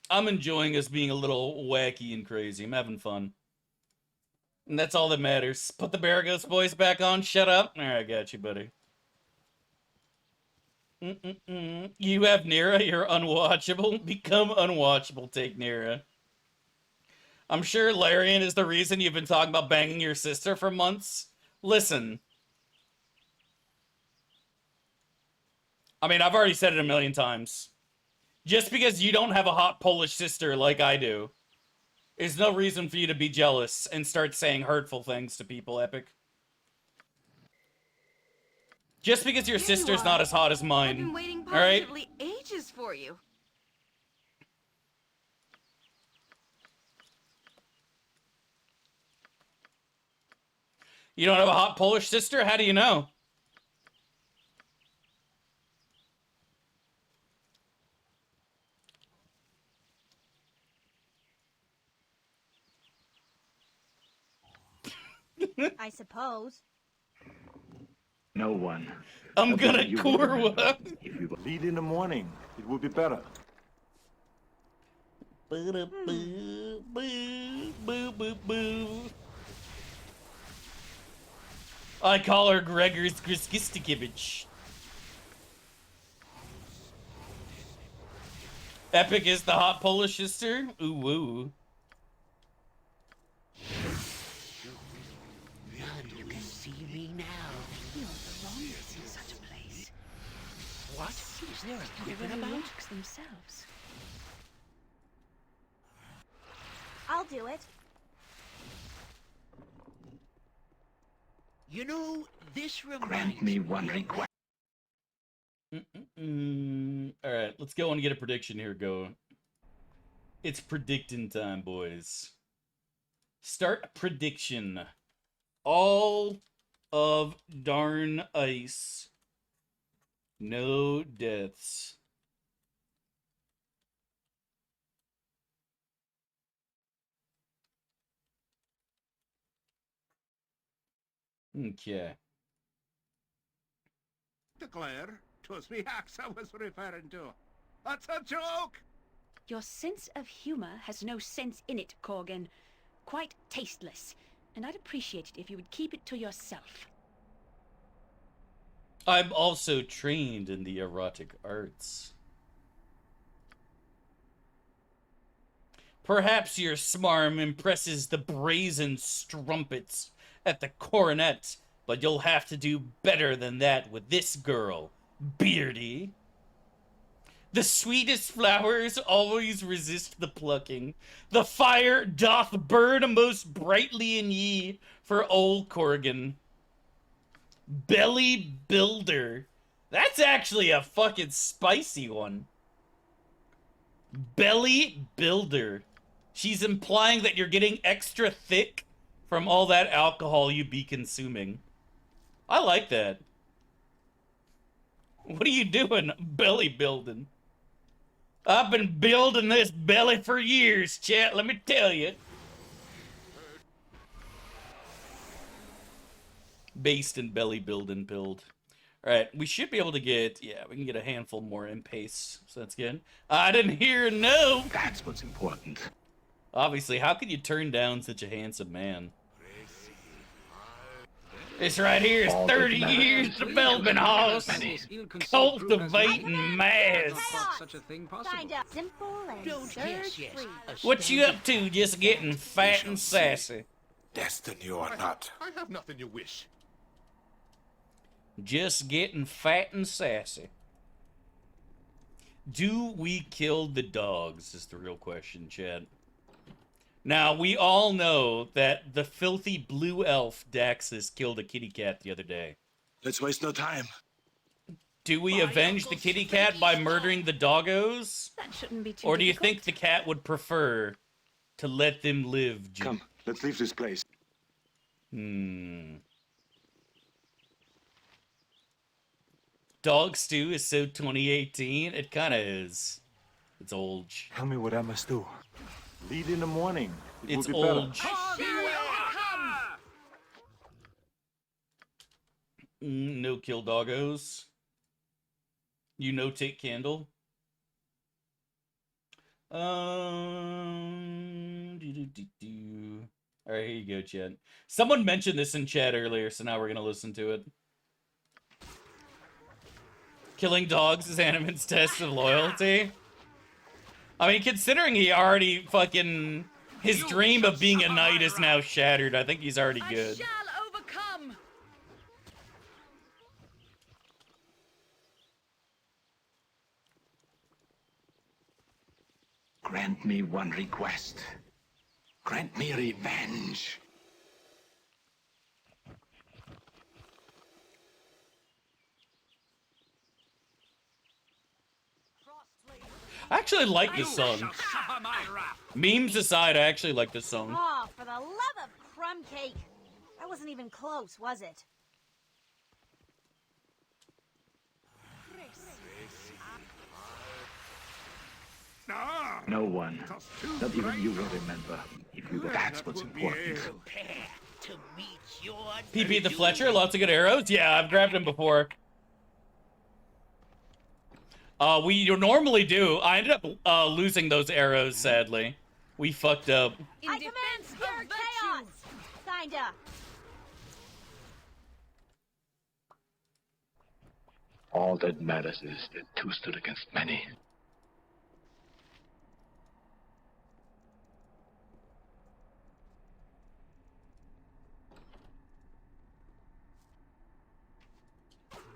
I'm enjoying us being a little wacky and crazy. I'm having fun. And that's all that matters. Put the Baragos voice back on. Shut up. Alright, got you, buddy. You have Neera. You're unwatchable. Become unwatchable. Take Neera. I'm sure Larian is the reason you've been talking about banging your sister for months. Listen. I mean, I've already said it a million times. Just because you don't have a hot Polish sister like I do, is no reason for you to be jealous and start saying hurtful things to people, Epic. Just because your sister's not as hot as mine. I've been waiting Alright? positively ages for you. You don't have a hot Polish sister? How do you know? I suppose. No one. I'm gonna Kurwa. If you lead in the morning, it will be better. I call her Gregor's Griskistikivich. Epic is the hot Polish sister? Ooh, woo. You can see me now. You're the wrongest in such a place. What? Is there a They griffin really about? rocks themselves. I'll do it. You know, this reminds Grant me one request. Alright, let's go and get a prediction here going. It's predicting time, boys. Start prediction. All of darn ice. No deaths. Okay. Declare, 'twas me axe I was referring to. That's a joke! Your sense of humor has no sense in it, Corgan. Quite tasteless. And I'd appreciate it if you would keep it to yourself. I'm also trained in the erotic arts. Perhaps your smarm impresses the brazen strumpets at the coronet, but you'll have to do better than that with this girl, Beardy. The sweetest flowers always resist the plucking. The fire doth burn most brightly in ye for old Corrigan. Belly Builder. That's actually a fucking spicy one. Belly Builder. She's implying that you're getting extra thick from all that alcohol you be consuming. I like that. What are you doing? Belly building. I've been building this belly for years, chat, let me tell you. Based in belly building build. Alright, we should be able to get, yeah, we can get a handful more in pace, so that's good. I didn't hear no! That's what's important. Obviously, how could you turn down such a handsome man? This right here is 30 years development house, cultivating mass. Such a thing possible. Find out simple and surge-free. What you up to, just getting fat and sassy? Destiny or not. I have nothing you wish. Just getting fat and sassy. Do we kill the dogs is the real question, Chad. Now, we all know that the filthy blue elf Daxus killed a kitty cat the other day. Let's waste no time. Do we avenge the kitty cat by murdering the doggos? That shouldn't be too Or do you difficult. think the cat would prefer to let them live? Come, let's leave this place. Dog stew is so 2018. It kind of is. It's old. Tell me what I must do. Lead in the morning. It It's will be better. old. No kill doggos. You no take candle. Alright, here you go, Chad. Someone mentioned this in chat earlier, so now we're gonna listen to it. Killing dogs is Animan's test of loyalty. I mean, considering he already fucking... His dream of being a knight is now shattered. I think he's already good. I shall overcome. Grant me one request. Grant me revenge. I actually like this song. Memes aside, I actually like this song. Oh, for the love of crumb cake. That wasn't even close, was it? No one, not even you will remember if you were. That's what's important. PP the Fletcher, lots of good arrows. Yeah, I've grabbed him before. We normally do. I ended up losing those arrows, sadly. We fucked up. I command pure chaos! Kinda. All that matters is that two stood against many.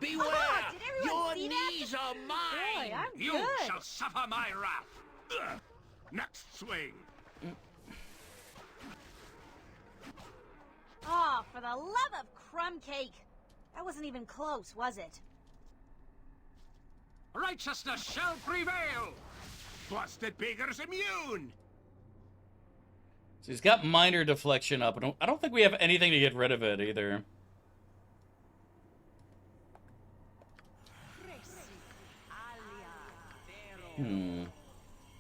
Beware! Did everyone see that? Knees are mine! Boy, I'm You good. shall suffer my wrath. Next swing. Oh, for the love of crumb cake. That wasn't even close, was it? Righteousness shall prevail. Busted beggars immune. So he's got minor deflection up. I don't think we have anything to get rid of it either.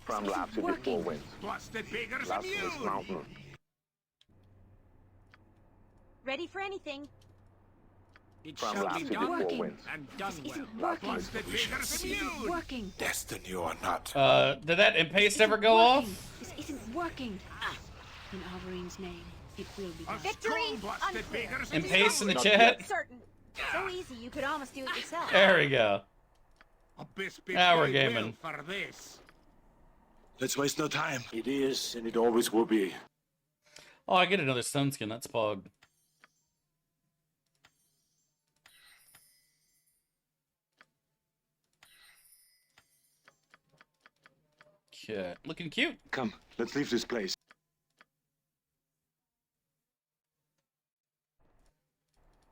From laps it before wins. Busted beggars Laps this immune. mountain. Ready for anything. It From shall laps be it done before wins. and done well. Working. Busted beggars immune. Working. Destiny or not. Did that impaste ever go off? This isn't working. In Alvarine's name, it will be done. Victory Busted unclear. beggars Impaste in the immune. chat? Certain. So easy you could almost do it yourself. There we go. Abyss Now we're betray gaming. will for this. Let's waste no time. It is, and it always will be. Oh, I get another stone skin. That's pog. Okay, looking cute. Come, let's leave this place.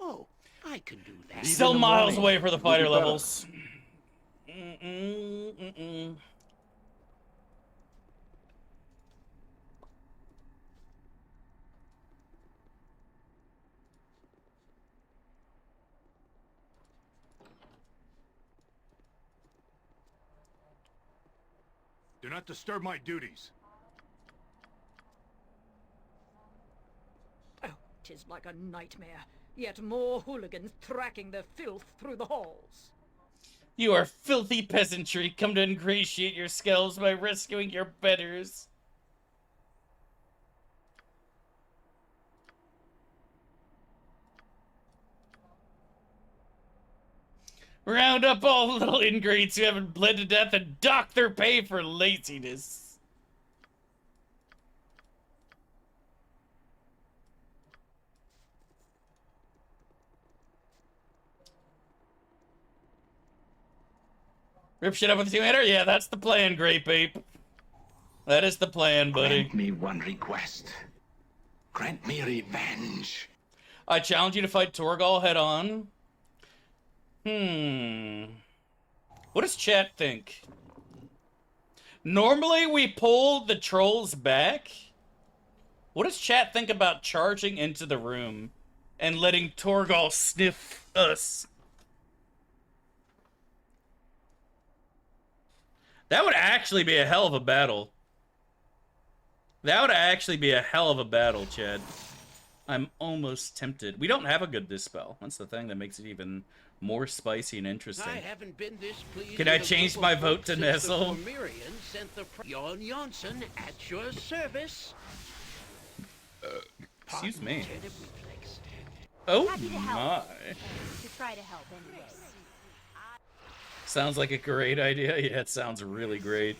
Oh, I can do that. Still miles away for the We'll be fighter better. levels. Do not disturb my duties. Oh, 'tis like a nightmare. Yet more hooligans tracking their filth through the halls. You are filthy peasantry, come to ingratiate your skills by rescuing your betters. Round up all the little ingrates who haven't bled to death and dock their pay for laziness. Rip shit up with a two-hander? Yeah, that's the plan, Grape Ape. That is the plan, buddy. Grant me one request. Grant me revenge. I challenge you to fight Torgal head-on. What does chat think? Normally we pull the trolls back. What does chat think about charging into the room and letting Torgal sniff us? That would actually be a hell of a battle. That would actually be a hell of a battle, Chad. I'm almost tempted. We don't have a good dispel. That's the thing that makes it even more spicy and interesting. I haven't been this pleased. Can I change my vote to Nestle? Jon Jonsson at your service. Excuse me. Oh Happy to my. help. To try to help anyways. Sounds like a great idea. Yeah, it sounds really great.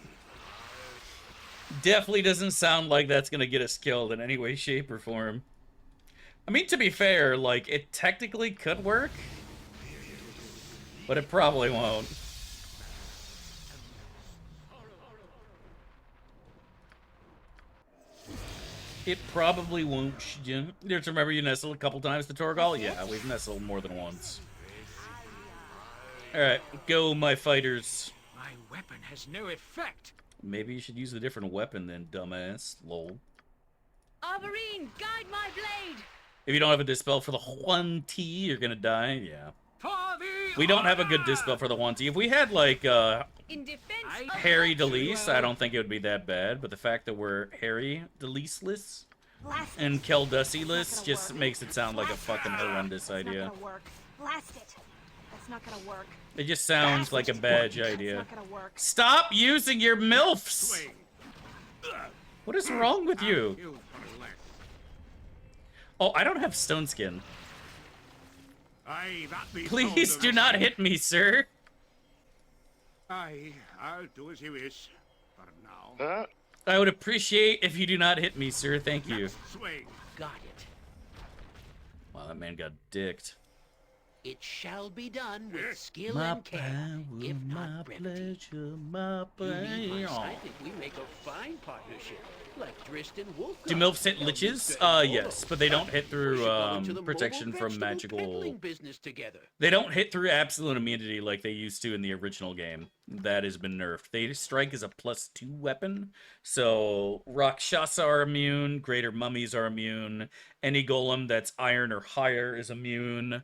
Definitely doesn't sound like that's gonna get us killed in any way, shape, or form. I mean, to be fair, like, it technically could work, but it probably won't. It probably won't. You have to remember you nestled a couple times to Torgal? Yeah, we've nestled more than once. Alright, go, my fighters. My weapon has no effect. Maybe you should use a different weapon then, dumbass. Lol. Arborine, guide my blade! If you don't have a dispel for the 1T, you're gonna die. Yeah. We don't have a good dispel for the 1T. If we had, like, In defense Haer'Dalis, I don't think it would be that bad. But the fact that we're Haer'Dalis-less and Keldussi-less just makes it sound like a fucking horrendous idea. Not gonna work. Blast it. That's not gonna work. It just sounds like a bad idea. That's not gonna work. Stop using your MILFs! What is wrong with you? Oh, I don't have stone skin. Aye, that be Please do not hit me, sir. Aye, I'll do as you wish. For now. I would appreciate if you do not hit me, sir. Thank you. Swing. Got it. Wow, that man got dicked. It shall be done with skill My and care, power, if my not brevity. pleasure, my You need my pain. I think we make a fine partnership, like Drist and Wolf. Do MILFs hit liches? Yes, but they don't hit through protection from magical. Business together. They don't hit through absolute immunity like they used to in the original game. That has been nerfed. They strike as a +2 weapon, so Rakshasa are immune, Greater Mummies are immune, any golem that's iron or higher is immune.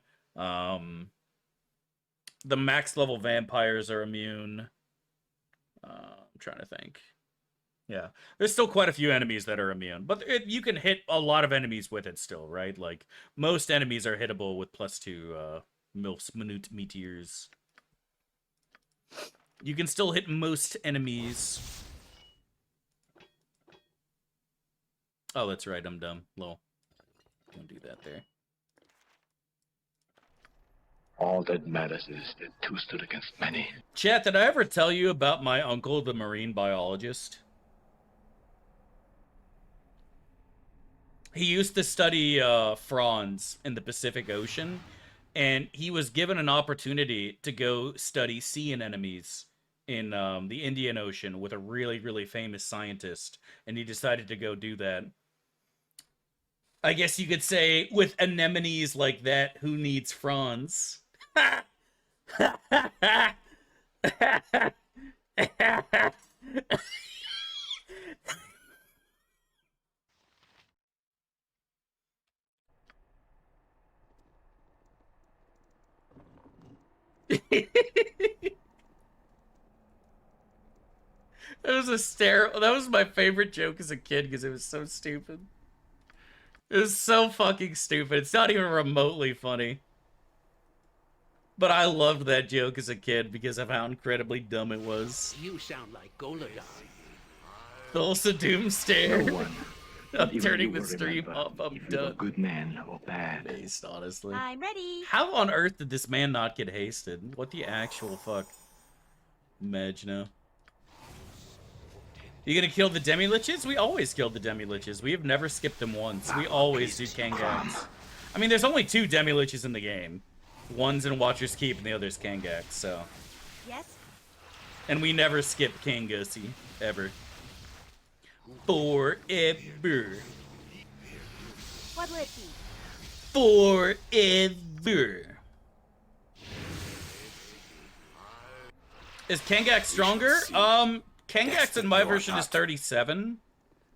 The max level vampires are immune. I'm trying to think. Yeah, there's still quite a few enemies that are immune, but you can hit a lot of enemies with it still, right? Like, most enemies are hittable with +2 MILFs, Minute Meteors. You can still hit most enemies. Oh, that's right, I'm dumb. Lol. Don't do that there. All that matters is that two stood against many. Chat, did I ever tell you about my uncle, the marine biologist? He used to study fronds in the Pacific Ocean, and he was given an opportunity to go study sea anemones in the Indian Ocean with a really, really famous scientist, and he decided to go do that. I guess you could say, with anemones like that, who needs fronds? It was hysterical. That was my favorite joke as a kid because it was so stupid. It was so fucking stupid. It's not even remotely funny. But I loved that joke as a kid because of how incredibly dumb it was. You sound like Golodon. Also Doomstare. No one. I'm Even turning you the will stream remember up. I'm if you were done. good man or bad. Based, honestly. I'm ready. How on earth did this man not get hasted? What the actual fuck? Mage, no. You gonna kill the demi-liches? We always kill the demi-liches. We have never skipped them once. We always do Kangax. I mean, there's only 2 demi-liches in the game. One's in Watcher's Keep and the other's Kangax, so. Yes? And we never skip Kangussi, ever. Forever. What'll it be? Forever. Is Kangax stronger? Kangax in my version is 37.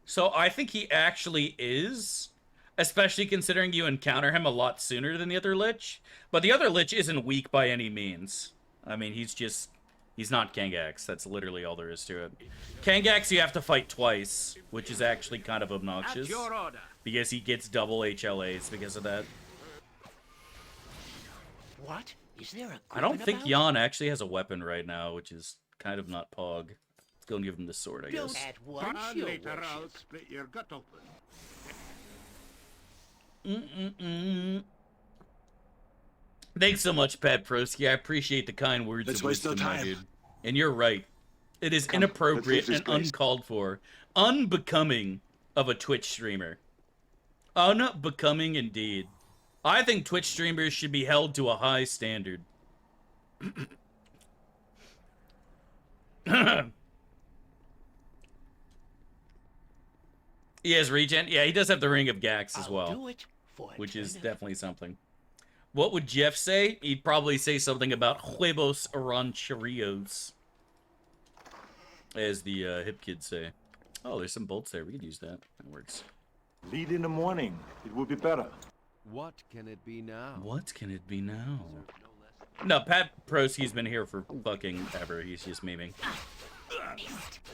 So I think he actually is. Especially considering you encounter him a lot sooner than the other Lich. But the other Lich isn't weak by any means. I mean, he's not Kangax. That's literally all there is to it. Kangax you have to fight twice, which is actually kind of obnoxious. At your order. Because he gets double HLAs because of that. What? Is there a I don't think about? Jan actually has a weapon right now, which is kind of not Pog. Let's go and give him the sword, I guess. At once, your Later I'll worship. split your gut open. Thanks so much, Pat Prosky. I appreciate the kind words Let's of waste no wisdom, my time. dude. And you're right. It is Come, let's inappropriate leave and this place. uncalled for. Unbecoming of a Twitch streamer. Unbecoming indeed. I think Twitch streamers should be held to a high standard. He has regen. Yeah, he does have the Ring of Gax as well. Do it for Which is eternity. definitely something. What would Jeff say? He'd probably say something about huevos rancherios. As the hip kids say. Oh, there's some bolts there. We could use that. That works. Lead in the morning. It would be better. What can it be now? What can it be now? No, Pat Prosky's been here for fucking ever. He's just memeing.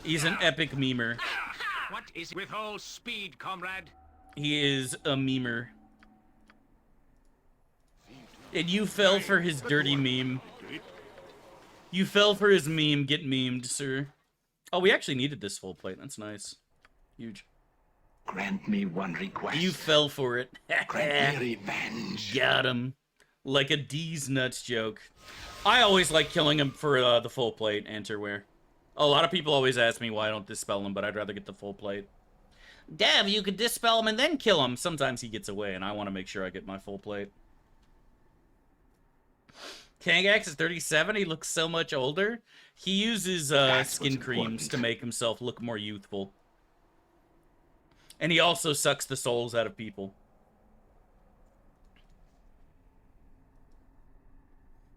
He's an epic memer. What is with all speed, comrade? He is a memer. And you fell for his dirty meme. You fell for his meme. Get memed, sir. Oh, we actually needed this full plate. That's nice. Huge. Grant me one request. You fell for it. Grant me revenge. Got him. Like a D's nuts joke. I always like killing him for the full plate, Anterware. A lot of people always ask me why I don't dispel him, but I'd rather get the full plate. Dev, you could dispel him and then kill him. Sometimes he gets away, and I want to make sure I get my full plate. Kangax is 37. He looks so much older. He uses skin creams to make himself look more youthful. And he also sucks the souls out of people.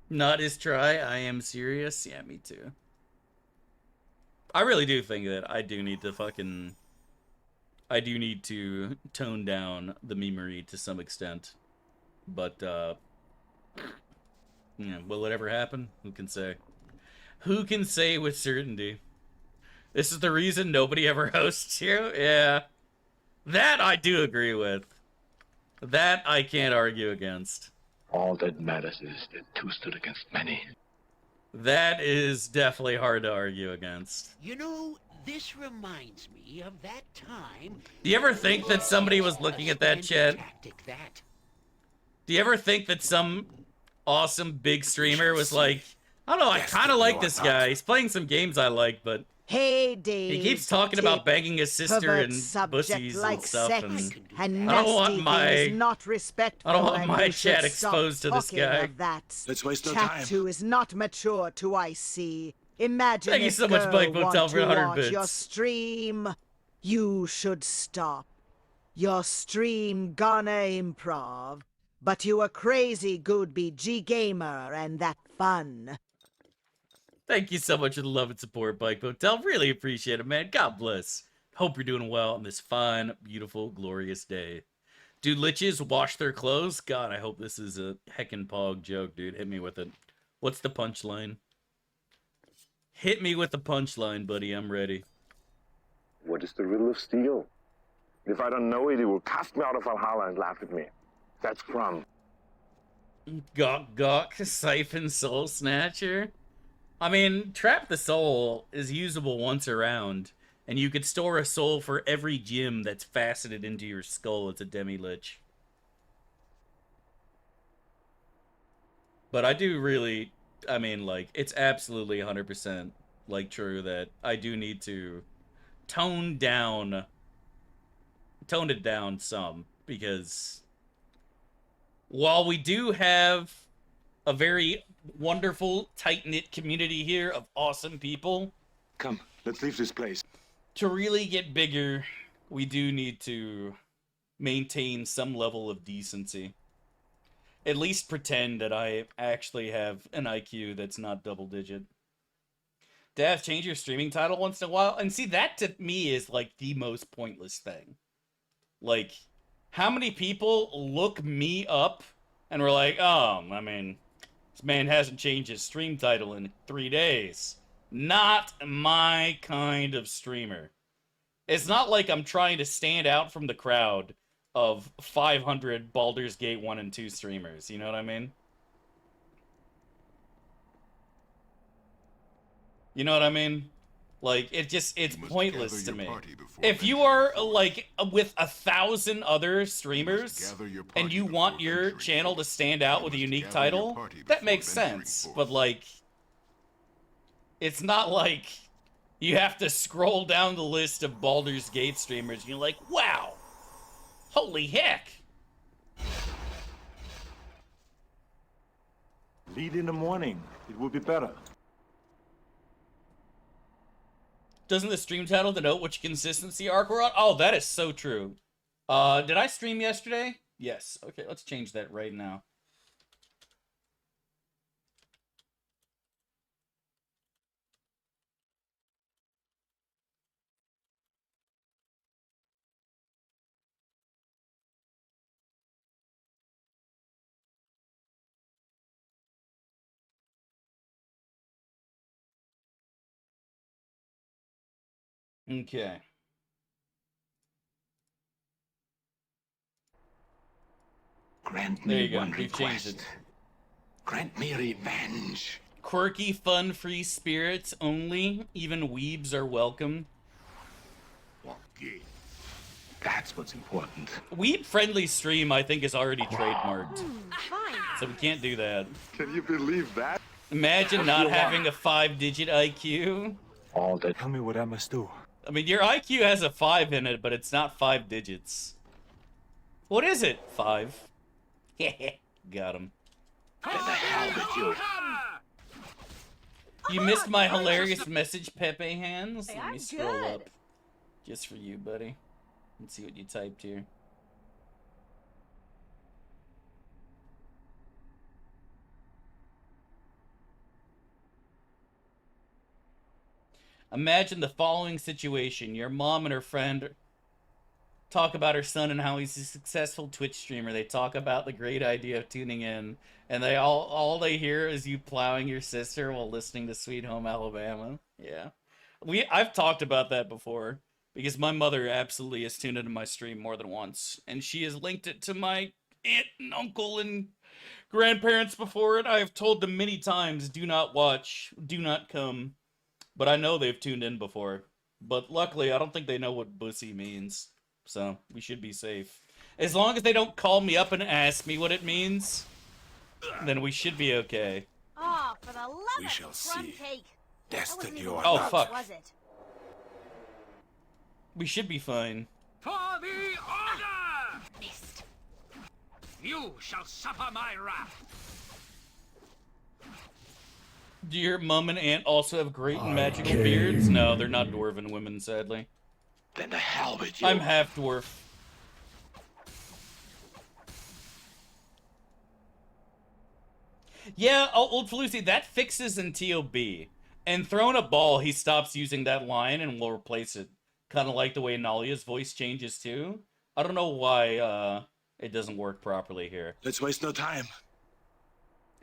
Not his try. I am serious. Yeah, me too. I really do think that I do need to tone down the memery to some extent. But, yeah, will it ever happen? Who can say? Who can say with certainty? This is the reason nobody ever hosts you? Yeah. That I do agree with. That I can't argue against. All that matters is that two stood against many. That is definitely hard to argue against. You know, this reminds me of that time. Do you ever think that somebody was looking at that chat? Do you ever think that some awesome big streamer was like, I don't know, I kind of like this guy. He's playing some games I like, but Hey, Dave. he keeps talking about banging his sister and bussies and stuff. And I don't want my not respectful. I don't want and my you should chat stop exposed to this talking guy. of that. Let's waste no Chat time. 2 is not mature to I see. Imagine Thank you if so much, girl Blake want Motel, for to 100 watch bits. your stream. You should stop. Your stream gonna improv, but you a crazy good BG gamer and that fun. Thank you so much for the love and support, Bike Motel. Really appreciate it, man. God bless. Hope you're doing well on this fine, beautiful, glorious day. Do liches wash their clothes? God, I hope this is a heckin' pog joke, dude. Hit me with it. What's the punchline? Hit me with the punchline, buddy. I'm ready. What is the riddle of steel? If I don't know it, it will cast me out of Valhalla and laugh at me. That's from. Gawk Gawk, Siphon Soul Snatcher. I mean, Trap the Soul is usable once around, and you could store a soul for every gem that's faceted into your skull. It's a demi-lich. But I do really, I mean, like, it's absolutely 100%, like, true that I do need to tone it down some, because while we do have a very wonderful, tight-knit community here of awesome people, Come, let's leave this place. to really get bigger, we do need to maintain some level of decency. At least pretend that I actually have an IQ that's not double-digit. Dav, change your streaming title once in a while. And see, that to me is, like, the most pointless thing. Like, how many people look me up and were like, oh, I mean, this man hasn't changed his stream title in 3 days. Not my kind of streamer. It's not like I'm trying to stand out from the crowd of 500 Baldur's Gate 1 and 2 streamers. You know what I mean? You know what I mean? Like, it's pointless to me. If you are, like, with 1,000 other streamers, and you want your channel to stand out with a unique title, that makes sense. But, like, it's not like you have to scroll down the list of Baldur's Gate streamers, and you're like, wow! Holy heck! Lead in the morning. It will be better. Doesn't the stream title denote which consistency arc we're on? Oh, that is so true. Did I stream yesterday? Yes. Okay, let's change that right now. Okay. Grant There me you go. one We've changed request. it. Grant me revenge. Quirky, fun, free spirits only. Even weebs are welcome. That's what's important. Weeb-friendly stream, I think, is already trademarked. Fine. So we can't do that. Can you believe that? Imagine not having a 5-digit IQ. All that. Tell me what I must do. I mean, your IQ has a 5 in it, but it's not 5 digits. What is it? 5. Got him. Get the hell with you. You missed my hilarious message, Pepe Hands. Hey, Let me I'm scroll good. up. Just for you, buddy. Let's see what you typed here. Imagine the following situation. Your mom and her friend talk about her son and how he's a successful Twitch streamer. They talk about the great idea of tuning in, and they all they hear is you plowing your sister while listening to Sweet Home Alabama. Yeah. I've talked about that before, because my mother absolutely has tuned into my stream more than once, and she has linked it to my aunt and uncle and grandparents before it. I have told them many times, do not watch, do not come. But I know they've tuned in before. But luckily, I don't think they know what bussy means. So, we should be safe. As long as they don't call me up and ask me what it means, then we should be okay. Oh, for the love We of shall plum see. cake. Destiny or Oh, not. fuck. Was it? We should be fine. For the Order! Missed. You shall suffer my wrath. Do your mom and aunt also have great and magical beards? No, they're not dwarven women, sadly. Then the hell with you. I'm half dwarf. Yeah, Old Felucci, that fixes in TOB. And throwing a ball, he stops using that line and will replace it. Kind of like the way Nalia's voice changes too. I don't know why it doesn't work properly here. Let's waste no time.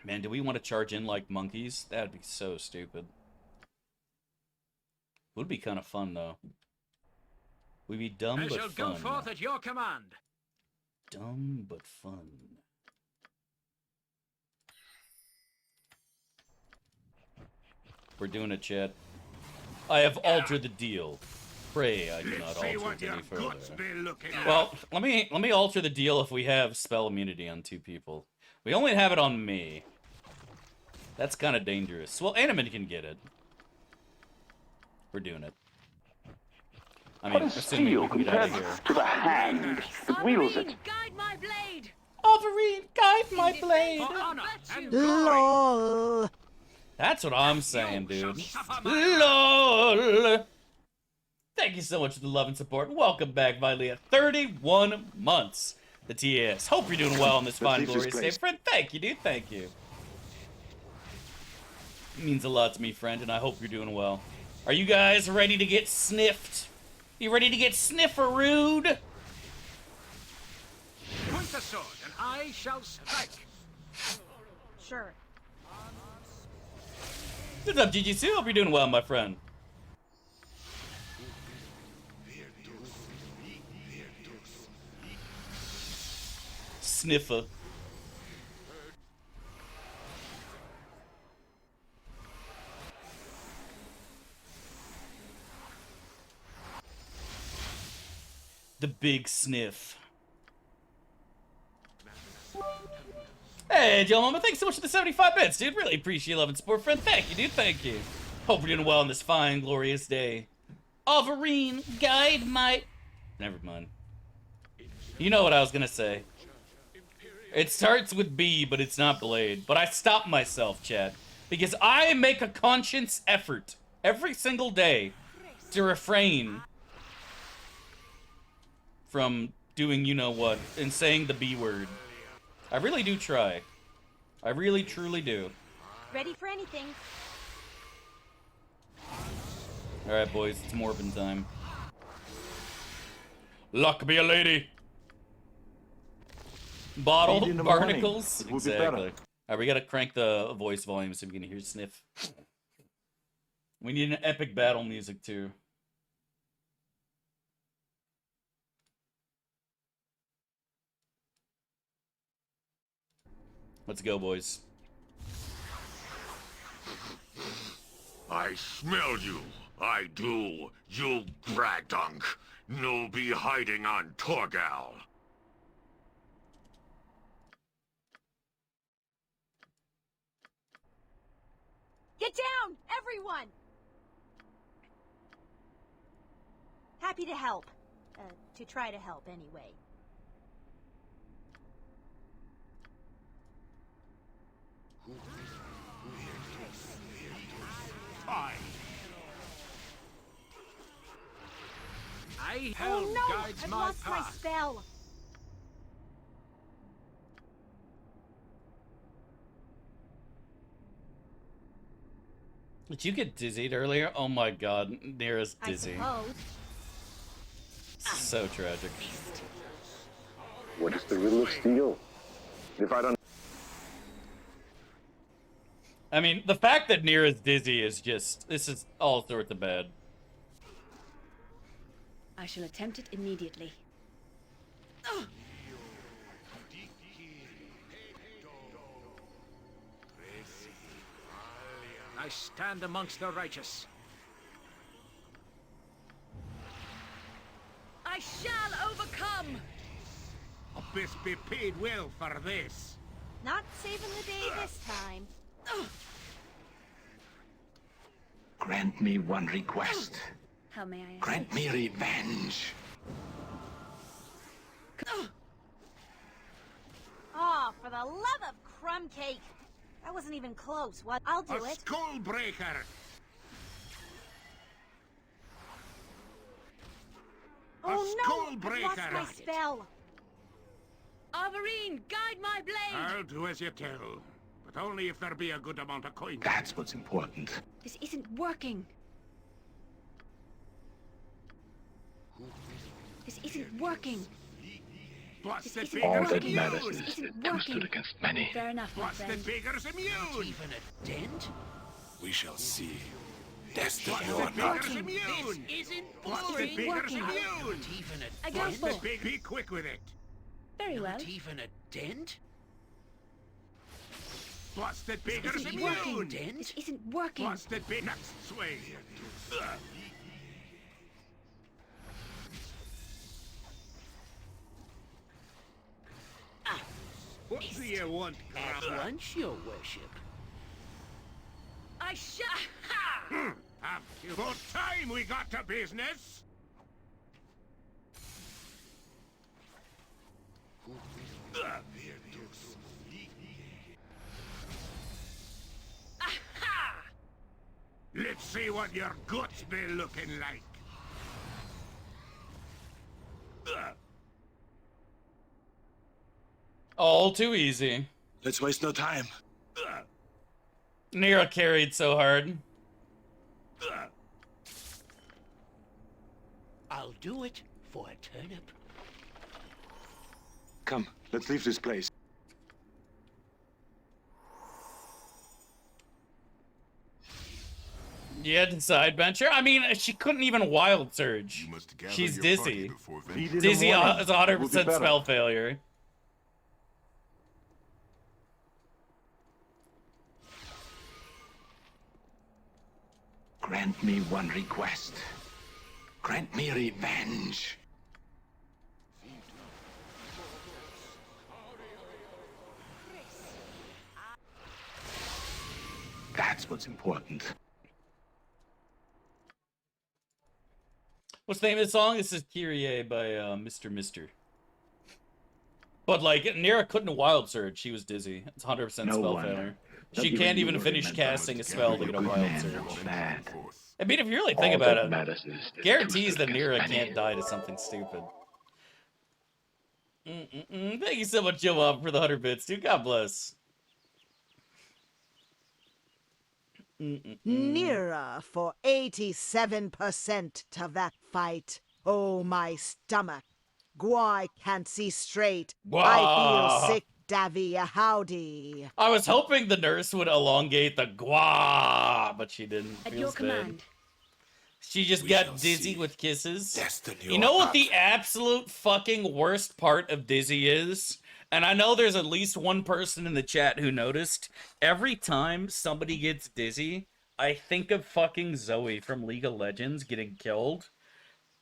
Man, do we want to charge in like monkeys? That'd be so stupid. Would be kind of fun, though. We be dumb I but shall fun. go forth at your command. Dumb but fun. We're doing it, chat. I have altered the deal. Pray I do not alter it any further. Well, let me alter the deal if we have spell immunity on 2 people. We only have it on me. That's kind of dangerous. Well, Animate can get it. We're doing it. I mean, assuming we can get out of here. To the hand that wields it. Guide my blade! Overeem, guide my blade! For honor and LOL. That's what I'm saying, dude. LOL! Thank you so much for the love and support. Welcome back, Vilea. 31 months. The TAS. Hope you're doing well on this fine, glorious day. Friend, thank you, dude. Thank you. It means a lot to me, friend, and I hope you're doing well. Are you guys ready to get sniffed? You ready to get snifferooed? Point the sword, and I shall strike. Sure. What's up, GGC? Hope you're doing well, my friend. Sniffer. The big sniff. Hey, Joe Mama, thanks so much for the 75 bits, dude. Really appreciate love and support, friend. Thank you, dude. Thank you. Hope you're doing well on this fine, glorious day. Overeem, guide my... Never mind. You know what I was gonna say. It starts with B, but it's not Blade. But I stopped myself, chat. Because I make a conscious effort every single day to refrain from doing you-know-what and saying the B word. I really do try. I really, truly do. Ready for anything. Alright, boys, it's Morbin time. Luck be a lady! Bottle, barnacles. Exactly. Alright, we gotta crank the voice volume so we can hear Sniff. We need an epic battle music, too. Let's go, boys. I smell you. I do. You bragdunk. No be hiding on Torgal. Get down, everyone! Happy to help. To try to help, anyway. I held oh no! guides I've my lost my path. spell. Did you get dizzied earlier? Oh my god, Neera's dizzy. I suppose. So tragic. What is the riddle of steel? If I don't... I mean, the fact that Neera's dizzy is just... This is all sorts of bad. I shall attempt it immediately. I stand amongst the righteous. I shall overcome! Abyss be paid well for this. Not saving the day this time. Grant me one request. How may I Grant me revenge. Oh, for the love of crumb cake! That wasn't even close. What? I'll do A it. skull breaker. Oh no! I've lost my spell. Arborine, guide my blade! I'll do as you tell, but only if there be a good amount of coin. That's what's important. This isn't working. This isn't working. Busted All fingers that immune. matters is that two stood against many. Fair enough, my Busted friend. fingers immune. Even a dent? We shall see. Destiny Not or not. working. This isn't What's the boring. bigger Working. immune? Not even a I go dent. full. Be quick with it. Very well. Not even a dent. What's the bigger This isn't immune? working. Dent. This isn't working. What's the big next sway? What do you want, At Grabber? lunch, your worship. I shall. Have you about time we got to business? Let's see what your guts be looking like. All too easy. Let's waste no time. Neera carried so hard. I'll do it for a turnip. Come, let's leave this place. Yeah, decide venture. I mean, she couldn't even wild surge. You must gather She's your dizzy. party before Feed in the Dizzy morning. is 100% Will be better. spell failure. Grant me one request. Grant me revenge. That's what's important. What's the name of the song? This is Kyrie by Mr. Mister. But like, Neera couldn't wild surge. She was dizzy. It's 100% No spell wonder. failure. Not She even can't you even will finish remember. casting a spell to get a Good wild man surge. or bad. I mean, if you really think All about that it, matters is the guarantees truth that of Neera Castlevania. can't die to something stupid. Thank you so much, Joe Bob, for the 100 bits, dude. God bless. Nearer for 87% to that fight. Oh, my stomach. Gwai can't see straight. I Gwah. feel sick, Davy. Howdy. I was hoping the nurse would elongate the gwa, but she didn't. At Feels your bad. command. She just We shall got dizzy see. with kisses. Destiny You know or what not. the absolute fucking worst part of dizzy is? And I know there's at least one person in the chat who noticed. Every time somebody gets dizzy, I think of fucking Zoe from League of Legends getting killed.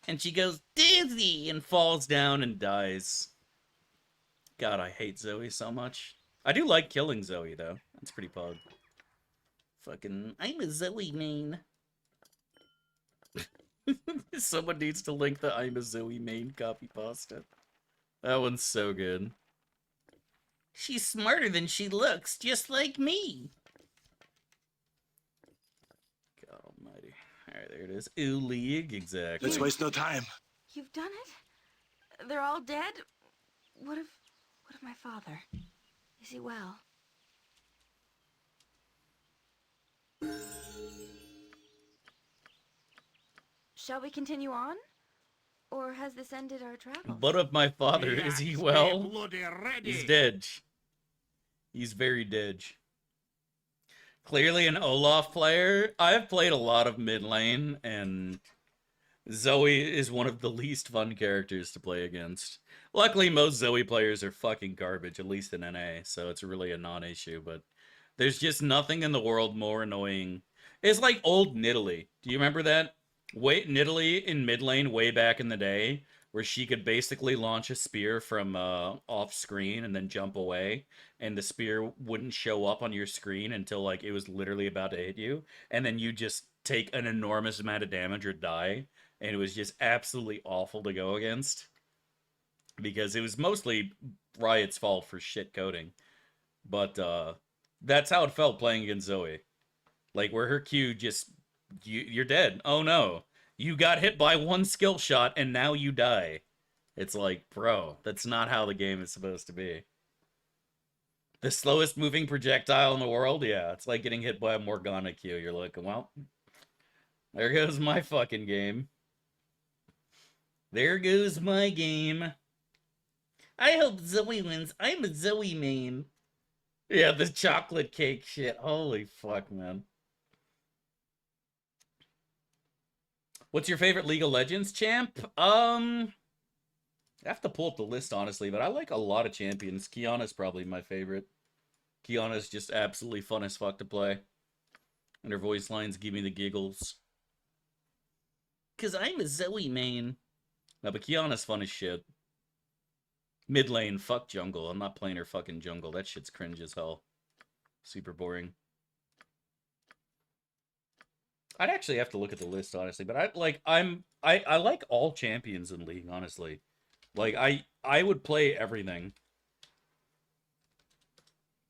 And she goes, dizzy, and falls down and dies. God, I hate Zoe so much. I do like killing Zoe, though. That's pretty pug. Fucking, I'm a Zoe main. Someone needs to link the I'm a Zoe main copy pasta. That one's so good. She's smarter than she looks, just like me. God almighty. Alright, there it is. Ooh, League, exactly. Let's waste no time. You've done it? They're all dead? What of my father? Is he well? Shall we continue on? Or has this ended our travel? But of my father, is he well? He's dead. He's very dead. Clearly an Olaf player. I've played a lot of mid lane, and Zoe is one of the least fun characters to play against. Luckily, most Zoe players are fucking garbage, at least in NA, so it's really a non-issue, but there's just nothing in the world more annoying. It's like old Nidalee. Do you remember that? Nidalee in mid lane way back in the day, where she could basically launch a spear from off screen and then jump away, and the spear wouldn't show up on your screen until like it was literally about to hit you, and then you just take an enormous amount of damage or die, and it was just absolutely awful to go against because it was mostly Riot's fault for shit coding. But that's how it felt playing against Zoe, like where her Q just you're dead. Oh no. You got hit by one skill shot and now you die. It's like, bro, that's not how the game is supposed to be. The slowest moving projectile in the world? Yeah, it's like getting hit by a Morgana Q. You're like, well, there goes my fucking game. There goes my game. I hope Zoe wins. I'm a Zoe main. Yeah, the chocolate cake shit. Holy fuck, man. What's your favorite League of Legends champ? I have to pull up the list, honestly, but I like a lot of champions. Kiana's probably my favorite. Kiana's just absolutely fun as fuck to play. And her voice lines give me the giggles. Because I'm a Zoe main. No, but Kiana's fun as shit. Mid lane, fuck jungle. I'm not playing her fucking jungle. That shit's cringe as hell. Super boring. I'd actually have to look at the list, honestly. But I like all champions in League, honestly. Like, I would play everything.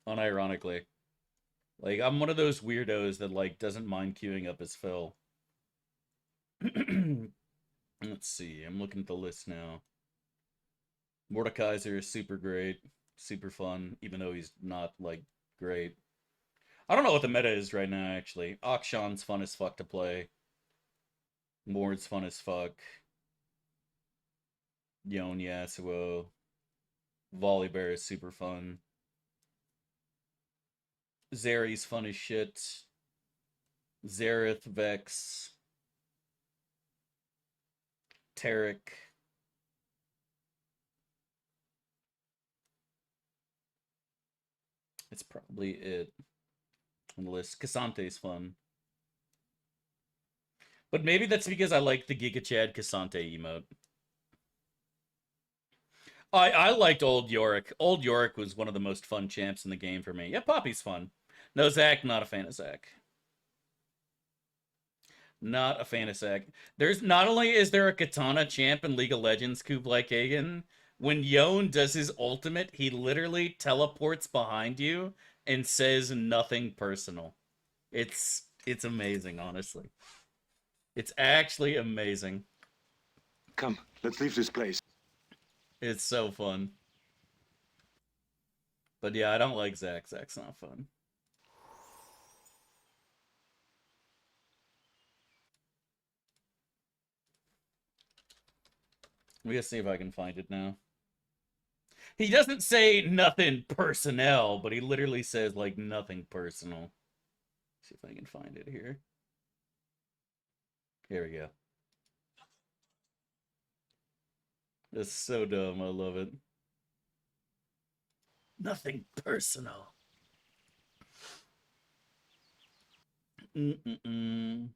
Unironically. Like, I'm one of those weirdos that, like, doesn't mind queuing up as Phil. Let's see. I'm looking at the list now. Mordekaiser is super great. Super fun, even though he's not, like, great. I don't know what the meta is right now, actually. Akshan's fun as fuck to play. Mord's fun as fuck. Yon Yasuo. Volibear is super fun. Zeri's fun as shit. Xerath, Vex. Taric. It's probably it on the list. Cassante's fun. But maybe that's because I like the Giga Chad Cassante emote. I liked Old Yorick. Old Yorick was one of the most fun champs in the game for me. Yeah, Poppy's fun. No, Zach, not a fan of Zach. Not a fan of Zach. There's not only is there a Katana champ in League of Legends, Kublai Kagan, when Yon does his ultimate, he literally teleports behind you and says nothing personal. It's amazing, honestly. It's actually amazing. Come, let's leave this place. It's so fun. But yeah, I don't like Zach. Zach's not fun. We gotta see if I can find it now. He doesn't say nothing personnel, but he literally says, like, nothing personal. See if I can find it here. Here we go. That's so dumb. I love it. Nothing personal. The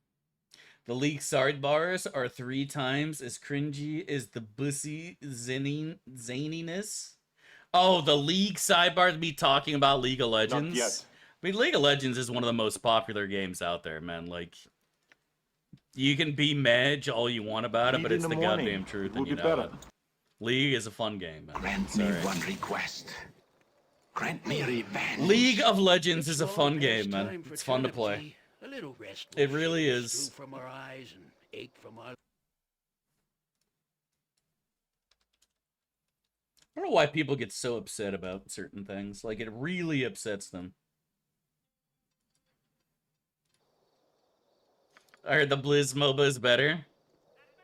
League sidebars are 3 times as cringy as the bussy zaniness. Oh, the League sidebars be talking about League of Legends? Not yet. I mean, League of Legends is one of the most popular games out there, man. Like, you can be Mage all you want about it, but it's the goddamn truth, and you know it. League is a fun game, man. Grant me one request. Grant me revenge. League of Legends is a fun game, man. It's fun to play. A little rest. It really is. From our eyes and ache from our... I don't know why people get so upset about certain things. Like, it really upsets them. I heard the Blizz MOBA is better.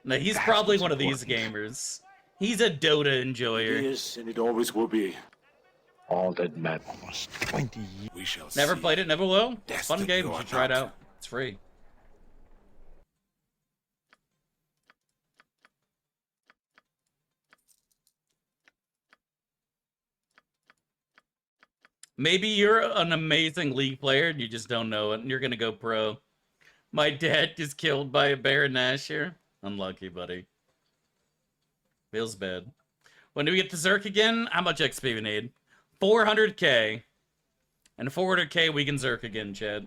No, he's probably one of these gamers. He's a Dota enjoyer. It is, and it always will be. All that matters. Almost 20 years. We shall Never see. played it, never will. It's a fun Destined game. You or should try it not. out. It's free. Maybe you're an amazing League player and you just don't know it, and you're gonna go pro. My dad is killed by a Baron Nashor. Unlucky, buddy. Feels bad. When do we get the Zerk again? How much XP we need? 400k. And 400k we can Zerk again, Chad.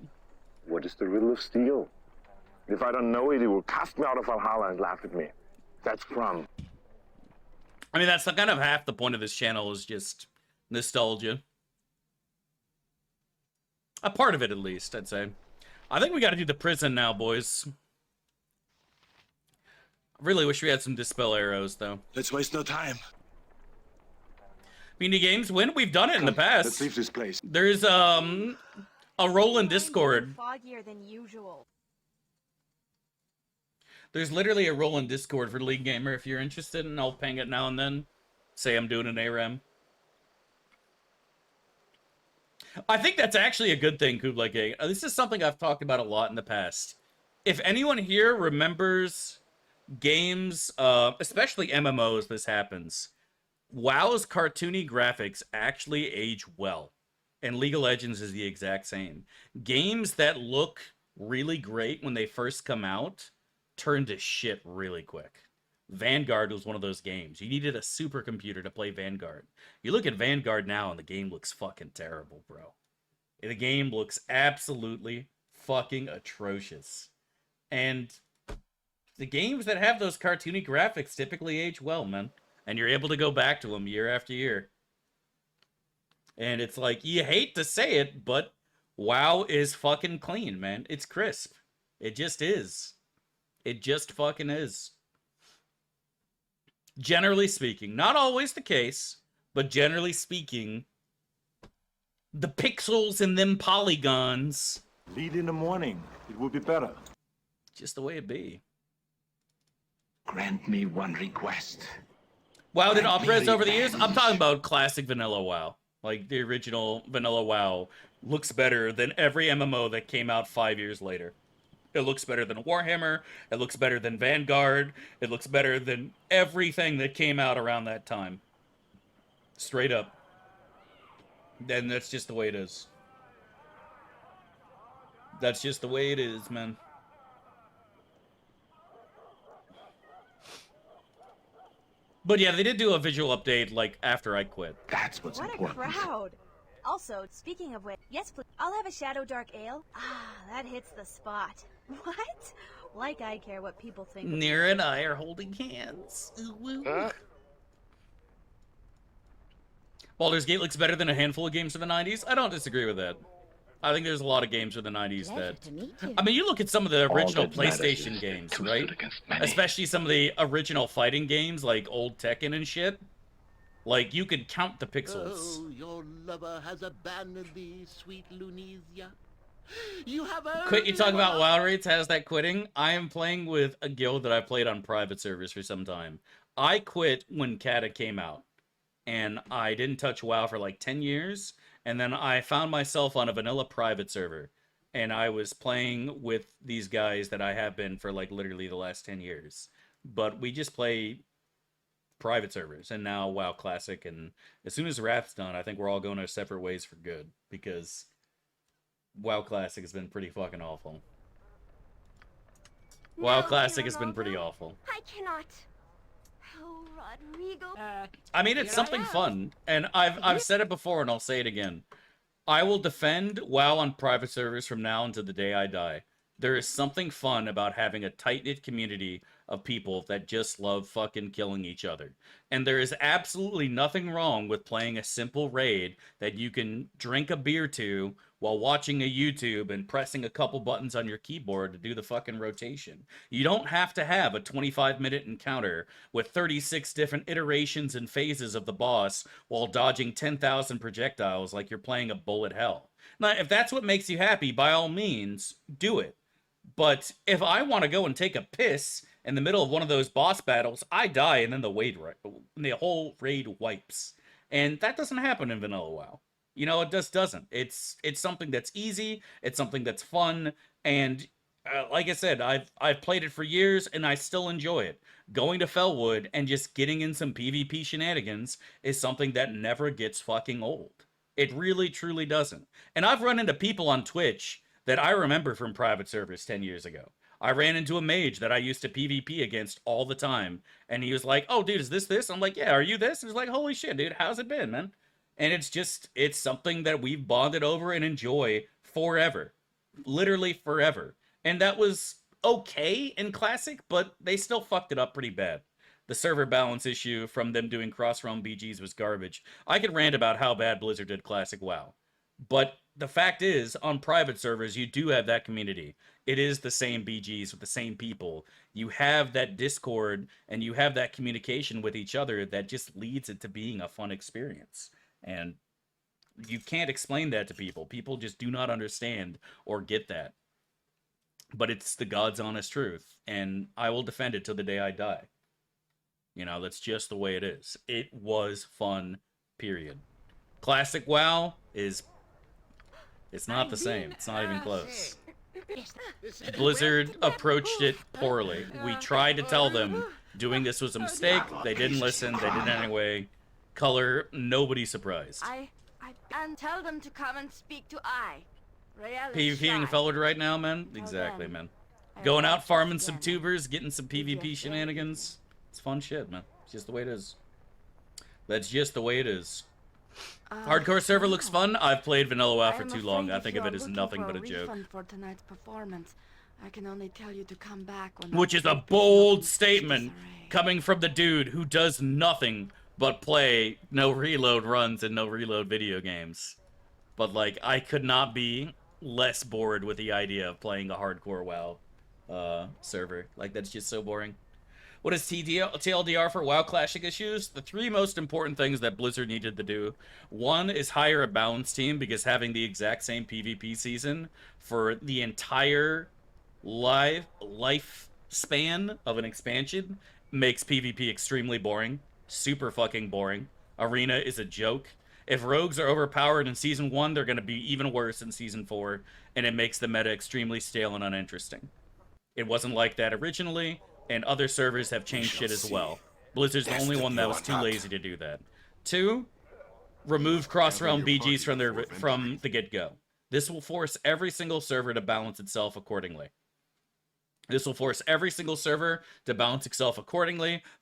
What is the riddle of steel? If I don't know it, it will cast me out of Valhalla and laugh at me. That's from. I mean, that's kind of half the point of this channel is just nostalgia. A part of it, at least, I'd say. I think we got to do the prison now, boys. I really wish we had some Dispel arrows, though. Let's waste no time. Mini games win? We've done it in the past. Let's leave this place. There's, a role in Discord. Foggier than usual. There's literally a role in Discord for League Gamer if you're interested, and I'll ping it now and then. Say I'm doing an ARAM. I think that's actually a good thing, Kublai K. This is something I've talked about a lot in the past. If anyone here remembers games, especially MMOs, this happens. WoW's cartoony graphics actually age well. And League of Legends is the exact same. Games that look really great when they first come out turn to shit really quick. Vanguard was one of those games. You needed a supercomputer to play Vanguard. You look at Vanguard now and the game looks fucking terrible, bro. The game looks absolutely fucking atrocious. And the games that have those cartoony graphics typically age well, man. And you're able to go back to them year after year. And it's like, you hate to say it, but WoW is fucking clean, man. It's crisp. It just is. It just fucking is. Generally speaking, not always the case, but generally speaking, the pixels and them polygons. Lead in the morning. It will be better. Just the way it be. Grant me one request. WoW did upgrades over the years. I'm talking about classic vanilla WoW. Like, the original vanilla WoW looks better than every MMO that came out 5 years later. It looks better than Warhammer. It looks better than Vanguard. It looks better than everything that came out around that time. Straight up. And that's just the way it is. That's just the way it is, man. But yeah, they did do a visual update, like, after I quit. That's what's important. What a crowd! Also, speaking of which, yes, please. I'll have a Shadow Dark Ale. Ah, that hits the spot. What? Like I care what people think. Neera and I are holding hands. Baldur's Gate looks better than a handful of games from the 90s. I don't disagree with that. I think there's a lot of games from the 90s that... I mean, you look at some of the original PlayStation games, right? Especially some of the original fighting games, like old Tekken and shit. Like, you could count the pixels. Oh, your lover has abandoned thee, sweet Lunesia. You have Quit, you talk about WoW rates, how's that quitting? I am playing with a guild that I played on private servers for some time. I quit when Kata came out. And I didn't touch WoW for like 10 years. And then I found myself on a vanilla private server. And I was playing with these guys that I have been for like literally the last 10 years. But we just play private servers. And now WoW Classic. And as soon as Wrath's done, I think we're all going our separate ways for good. Because WoW Classic has been pretty fucking awful. WoW Classic has been pretty awful. I cannot. Oh, Rodrigo. I mean, it's something fun, and I've said it before, and I'll say it again. I will defend WoW on private servers from now until the day I die. There is something fun about having a tight-knit community of people that just love fucking killing each other. And there is absolutely nothing wrong with playing a simple raid that you can drink a beer to while watching a YouTube and pressing a couple buttons on your keyboard to do the fucking rotation. You don't have to have a 25-minute encounter with 36 different iterations and phases of the boss while dodging 10,000 projectiles like you're playing a bullet hell. Now, if that's what makes you happy, by all means, do it. But if I want to go and take a piss in the middle of one of those boss battles, I die and then the whole raid wipes. And that doesn't happen in vanilla WoW. You know, it just doesn't. It's something that's easy. It's something that's fun. And like I said, I've played it for years and I still enjoy it. Going to Felwood and just getting in some PvP shenanigans is something that never gets fucking old. It really, truly doesn't. And I've run into people on Twitch that I remember from private servers 10 years ago. I ran into a mage that I used to PvP against all the time. And he was like, oh, dude, is this? I'm like, yeah, are you this? And he's like, holy shit, dude, how's it been, man? And it's something that we've bonded over and enjoy forever. Literally forever. And that was okay in Classic, but they still fucked it up pretty bad. The server balance issue from them doing cross-realm BGs was garbage. I could rant about how bad Blizzard did Classic WoW. But the fact is, on private servers, you do have that community. It is the same BGs with the same people. You have that Discord, and you have that communication with each other that just leads it to being a fun experience. And you can't explain that to people. People just do not understand or get that. But it's the God's honest truth, and I will defend it till the day I die. You know, that's just the way it is. It was fun, period. Classic WoW is... It's not the same. It's not even close. Blizzard approached it poorly. We tried to tell them doing this was a mistake. They didn't listen. They did it anyway. Color, nobody surprised. And tell them to come and speak to I. PvPing Felwood right now, man? Exactly, man. Going out farming some tubers, getting some PvP shenanigans. It's fun shit, man. It's just the way it is. That's just the way it is. Hardcore server looks fun. I've played Vanilla WoW for too long. I think of it as nothing but a joke. For tonight's performance, I can only tell you to come back when Which is a bold statement coming from the dude who does nothing but play no reload runs and no reload video games. But like, I could not be less bored with the idea of playing a hardcore WoW server. Like, that's just so boring. What is TLDR for WoW clashing issues? The three most important things that Blizzard needed to do. One is hire a balanced team, because having the exact same PvP season for the entire lifespan of an expansion makes PvP extremely boring. Super fucking boring. Arena is a joke. If rogues are overpowered in Season 1, they're going to be even worse in Season 4, and it makes the meta extremely stale and uninteresting. It wasn't like that originally, and other servers have changed shit as well. Blizzard's the only one that was too lazy to do that. 2, remove cross-realm BGs from the get-go. This will force every single server to balance itself accordingly. There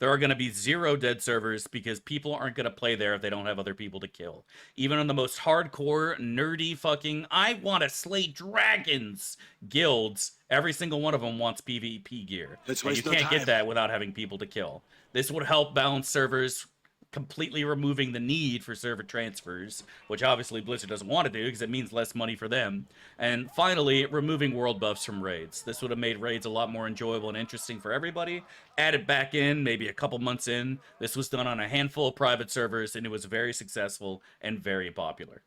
are going to be 0 dead servers because people aren't going to play there if they don't have other people to kill. Even on the most hardcore, nerdy fucking, I want to slay dragons guilds, every single one of them wants PvP gear. And you can't get that without having people to kill. This would help balance servers, completely removing the need for server transfers, which obviously Blizzard doesn't want to do because it means less money for them. And finally, removing world buffs from raids. This would have made raids a lot more enjoyable and interesting for everybody. Added back in, maybe a couple months in. This was done on a handful of private servers, and it was very successful and very popular.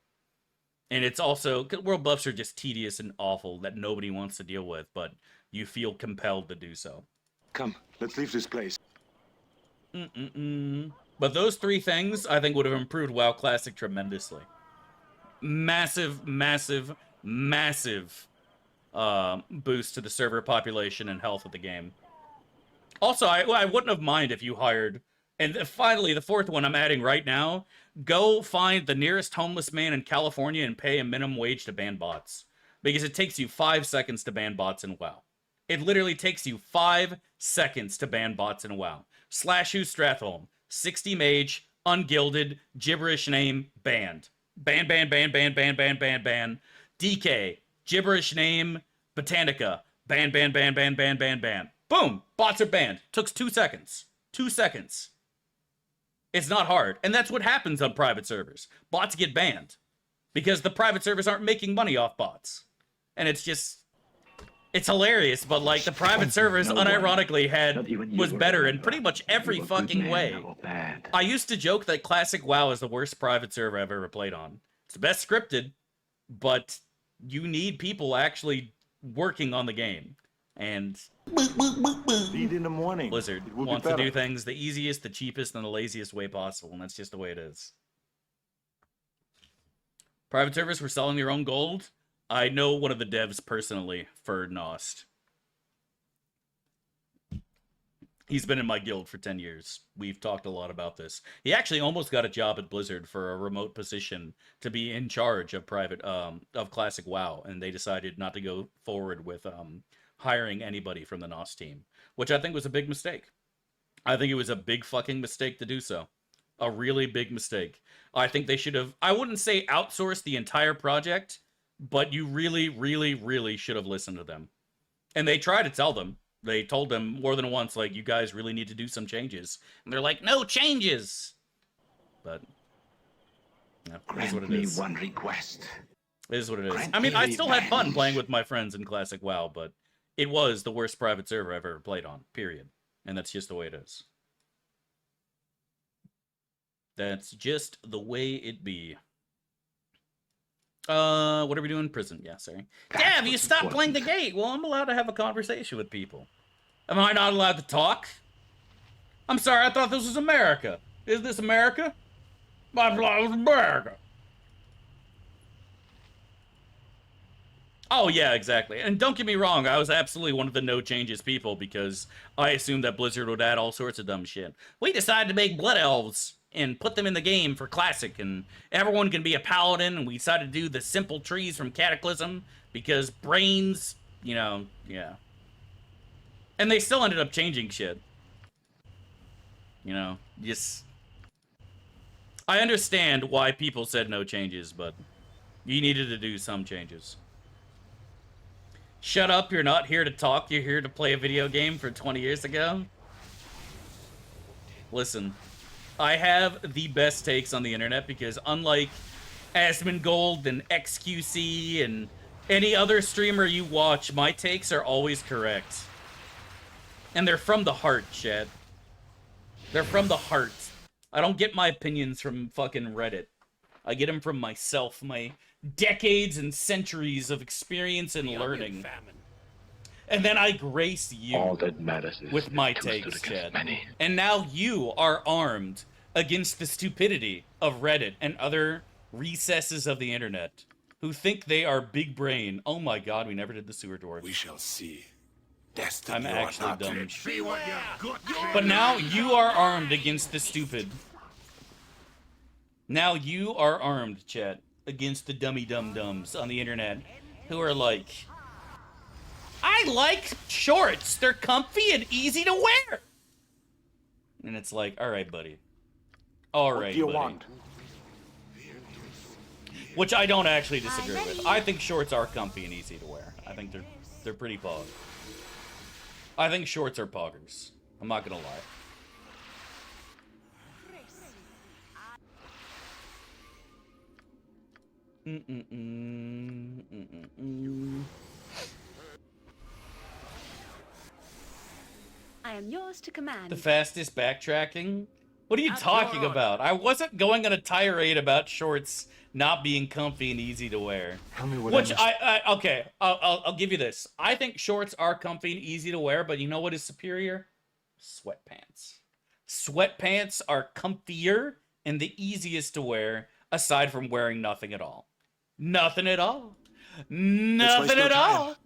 And it's also, world buffs are just tedious and awful that nobody wants to deal with, but you feel compelled to do so. Come, let's leave this place. But those three things, I think, would have improved WoW Classic tremendously. Massive, massive, massive boost to the server population and health of the game. Also, I wouldn't have minded if you hired... And finally, the fourth one I'm adding right now, go find the nearest homeless man in California and pay a minimum wage to ban bots. Because it takes you 5 seconds to ban bots in WoW. It literally takes you 5 seconds to ban bots in WoW. /who Stratholm. 60 Mage, ungilded, gibberish name, banned. Ban. DK, gibberish name, Botanica, ban. Boom! Bots are banned. Took 2 seconds. 2 seconds. It's not hard. And that's what happens on private servers. Bots get banned. Because the private servers aren't making money off bots. And it's just... It's hilarious, but like the private servers unironically was better in pretty much every fucking way. I used to joke that Classic WoW is the worst private server I've ever played on. It's the best scripted, but you need people actually working on the game. And Lead in the morning. Blizzard wants to do things the easiest, the cheapest, and the laziest way possible, and that's just the way it is. Private servers were selling their own gold. I know one of the devs personally for Nost. He's been in my guild for 10 years. We've talked a lot about this. He actually almost got a job at Blizzard for a remote position to be in charge of private of Classic WoW, and they decided not to go forward with hiring anybody from the Nost team, which I think was a big mistake. I think it was a big fucking mistake to do so. A really big mistake. I think they should have, I wouldn't say outsourced the entire project, but you really, really, really should have listened to them. And they tried to tell them. They told them more than once, like, you guys really need to do some changes. And they're like, no changes! But, yeah, it is what it is. One request. It is what it is. I mean, I still had fun playing with my friends in Classic WoW, but it was the worst private server I've ever played on, period. And that's just the way it is. That's just the way it be. What are we doing in prison? Yeah, sorry. Dav, you stopped playing the gate! Well, I'm allowed to have a conversation with people. Am I not allowed to talk? I'm sorry, I thought this was America. Is this America? I thought it was America. Oh, yeah, exactly. And don't get me wrong, I was absolutely one of the no changes people because I assumed that Blizzard would add all sorts of dumb shit. We decided to make Blood Elves and put them in the game for Classic, and everyone can be a paladin, and we decided to do the simple trees from Cataclysm because brains, you know, yeah. And they still ended up changing shit. You know, just... I understand why people said no changes, but you needed to do some changes. Shut up, you're not here to talk, you're here to play a video game for 20 years ago. Listen, I have the best takes on the internet because unlike Asmongold and XQC and any other streamer you watch, my takes are always correct. And they're from the heart, Chad. They're from the heart. I don't get my opinions from fucking Reddit. I get them from myself, my decades and centuries of experience and learning. And then I grace you All that matters is with my two takes, stood against Chad. many. And now you are armed against the stupidity of Reddit and other recesses of the internet who think they are big brain. Oh my god, we never did the sewer dwarf. We shall see. Destiny I'm or actually not. dumb. See what you're good for. But now you are armed against the stupid. Now you are armed, Chad, against the dummy dum-dums on the internet who are like, I like shorts. They're comfy and easy to wear. And it's like, all right, buddy. All right, What do you buddy. want? Which I don't actually disagree with. I think shorts are comfy and easy to wear. I think they're pretty pog. I think shorts are poggers. I'm not gonna lie. I am yours to command. The fastest backtracking? What are you talking about? I wasn't going on a tirade about shorts not being comfy and easy to wear. Tell me what Which I I'll give you this. I think shorts are comfy and easy to wear, but you know what is superior? Sweatpants. Sweatpants are comfier and the easiest to wear, aside from wearing nothing at all. Nothing at all. Nothing at all.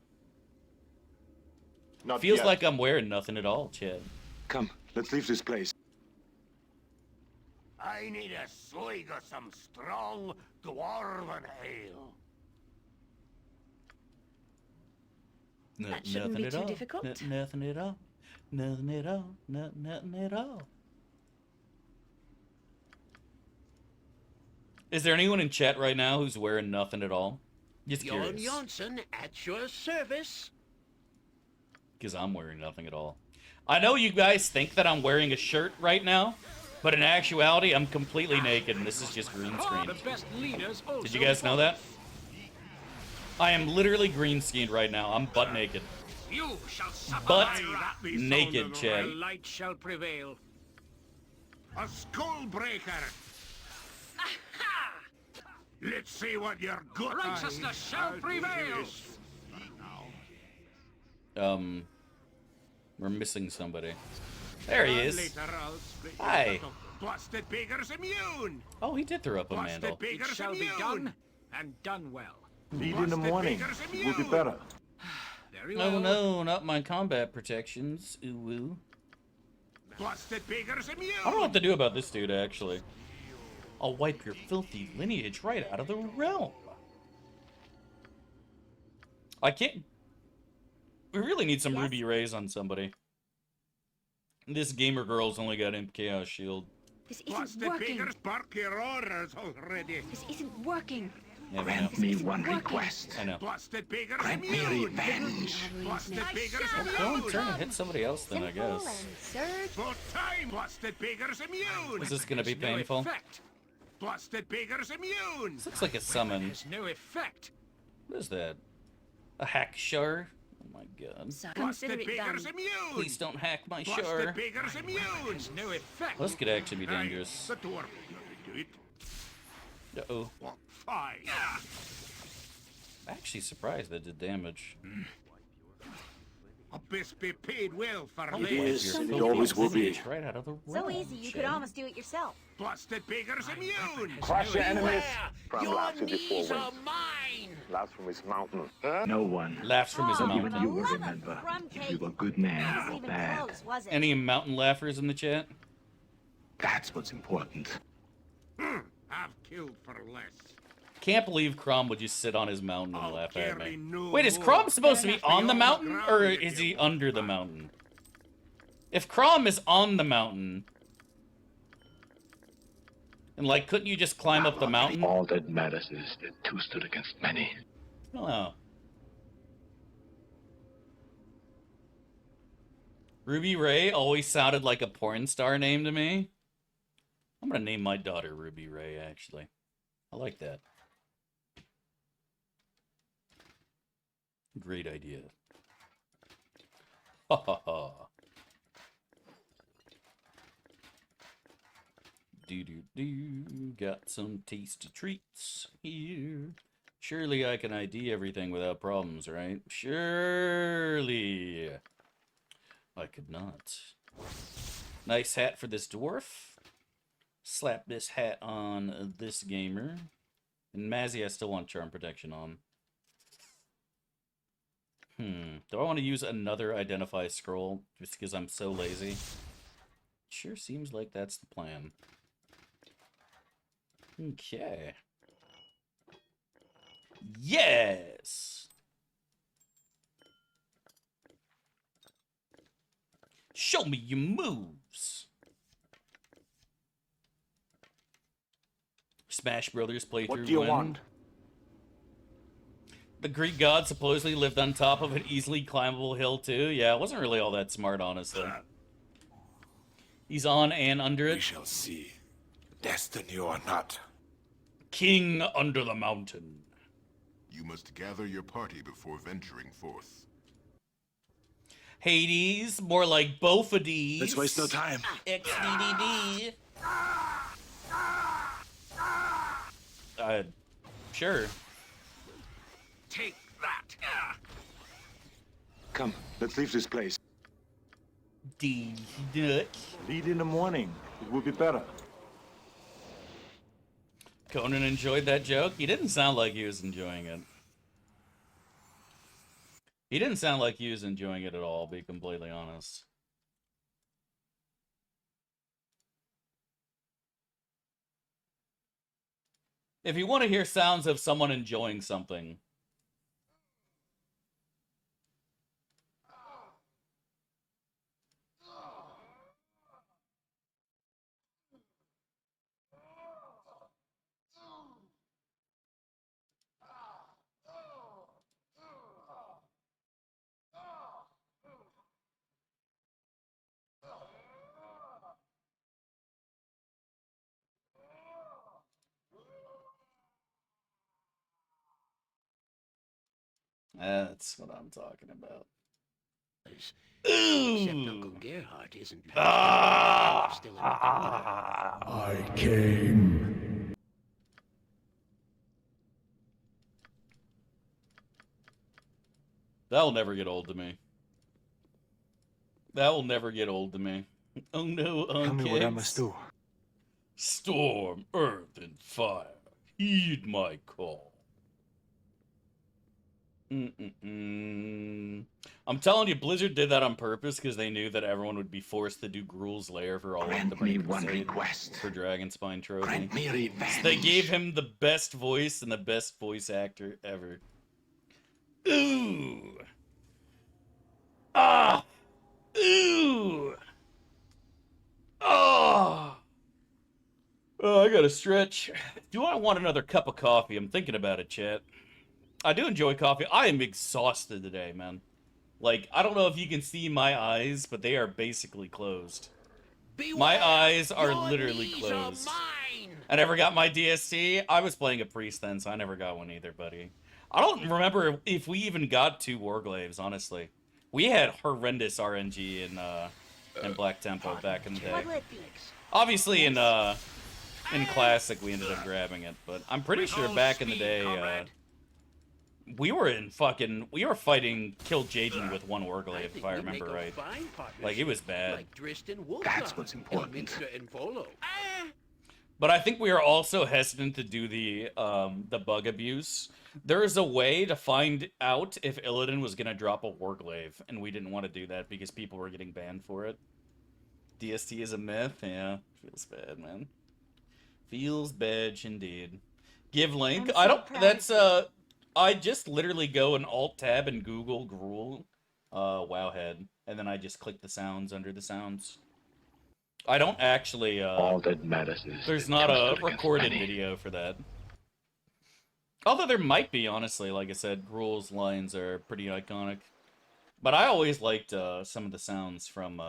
Not Feels yet. like I'm wearing nothing at all, Chad. Come, let's leave this place. I need a swig of some strong dwarven ale. That shouldn't Nothing be at too all. difficult. Nothing at all. Nothing at all. Nothing at all. Is there anyone in chat right now who's wearing nothing at all? Just Bjorn curious. Jonsson at your service. Because I'm wearing nothing at all. I know you guys think that I'm wearing a shirt right now, but in actuality, I'm completely naked, and this is just green screen. The best leaders also Did you guys know that? I am literally green screened right now. I'm butt naked. You shall suffer Butt my wrath. naked, Chad. The light shall prevail. A skull breaker. Let's see what you're good at. Righteousness shall prevail. We're missing somebody. There he is. Later I'll split you Hi. little Busted Beggar's immune. Oh, he did throw up a Busted mandal. It Beggar's shall be immune. done, and done well. Lead in the morning. It will be better. Very well. Oh no, not my combat protections. Ooh woo. Busted Beggar's immune. I don't know what to do about this dude, actually. I'll wipe your filthy lineage right out of the realm. I can't... We really need some Ruby Rays on somebody. This gamer girl's only got Imp Chaos Shield. This isn't Busted working. Beggar's bark your orders already. This isn't working. Yeah, I know. Grant me one request. I know. Busted Beggar's Grant me immune. revenge. Busted Beggar's Well, go and try and hit somebody else then, I Simple guess. and surge. For time. Busted Beggar's immune. Is this gonna be No painful? effect. Busted Beggar's immune. This looks like a summon. Has no effect. What is that? A hack shar? Oh my god. So consider Busted it done. Beggar's immune. Please don't hack my Busted shar. Beggar's immune. Has no effect. This could actually be dangerous. The dwarf do it. Uh-oh. What fire? Actually surprised that did damage. A best be paid well for I'll this. wipe is, your and it filthy always will be. lineage right out of the So realm, easy, you could Chad. almost do it yourself. Busted Beggar's immune. Crush your enemies. Beware! From Your laughter before knees are wind. mine! Laughs from his mountain. No one, Laughs from his not mountain. even you will remember if you were good man or bad. Any mountain laughers in the chat? That's what's important. I've killed for less. Can't believe Crom would just sit on his mountain and laugh at me. no Wait, is Crom supposed to be on the mountain, or is he under the mountain? If Crom is on the mountain, and like, couldn't you just climb up the mountain? All that matters is that two stood against many. Oh. Ruby Ray always sounded like a porn star name to me. I'm gonna name my daughter Ruby Ray, actually. I like that. Great idea. Ha ha ha. Do. Got some tasty treats here. Surely I can ID everything without problems, right? Surely. I could not. Nice hat for this dwarf. Slap this hat on this gamer. And Mazzy, I still want charm protection on. Do I want to use another identify scroll just because I'm so lazy? Sure seems like that's the plan. Okay. Yes! Show me your moves! Smash Brothers playthrough. What do you want? The Greek god supposedly lived on top of an easily climbable hill too. Yeah, it wasn't really all that smart, honestly. He's on and under it. We shall see. Destiny or not. King under the mountain. You must gather your party before venturing forth. Hades, more like both of these. Let's waste no time. XDDD. Sure. Take that. Come, let's leave this place. Dutch. Lead in the morning. It will be better. Conan enjoyed that joke. He didn't sound like he was enjoying it. He didn't sound like he was enjoying it at all, I'll be completely honest. If you want to hear sounds of someone enjoying something, that's what I'm talking about. Except Uncle Gerhardt isn't still in the I came. That'll never get old to me. That will never get old to me. Oh no, Tell me what I must do. Storm, earth, and fire. Heed my call. I'm telling you, Blizzard did that on purpose because they knew that everyone would be forced to do Gruul's Lair for all of the request for Dragonspine Trophy. Grant me revenge. So they gave him the best voice and the best voice actor ever. Ooh. Ah. Ooh. Oh. Oh, I gotta stretch. Do I want another cup of coffee? I'm thinking about it, chat. I do enjoy coffee. I am exhausted today, man. Like, I don't know if you can see my eyes, but they are basically closed. Beware, my eyes are literally closed. I never got my DST. I was playing a priest then, so I never got one either, buddy. I don't remember if we even got 2 Warglaives, honestly. We had horrendous RNG in Black Temple back in the day. Obviously in Classic we ended up grabbing it, but I'm pretty sure back in the day we were fighting Kill Jaden with 1 Warglaive, if I remember right. Like, it was bad. That's what's important. But I think we are also hesitant to do the bug abuse. There is a way to find out if Illidan was going to drop a Warglaive, and we didn't want to do that because people were getting banned for it. DST is a myth? Yeah, feels bad, man. Feels bad indeed. Give link. I don't, that's, I just literally go and Alt-Tab and Google Gruul, Wowhead, and then I just click the sounds under the sounds. I don't actually, all that matters is there's not a recorded video for that. Although there might be, honestly. Like I said, Gruul's lines are pretty iconic. But I always liked some of the sounds from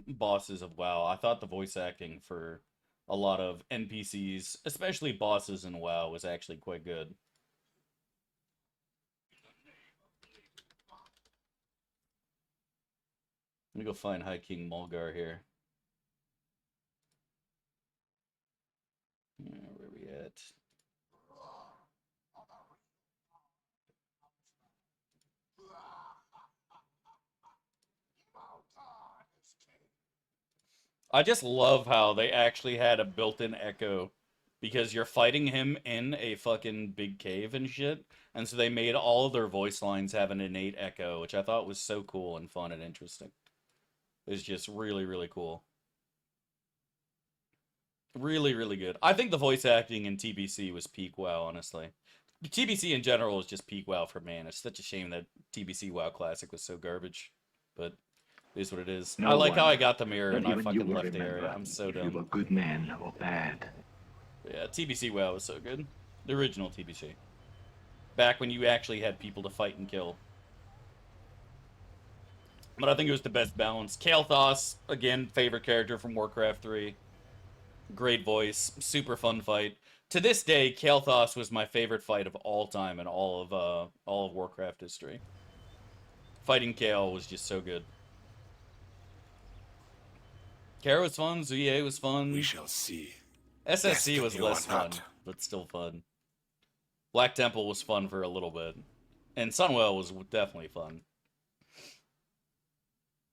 bosses of WoW. I thought the voice acting for a lot of NPCs, especially bosses in WoW, was actually quite good. Let me go find High King Mulgar here. Yeah, where are we at? I just love how they actually had a built-in echo because you're fighting him in a fucking big cave and shit. And so they made all of their voice lines have an innate echo, which I thought was so cool and fun and interesting. It was just really, really cool. Really, really good. I think the voice acting in TBC was peak WoW, honestly. TBC in general is just peak WoW for me, and it's such a shame that TBC WoW Classic was so garbage. But it is what it is. I like how I got the mirror and I fucking left the area. I'm so dumb. You were good man or bad. Yeah, TBC WoW was so good. The original TBC. Back when you actually had people to fight and kill. But I think it was the best balance. Kael'thas, again, favorite character from Warcraft 3. Great voice, super fun fight. To this day, Kael'thas was my favorite fight of all time in all of Warcraft history. Fighting Kael was just so good. Kara was fun, Zuye was fun. We shall see. SSC was less fun, but still fun. Black Temple was fun for a little bit. And Sunwell was definitely fun.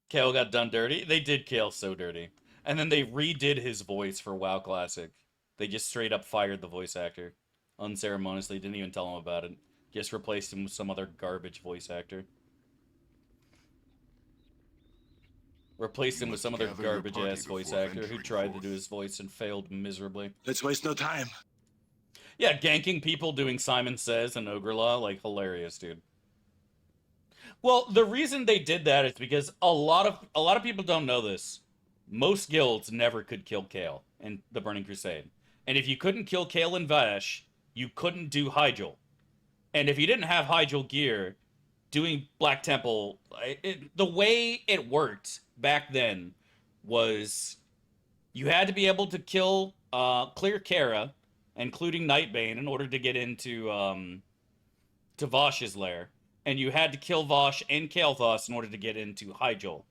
Kael got done dirty. They did Kael so dirty. And then they redid his voice for WoW Classic. They just straight up fired the voice actor. Unceremoniously, didn't even tell him about it. Just replaced him with some other garbage voice actor. Replaced him with some other garbage-ass voice actor who tried to do his voice and failed miserably. Let's waste no time. Yeah, ganking people doing Simon Says and Ogre Law, like, hilarious, dude. Well, the reason they did that is because a lot of people don't know this. Most guilds never could kill Kael in the Burning Crusade. And if you couldn't kill Kael and Vash, you couldn't do Hyjal. And if you didn't have Hyjal gear, doing Black Temple, the way it worked back then was you had to be able to kill, clear Kara, including Nightbane, in order to get into to Vash's lair. And you had to kill Vash and Kael'thas in order to get into Hyjal.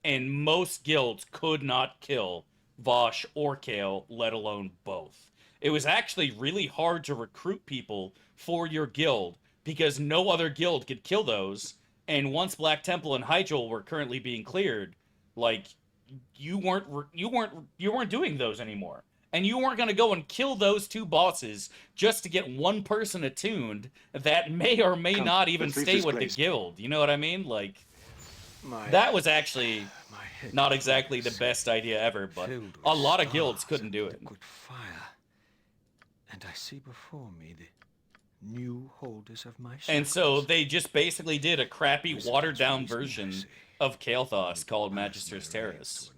And most guilds could not kill Vash or Kael, let alone both. It was actually really hard to recruit people for your guild because no other guild could kill those. And once Black Temple and Hyjal were currently being cleared, like you weren't doing those anymore. And you weren't going to go and kill those two bosses just to get one person attuned that may or may not even stay with the guild. You know what I mean? Like, that was actually not exactly the best idea ever, but a lot of guilds couldn't do it. Fire, and I see before me the new holders of my shackles. And so they just basically did a crappy, watered-down version of Kael'thas called Magister's Terrace.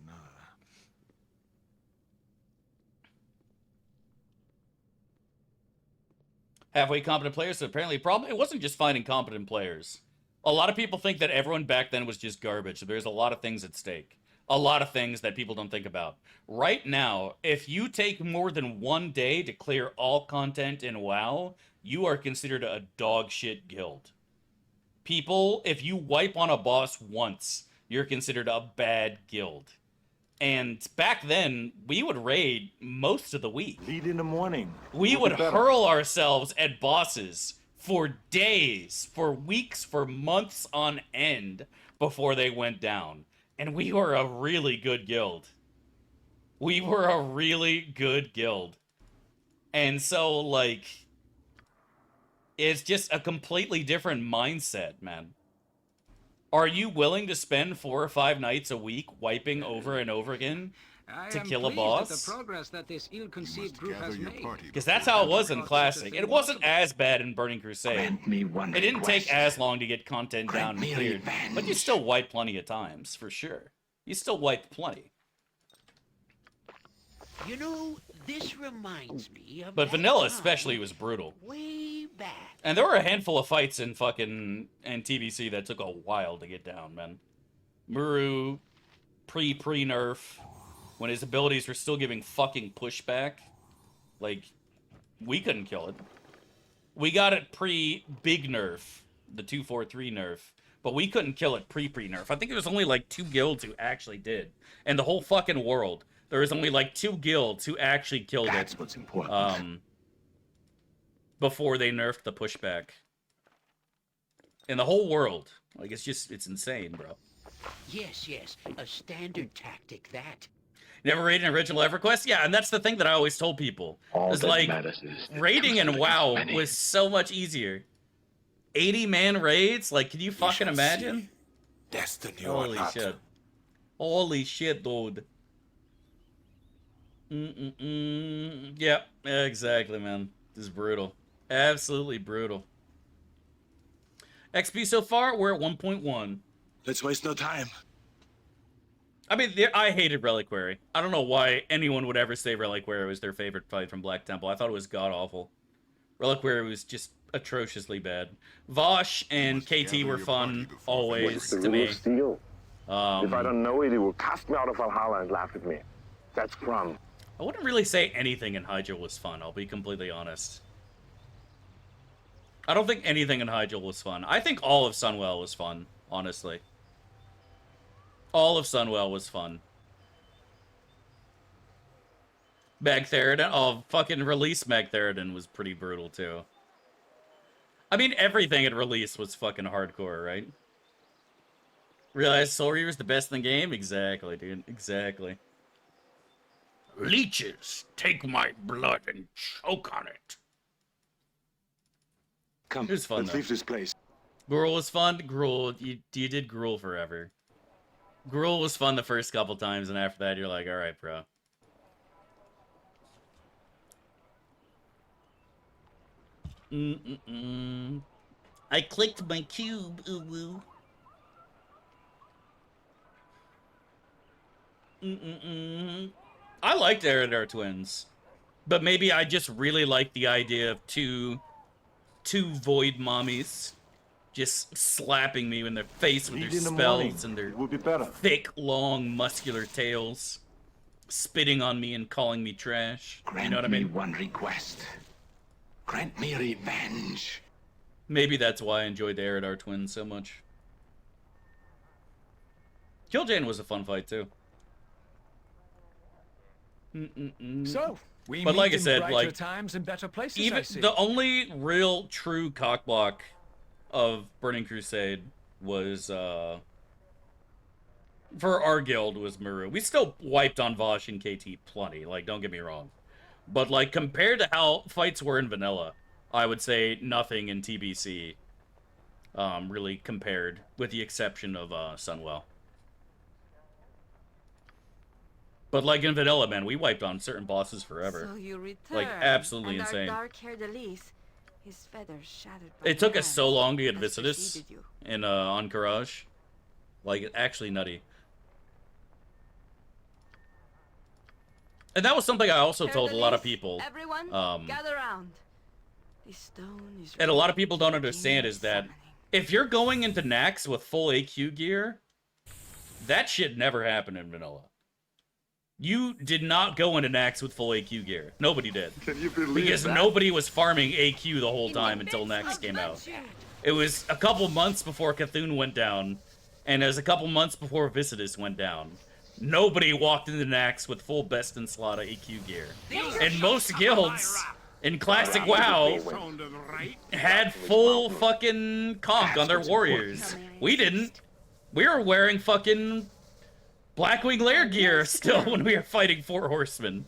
Halfway competent players, so apparently it wasn't just finding competent players. A lot of people think that everyone back then was just garbage. There's a lot of things at stake. A lot of things that people don't think about. Right now, if you take more than 1 day to clear all content in WoW, you are considered a dog shit guild. People, if you wipe on a boss once, you're considered a bad guild. And back then, we would raid most of the week. Lead in the morning. We would hurl ourselves at bosses for days, for weeks, for months on end before they went down. And we were a really good guild. We were a really good guild. And so, like, it's just a completely different mindset, man. Are you willing to spend 4 or 5 nights a week wiping over and over again to kill a boss? With the progress that this ill-conceived group has made. Because that's how it was in Classic. It wasn't as bad in Burning Crusade. It didn't take as long to get content down and cleared. But you still wiped plenty of times, for sure. You still wiped plenty. You know, this reminds me of. But vanilla especially was brutal. Way back. And there were a handful of fights in fucking TBC that took a while to get down, man. Muru, pre-nerf, when his abilities were still giving fucking pushback. Like, we couldn't kill it. We got it pre-big nerf, the 243 nerf. But we couldn't kill it pre-nerf. I think it was only like 2 guilds who actually did. And the whole fucking world. There was only like 2 guilds who actually killed That's it. what's important. Before they nerfed the pushback. In the whole world. Like, it's insane, bro. Yes, a standard tactic, that. Never raided an original EverQuest? Yeah, and that's the thing that I always told people. It's like, raiding in WoW was so much easier. 80-man raids? Like, can you fucking imagine? Destiny Holy or not. shit. Holy shit, dude. Yeah, exactly, man. This is brutal. Absolutely brutal. XP so far, we're at 1.1. Let's waste no time. I mean, I hated Reliquary. I don't know why anyone would ever say Reliquary was their favorite fight from Black Temple. I thought it was god-awful. Reliquary was just atrociously bad. Vosh and KT were fun, always, to me. Steel. If I don't know it, it will cast me out of Valhalla and laugh at me. That's Crumb. I wouldn't really say anything in Hyjal was fun, I'll be completely honest. I don't think anything in Hyjal was fun. I think all of Sunwell was fun, honestly. All of Sunwell was fun. Magtheridon, oh, fucking release Magtheridon was pretty brutal, too. I mean, everything at release was fucking hardcore, right? Realize Soul Reaver's the best in the game? Exactly, dude. Exactly. Leeches, take my blood and choke on it. Come, it was fun, let's leave this place. Gruul was fun. Gruul, you did Gruul forever. Gruul was fun the first couple times, and after that, you're like, all right, bro. I clicked my cube, ooh-woo. I liked Haer'Dalis twins, but maybe I just really like the idea of two void mommies just slapping me in the face with their spells and their thick, long, muscular tails, spitting on me and calling me trash. You know what I mean? Grant me one request. Grant me revenge. Maybe that's why I enjoyed the Haer'Dalis twins so much. Killjane was a fun fight too. So, we but meet like I in said, brighter like times and better places, I even see. the only real true cockblock of Burning Crusade was for our guild was Muru. We still wiped on Vosh and KT plenty, like don't get me wrong. But like compared to how fights were in vanilla, I would say nothing in TBC really compared, with the exception of Sunwell. But like in vanilla, man, we wiped on certain bosses forever. So you return, like absolutely and insane. Our dark Haer'Dalis, his feathers shattered by It took the us so hand, long to get has Visitus preceded you. in on Courage. Like actually nutty. And that was something I also told a lot of people. Everyone, gather round. This stone is And a lot of people don't understand is that if you're going into Nax with full AQ gear, that shit never happened in vanilla. You did not go into Nax with full AQ gear. Nobody did. Can you believe Because that? nobody was farming AQ the whole time until Nax came out. It was a couple months before Cthulhu went down, and it was a couple months before Visitus went down. Nobody walked into Nax with full best in slot AQ gear. And most guilds in Classic WoW had full fucking conch on their warriors. We didn't. We were wearing fucking Blackwing Lair gear still when we were fighting 4 horsemen.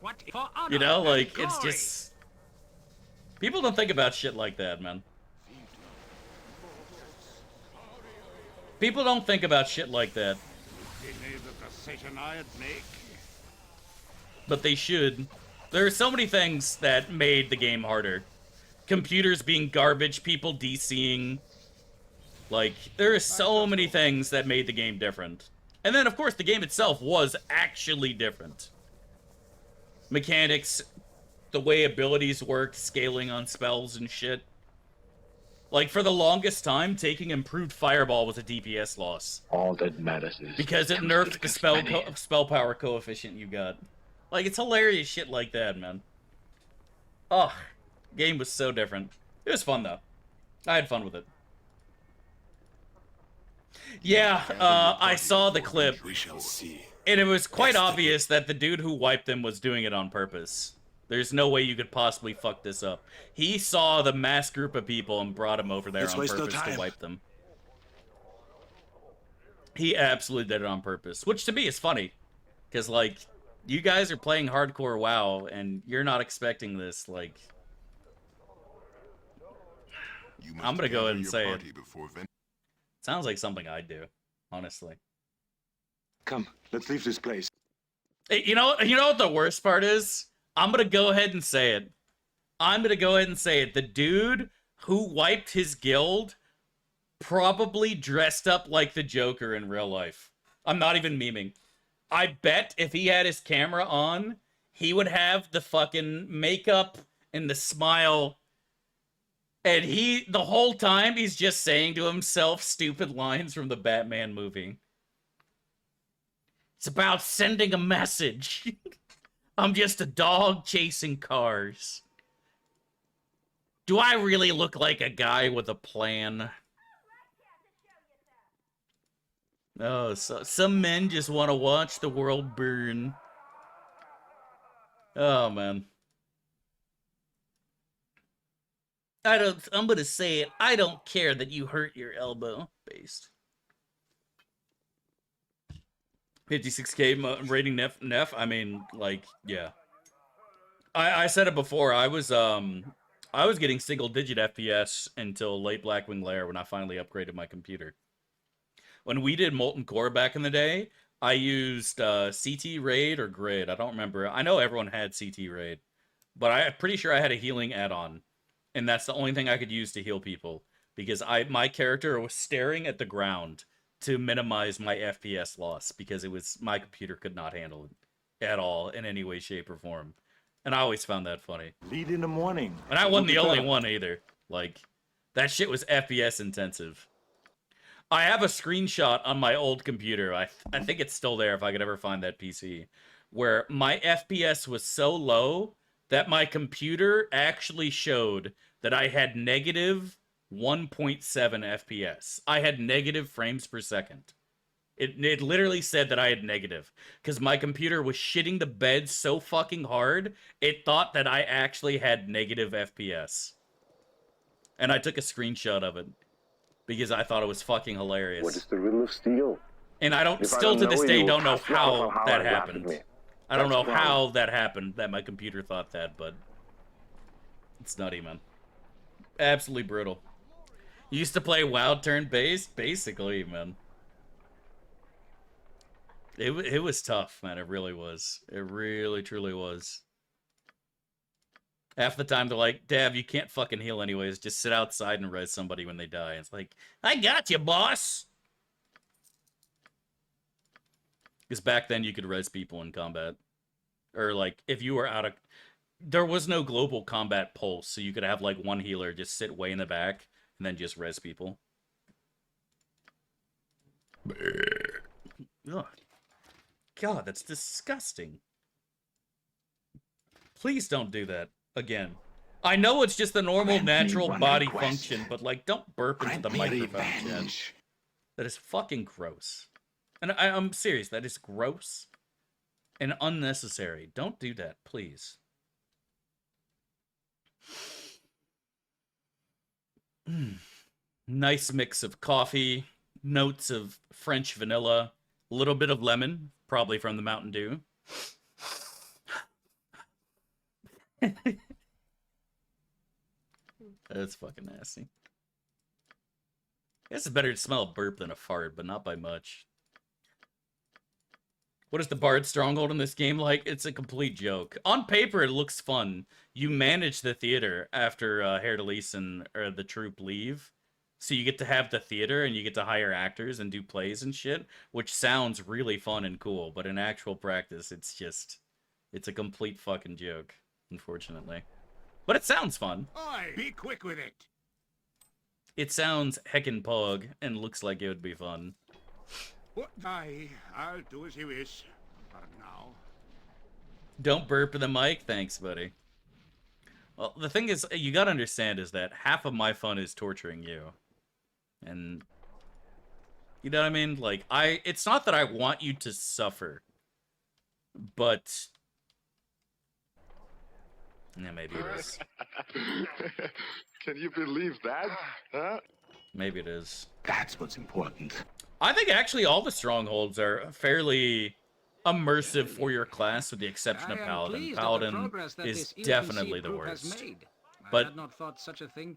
What for honor You know, like, and it's glory? just... People don't think about shit like that, man. People don't think about shit like that. But they should. There are so many things that made the game harder. Computers being garbage, people DCing. Like, there are so many things that made the game different. And then, of course, the game itself was actually different. Mechanics, the way abilities worked, scaling on spells and shit. Like, for the longest time, taking improved Fireball was a DPS loss. All that matters is... Because it nerfed the spell power coefficient you got. Like, it's hilarious shit like that, man. Oh, game was so different. It was fun, though. I had fun with it. Yeah, I saw the clip. We shall see. And it was quite obvious that the dude who wiped them was doing it on purpose. There's no way you could possibly fuck this up. He saw the mass group of people and brought him over there on purpose to wipe them. He absolutely did it on purpose, which to me is funny. Because, like, you guys are playing hardcore WoW, and you're not expecting this, like... I'm gonna go ahead and say it. Sounds like something I'd do, honestly. Come, let's leave this place. Hey, you know what the worst part is? I'm gonna go ahead and say it. I'm gonna go ahead and say it. The dude who wiped his guild probably dressed up like the Joker in real life. I'm not even memeing. I bet if he had his camera on, he would have the fucking makeup and the smile. And the whole time, he's just saying to himself stupid lines from the Batman movie. It's about sending a message. I'm just a dog chasing cars. Do I really look like a guy with a plan? Oh, so some men just want to watch the world burn. Oh, man. I'm gonna say it. I don't care that you hurt your elbow. Based. 56k rating Neff. I mean, like, yeah. I said it before. I was getting single-digit FPS until late Blackwing Lair when I finally upgraded my computer. When we did Molten Core back in the day, I used CT Raid or Grid. I don't remember. I know everyone had CT Raid, but I'm pretty sure I had a healing add-on, and that's the only thing I could use to heal people because my character was staring at the ground to minimize my FPS loss because my computer could not handle it at all in any way, shape, or form. And I always found that funny. Lead in the morning. And I wasn't the only one either. Like, that shit was FPS intensive. I have a screenshot on my old computer. I think it's still there if I could ever find that PC. Where my FPS was so low that my computer actually showed that I had negative 1.7 FPS. I had negative frames per second. It literally said that I had negative. Because my computer was shitting the bed so fucking hard, it thought that I actually had negative FPS. And I took a screenshot of it. Because I thought it was fucking hilarious. What is the riddle of steel? And I don't, still to this day, don't know how that happened. I don't know how that happened, that my computer thought that, but it's nutty, man. Absolutely brutal. You used to play WoW turn-based? Basically, man. It was tough, man. It really was. It really, truly was. Half the time they're like, Dav, you can't fucking heal anyways. Just sit outside and res somebody when they die. It's like, I got you, boss! Because back then you could res people in combat. Or, like, if you were out of... There was no global combat pulse, so you could have, like, one healer just sit way in the back and then just res people. Ugh. God, that's disgusting. Please don't do that again. I know it's just the normal, natural body function, but, like, don't burp into the microphone, Chad. That is fucking gross. And I'm serious, that is gross and unnecessary. Don't do that, please. Nice mix of coffee, notes of French vanilla, A little bit of lemon, probably from the Mountain Dew. That's fucking nasty. I guess it's better to smell a burp than a fart, but not by much. What is the Bard Stronghold in this game like? It's a complete joke. On paper, it looks fun. You manage the theater after Haer'Dalis and the troupe leave. So you get to have the theater and you get to hire actors and do plays and shit, which sounds really fun and cool. But in actual practice, it's a complete fucking joke, unfortunately. But it sounds fun. Oi, be quick with it. It sounds heckin' pog and looks like it would be fun. What? I'll do as you wish. But now. Don't burp in the mic? Thanks, buddy. Well, the thing is, you gotta understand is that half of my fun is torturing you. And, you know what I mean? Like, it's not that I want you to suffer. But, yeah, maybe it is. Can you believe that? Huh? Maybe it is. That's what's important. I think actually all the strongholds are fairly immersive for your class, with the exception of Paladin. Paladin is definitely the worst. But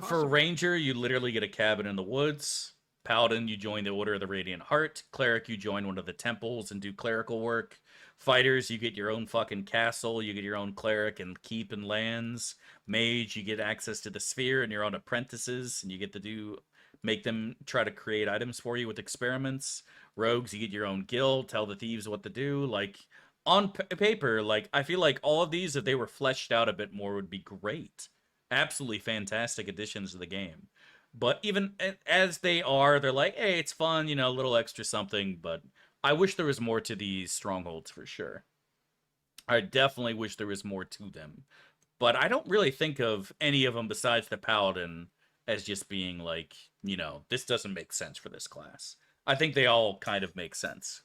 for Ranger, you literally get a cabin in the woods. Paladin, you join the Order of the Radiant Heart. Cleric, you join one of the temples and do clerical work. Fighters, you get your own fucking castle. You get your own cleric and keep and lands. Mage, you get access to the sphere and your own apprentices, and you get to make them try to create items for you with experiments. Rogues, you get your own guild, tell the thieves what to do. Like, on paper, like, I feel like all of these, if they were fleshed out a bit more, would be great. Absolutely fantastic additions to the game. But even as they are, they're like, hey, it's fun, you know, a little extra something, but I wish there was more to these strongholds for sure. I definitely wish there was more to them. But I don't really think of any of them besides the Paladin as just being like, you know, this doesn't make sense for this class. I think they all kind of make sense.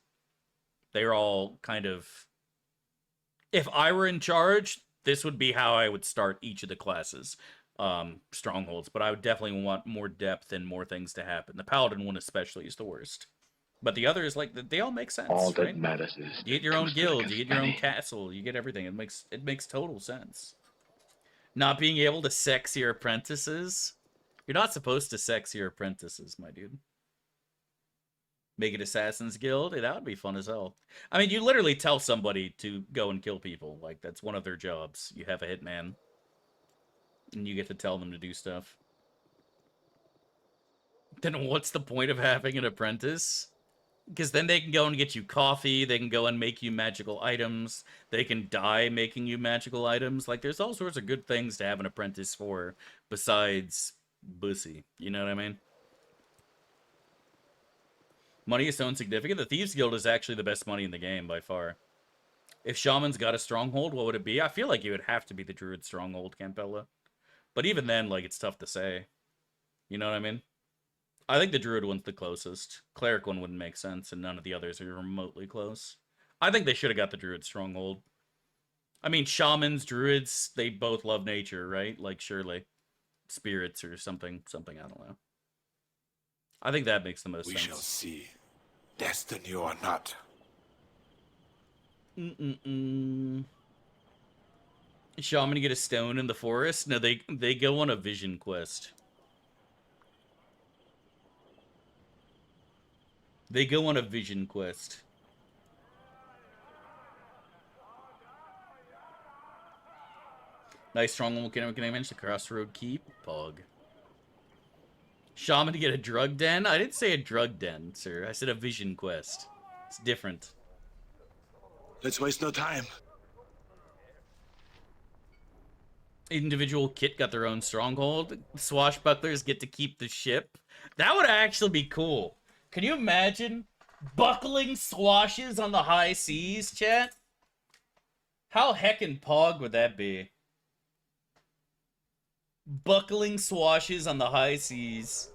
They're all kind of... If I were in charge, this would be how I would start each of the classes. Strongholds. But I would definitely want more depth and more things to happen. The Paladin one especially is the worst. But the others, like, they all make sense. All that right? matters is you get your own guild, you get your own castle, you get everything. It makes total sense. Not being able to sex your apprentices. You're not supposed to sex your apprentices, my dude. Make it Assassin's Guild? That would be fun as hell. I mean, you literally tell somebody to go and kill people. Like, that's one of their jobs. You have a hitman. And you get to tell them to do stuff. Then what's the point of having an apprentice? Because then they can go and get you coffee, they can go and make you magical items, they can die making you magical items. Like, there's all sorts of good things to have an apprentice for, besides bussy. You know what I mean? Money is so insignificant. The Thieves Guild is actually the best money in the game, by far. If Shaman's got a stronghold, what would it be? I feel like it would have to be the Druid stronghold, Campella. But even then, like, it's tough to say. You know what I mean? I think the Druid one's the closest. Cleric one wouldn't make sense, and none of the others are remotely close. I think they should have got the Druid stronghold. I mean, Shamans, Druids, they both love nature, right? Like, surely. Spirits or something, I don't know. I think that makes the most sense. We shall see. Destiny or not. Shaman get a stone in the forest? No, they go on a vision quest. They go on a vision quest. Nice stronghold. Can I manage the Crossroad Keep? Pog. Shaman to get a drug den? I didn't say a drug den, sir. I said a vision quest. It's different. Let's waste no time. Individual kit got their own stronghold. Swashbucklers get to keep the ship. That would actually be cool. Can you imagine buckling swashes on the high seas, chat? How heckin' pog would that be? Buckling swashes on the high seas.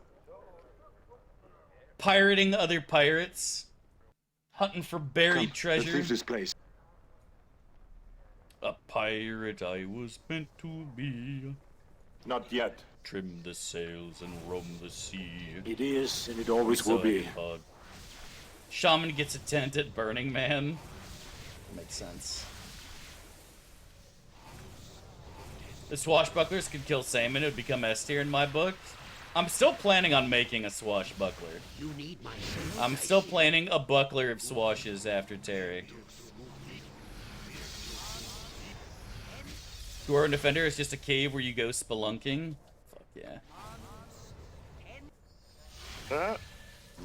Pirating other pirates. Hunting for buried treasure. Let's leave this place. A pirate I was meant to be. Not yet. Trim the sails and roam the sea. It is, and it always will be. Shaman gets a tent at Burning Man. Makes sense. The swashbucklers could kill Salmon, it would become S tier in my book. I'm still planning on making a swashbuckler. You need my I'm still planning a buckler of swashes after Terry. Dwarven Defender is just a cave where you go spelunking. Fuck yeah.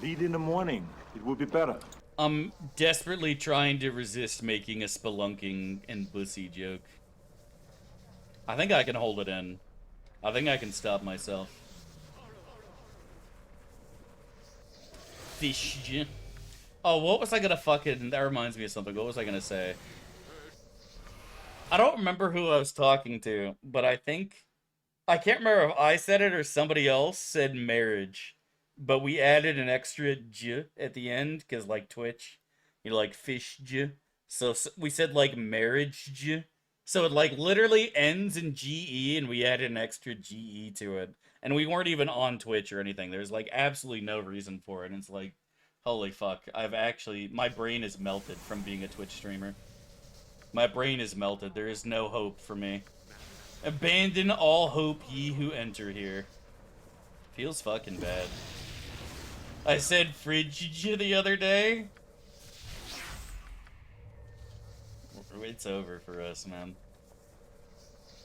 Lead in the morning. It will be better. I'm desperately trying to resist making a spelunking and bussy joke. I think I can hold it in. I think I can stop myself. Fish. Oh, what was I gonna fucking... That reminds me of something. What was I gonna say? I don't remember who I was talking to, but I think... I can't remember if I said it or somebody else said marriage. But we added an extra j at the end, because, like, Twitch, you know, like, fish j. So we said, like, marriage j. So it, like, literally ends in GE, and we added an extra GE to it. And we weren't even on Twitch or anything. There's, like, absolutely no reason for it. And it's like, holy fuck. I've actually... My brain is melted from being a Twitch streamer. My brain is melted. There is no hope for me. Abandon all hope, ye who enter here. Feels fucking bad. I said fridge the other day. It's over for us, man.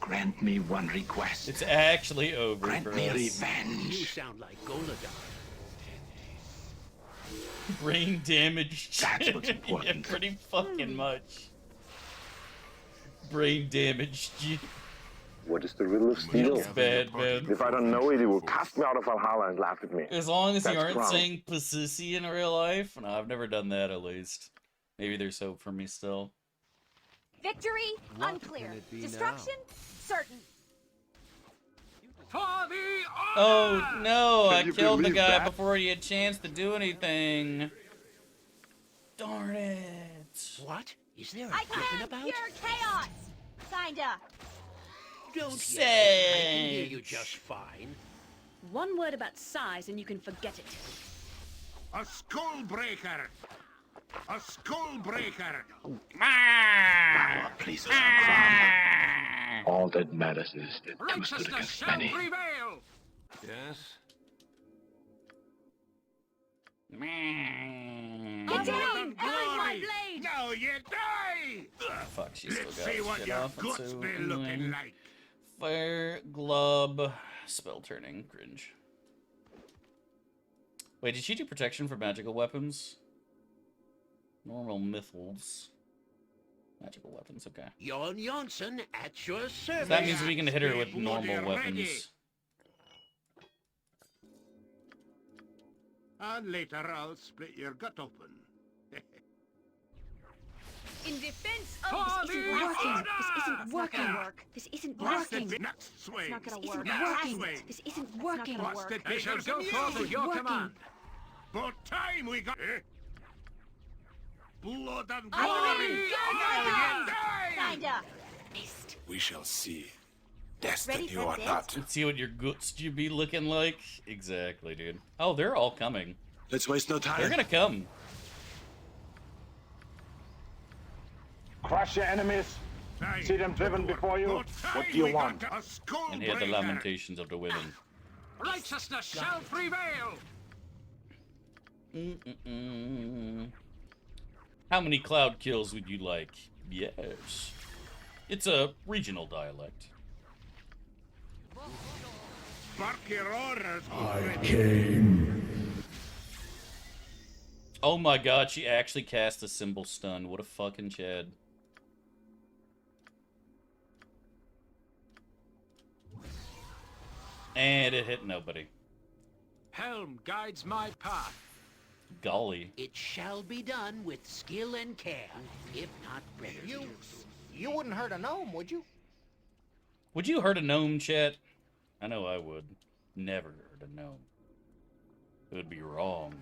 Grant me one request. It's actually over Grant for me us. revenge. You sound like Goladar. Brain damage. That's what's important. Yeah, pretty fucking much. Brain damage. What is the riddle of steel? It's bad, man. If I don't know it, he will cast me out of Valhalla and laugh at me. As long as you That's aren't wrong. saying pussy in real life. No, I've never done that, at least. Maybe there's hope for me still. Victory? What Unclear. can it be Destruction? Certain. For the Oh, no, I you killed the believe guy that? before he had a chance to do anything. Darn it. What? Is there a I given can about? pure chaos! Kinda. Don't yell. I can hear you just fine. One word about size and you can forget it. A skull breaker! A skull breaker! Power pleases a crown. All that matters is that two stood righteousness against shall many. prevail. Yes? Get down! Glory! Now you die! Fuck, she Let's still got see what shit your off. It's guts so be looking annoying. like. Fire, glove, spell turning, cringe. Wait, did she do protection for magical weapons? Normal missiles. Magical weapons, okay. Jon Jonsson at your service. So that means we can hit her with Bloody normal ready. weapons. And later I'll split your gut open. In defense For of the the order! This isn't It's not gonna working. work. This isn't What's the working. next swing? It's not gonna This work. isn't Next working. swing. This isn't not working. gonna What's work. the I shall difference go in forth you? at your Working. command. But time we got blood and I glory! mean, Now you die! Kinda. We shall see. Ready Destiny for or this? not. Let's see what your guts you be looking like. Exactly, dude. Oh, they're all coming. Let's waste no time. They're gonna come. Crush your enemies. Time. See them driven before you. But time What do you we want? got a skull And hear the breaker. lamentations of the women. Righteousness shall prevail. How many cloud kills would you like? Yes. It's a regional dialect. Bark your orders, I came. Oh my god, she actually cast a symbol stun. What a fucking Chad. And it hit nobody. Helm guides my path. Golly. It shall be done with skill and care, if not brevity. You wouldn't hurt a gnome, would you? Would you hurt a gnome, chat? I know I would. Never hurt a gnome. It would be wrong.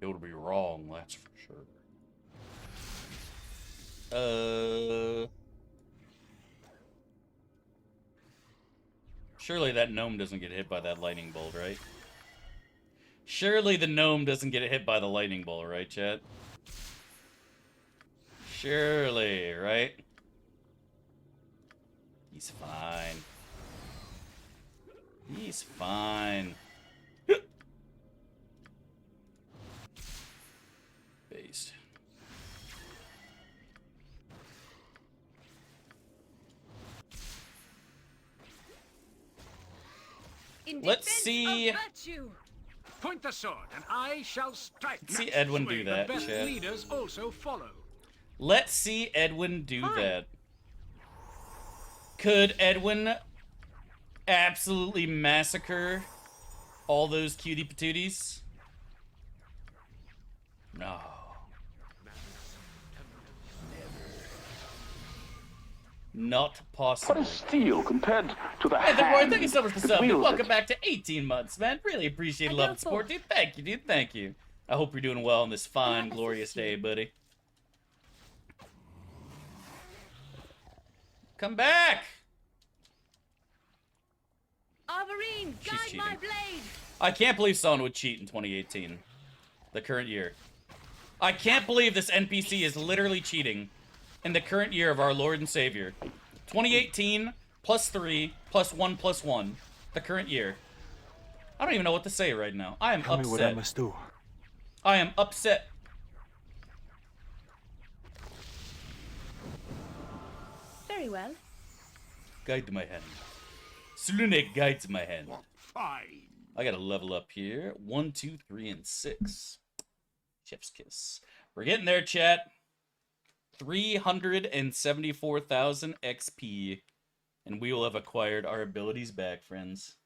It would be wrong, that's for sure. Surely that gnome doesn't get hit by that lightning bolt, right? Surely the gnome doesn't get hit by the lightning bolt, right, chat? Surely, right? He's fine. He's fine. Based. Let's see. Point the sword, and I shall strike. Let's see Edwin do that, The best chat. leaders also follow. Let's see Edwin do that. Could Edwin absolutely massacre all those cutie patooties? No. Not possible. What is steel compared to the Hey there, boy, hand thank you so much for that subbing. wields Welcome it? back to 18 months, man. Really appreciate love and support, dude. Thank you, dude. Thank you. I hope you're doing well on this fine, glorious day, buddy. Come back! Arvorine, She's guide cheating. my blade. I can't believe someone would cheat in 2018. The current year. I can't believe this NPC is literally cheating in the current year of our Lord and Savior. 2018 plus 3 plus 1 plus 1. The current year. I don't even know what to say right now. I am Tell me what I upset. must do. I am upset. Very well. Guide my hand. Slune guides my hand. Fine. I gotta level up here. 1, 2, 3, and 6. Chef's kiss. We're getting there, chat. 374,000 XP. And we will have acquired our abilities back, friends.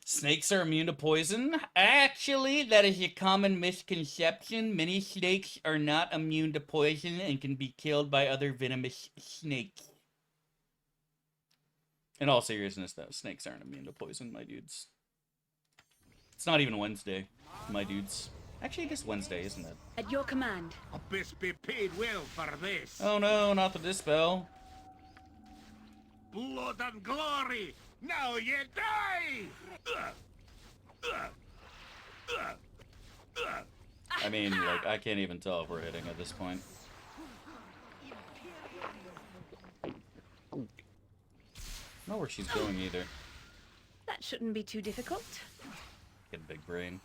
Snakes are immune to poison? Actually, that is a common misconception. Many snakes are not immune to poison and can be killed by other venomous snakes. In all seriousness, though, snakes aren't immune to poison, my dudes. It's not even Wednesday, my dudes. Actually, it is Wednesday, isn't it? At your command. Abyss be paid well for this. Oh no, not the dispel. Blood and glory. Now you die. I mean, like, I can't even tell if we're hitting at this point. I don't know where she's going either. That shouldn't be too difficult. Get a big brain.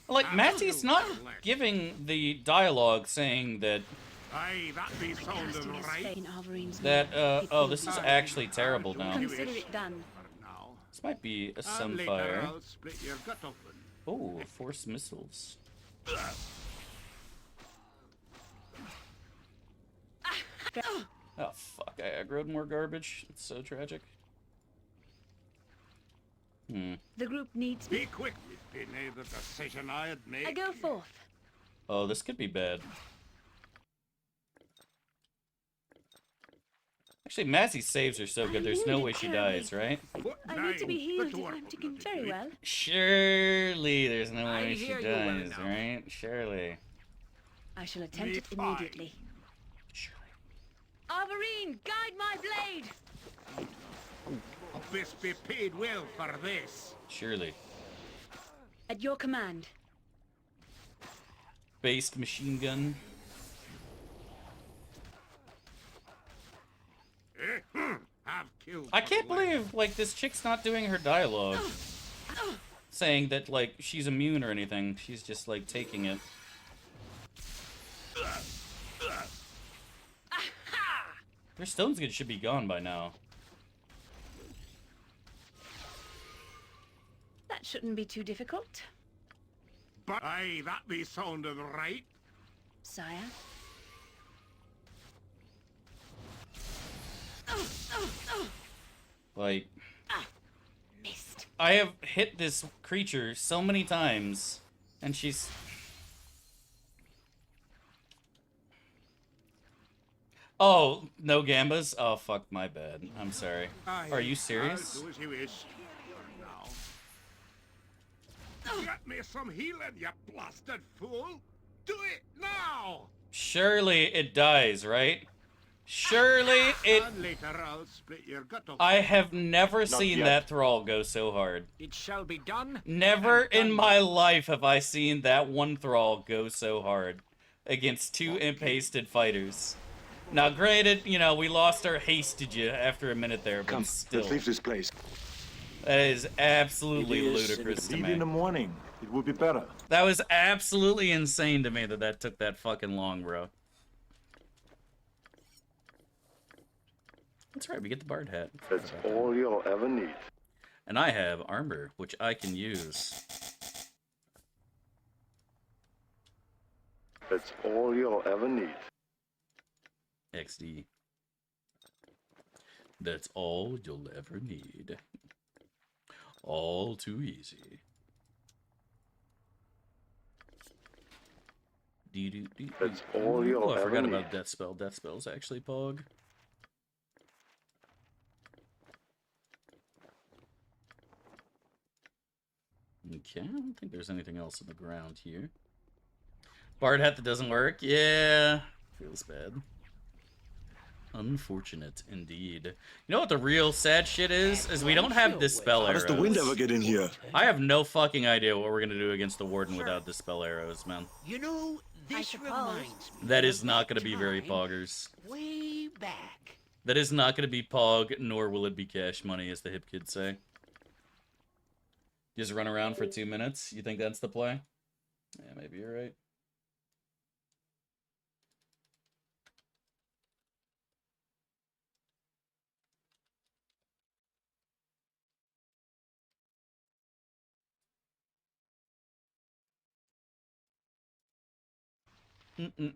Like, Massey's not giving the dialogue saying that... Aye, that be sounding right. In Arvorine's That, oh, this is actually terrible now. Consider it done. This might be a And later sunfire. I'll split your gut open. Oh, force missiles. Oh, fuck, I aggroed more garbage. It's so tragic. The group needs Be quick. It be the decision I'd make. I go forth. Oh, this could be bad. Actually, Massey's saves are so good, there's no way she dies, right? I need to be healed if I'm to do very well. Surely there's no I way she hear you well dies, now. right? Surely. I shall attempt it immediately. Arvorine, guide my blade! Abyss be paid well for this. Surely. At your command. Based machine gun. Have killed. I can't believe, like, this chick's not doing her dialogue. Saying that, like, she's immune or anything. She's just, like, taking it. Their stones should be gone by now. That shouldn't be too difficult. But aye, that be sounding right. Sire. Like, Missed. I have hit this creature so many times, and she's... Oh, no gambas? Oh, fuck, my bad. I'm sorry. Are you serious? I'll do as you wish. Now. Get me some healing, you blasted fool! Do it now! Surely it dies, right? Surely it... And later I'll split your gut open. I have never seen that thrall go so hard. It shall be done. Never in my life have I seen that one thrall go so hard against two imp-hasted fighters. Now, granted, you know, we lost our hasted you after a minute there, but still. Let's leave this place. That is absolutely ludicrous to Leave me. in the morning. It will be better. That was absolutely insane to me that took that fucking long, bro. That's right, we get the bard hat. That's all you'll ever need. And I have armor, which I can use. That's all you'll ever need. XD. That's all you'll ever need. All too easy. That's all you'll I ever forgot need. about Death Spell. Death Spell's actually Pog. Okay, I don't think there's anything else on the ground here. Bard hat that doesn't work? Yeah, feels bad. Unfortunate indeed. You know what the real sad shit is? Is we don't have Dispel Arrows. How does the wind ever get in here? I have no fucking idea what we're gonna do against the Warden without Dispel Arrows, man. You know, this reminds me. That is not gonna be very poggers. Way back. That is not gonna be pog, nor will it be cash money, as the hip kids say. Just run around for 2 minutes? You think that's the play? Yeah, maybe you're right.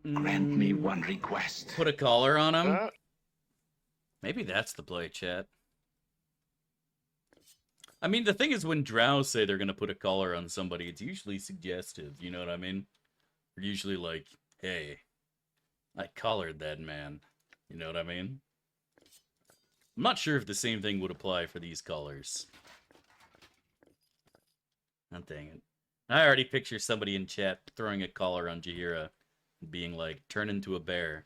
Grant me one request. Put a collar on him? Maybe that's the play, chat. I mean, the thing is, when drow say they're gonna put a collar on somebody, it's usually suggestive, you know what I mean? They're usually like, hey, I collared that man. You know what I mean? I'm not sure if the same thing would apply for these collars. Oh, dang it. I already picture somebody in chat throwing a collar on Jaheira and being like, turn into a bear.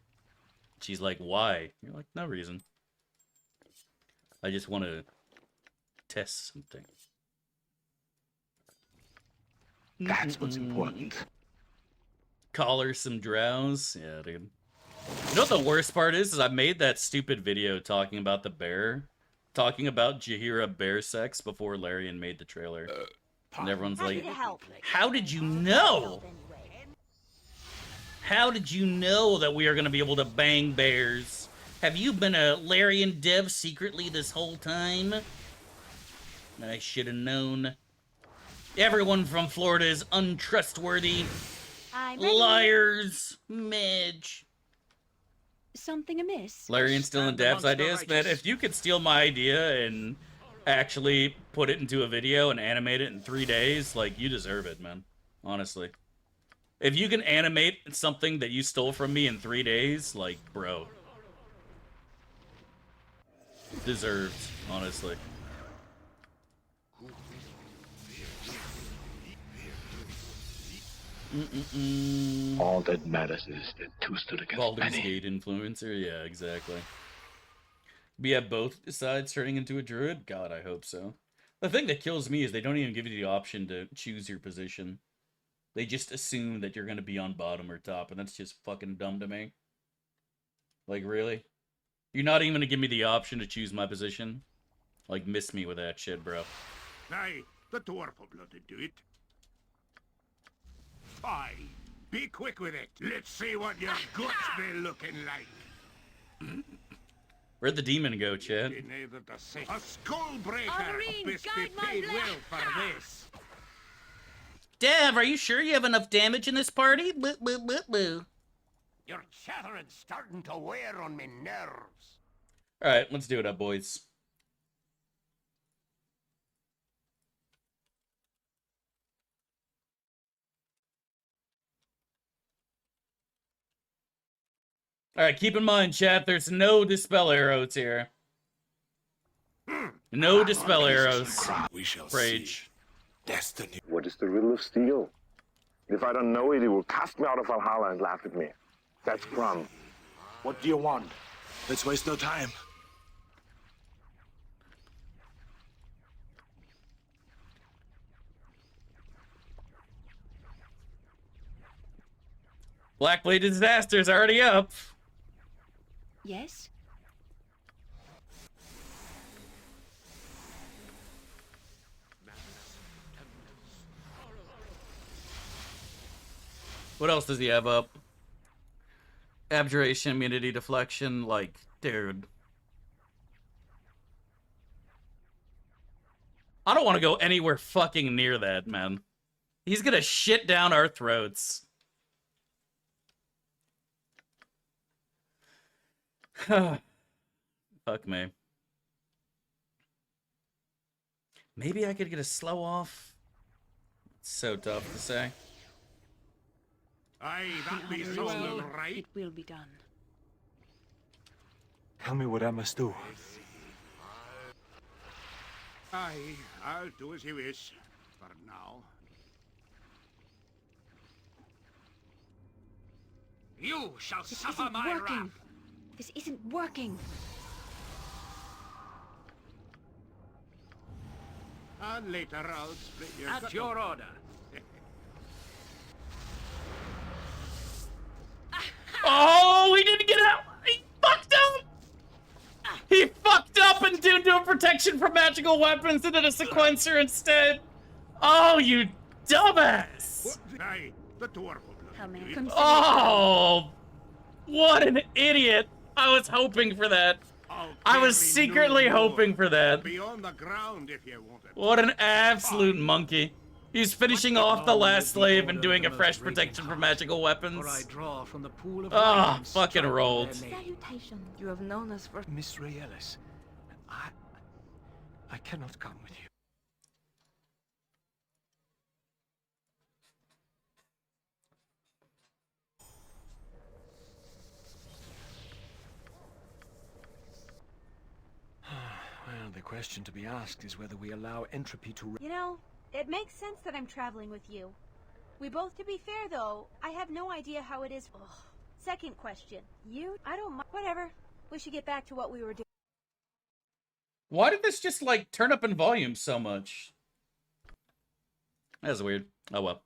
She's like, why? You're like, no reason. I just want to test something. That's what's important. Collar some drows? Yeah, dude. You know what the worst part is I made that stupid video talking about the bear. Talking about Jaheira bear sex before Larian made the trailer. And everyone's like, how did you know? How did you know that we are going to be able to bang bears? Have you been a Larian dev secretly this whole time? I should have known. Everyone from Florida is untrustworthy. Liars. Mage. Something amiss? Larian still in Dav's ideas? Man, if you could steal my idea and actually put it into a video and animate it in 3 days, like, you deserve it, man. Honestly. If you can animate something that you stole from me in 3 days, like, bro. Deserved, honestly. All that matters is that two stood against Baldur's many. Gate influencer? Yeah, exactly. We have both sides turning into a druid? God, I hope so. The thing that kills me is they don't even give you the option to choose your position. They just assume that you're going to be on bottom or top, and that's just fucking dumb to me. Like, really? You're not even going to give me the option to choose my position? Like, miss me with that shit, bro. Aye, the dwarf-blooded do it. Fine. Be quick with it. Let's see what your guts be looking like. Where'd the demon go, Chad? A skull breaker must be paid well for this. Dev, are you sure you have enough damage in this party? Boo, boo, boo, boo. Your chattering's starting to wear on me nerves. Alright, let's do it up, boys. Alright, keep in mind, chat, there's no Dispel Arrows here. No Dispel Arrows. We shall Rage. Destiny. What is the riddle of steel? If I don't know it, it will cast me out of Valhalla and laugh at me. That's Crumb. What do you want? Let's waste no time. Blackblade Disaster's already up. Yes? What else does he have up? Abjuration, immunity, deflection, like, dude. I don't want to go anywhere fucking near that, man. He's gonna shit down our throats. Fuck me. Maybe I could get a slow off. It's so tough to say. Aye, that be so right. It will be done. Tell me what I must do. Aye, I'll do as you wish. For now. You shall This suffer isn't my working. wrath. This isn't working. And later I'll split your At gut your open. order. Oh, he didn't get out! He fucked up! He fucked up and didn't do a protection from magical weapons and did a sequencer instead! Oh, you dumbass! Aye, the dwarf will How may I do it. consider Oh! What an idiot! I was hoping for that. I was secretly hoping for that. Be on the ground if you want it. What an absolute monkey. He's finishing off the last slave and doing a fresh protection from magical For I weapons. draw from the pool of Ah, life and fucking strike rolled. their mate. Salutations. You have known us for... Miss Haer'Dalis, I cannot come with you. Well, the question to be asked is whether we allow entropy to... You know, it makes sense that I'm traveling with you. We both, to be fair though, I have no idea how it is. Ugh. Second question. You? I don't mind. Whatever. We should get back to what we were doing. Why did this just, like, turn up in volume so much? That's weird. Oh well.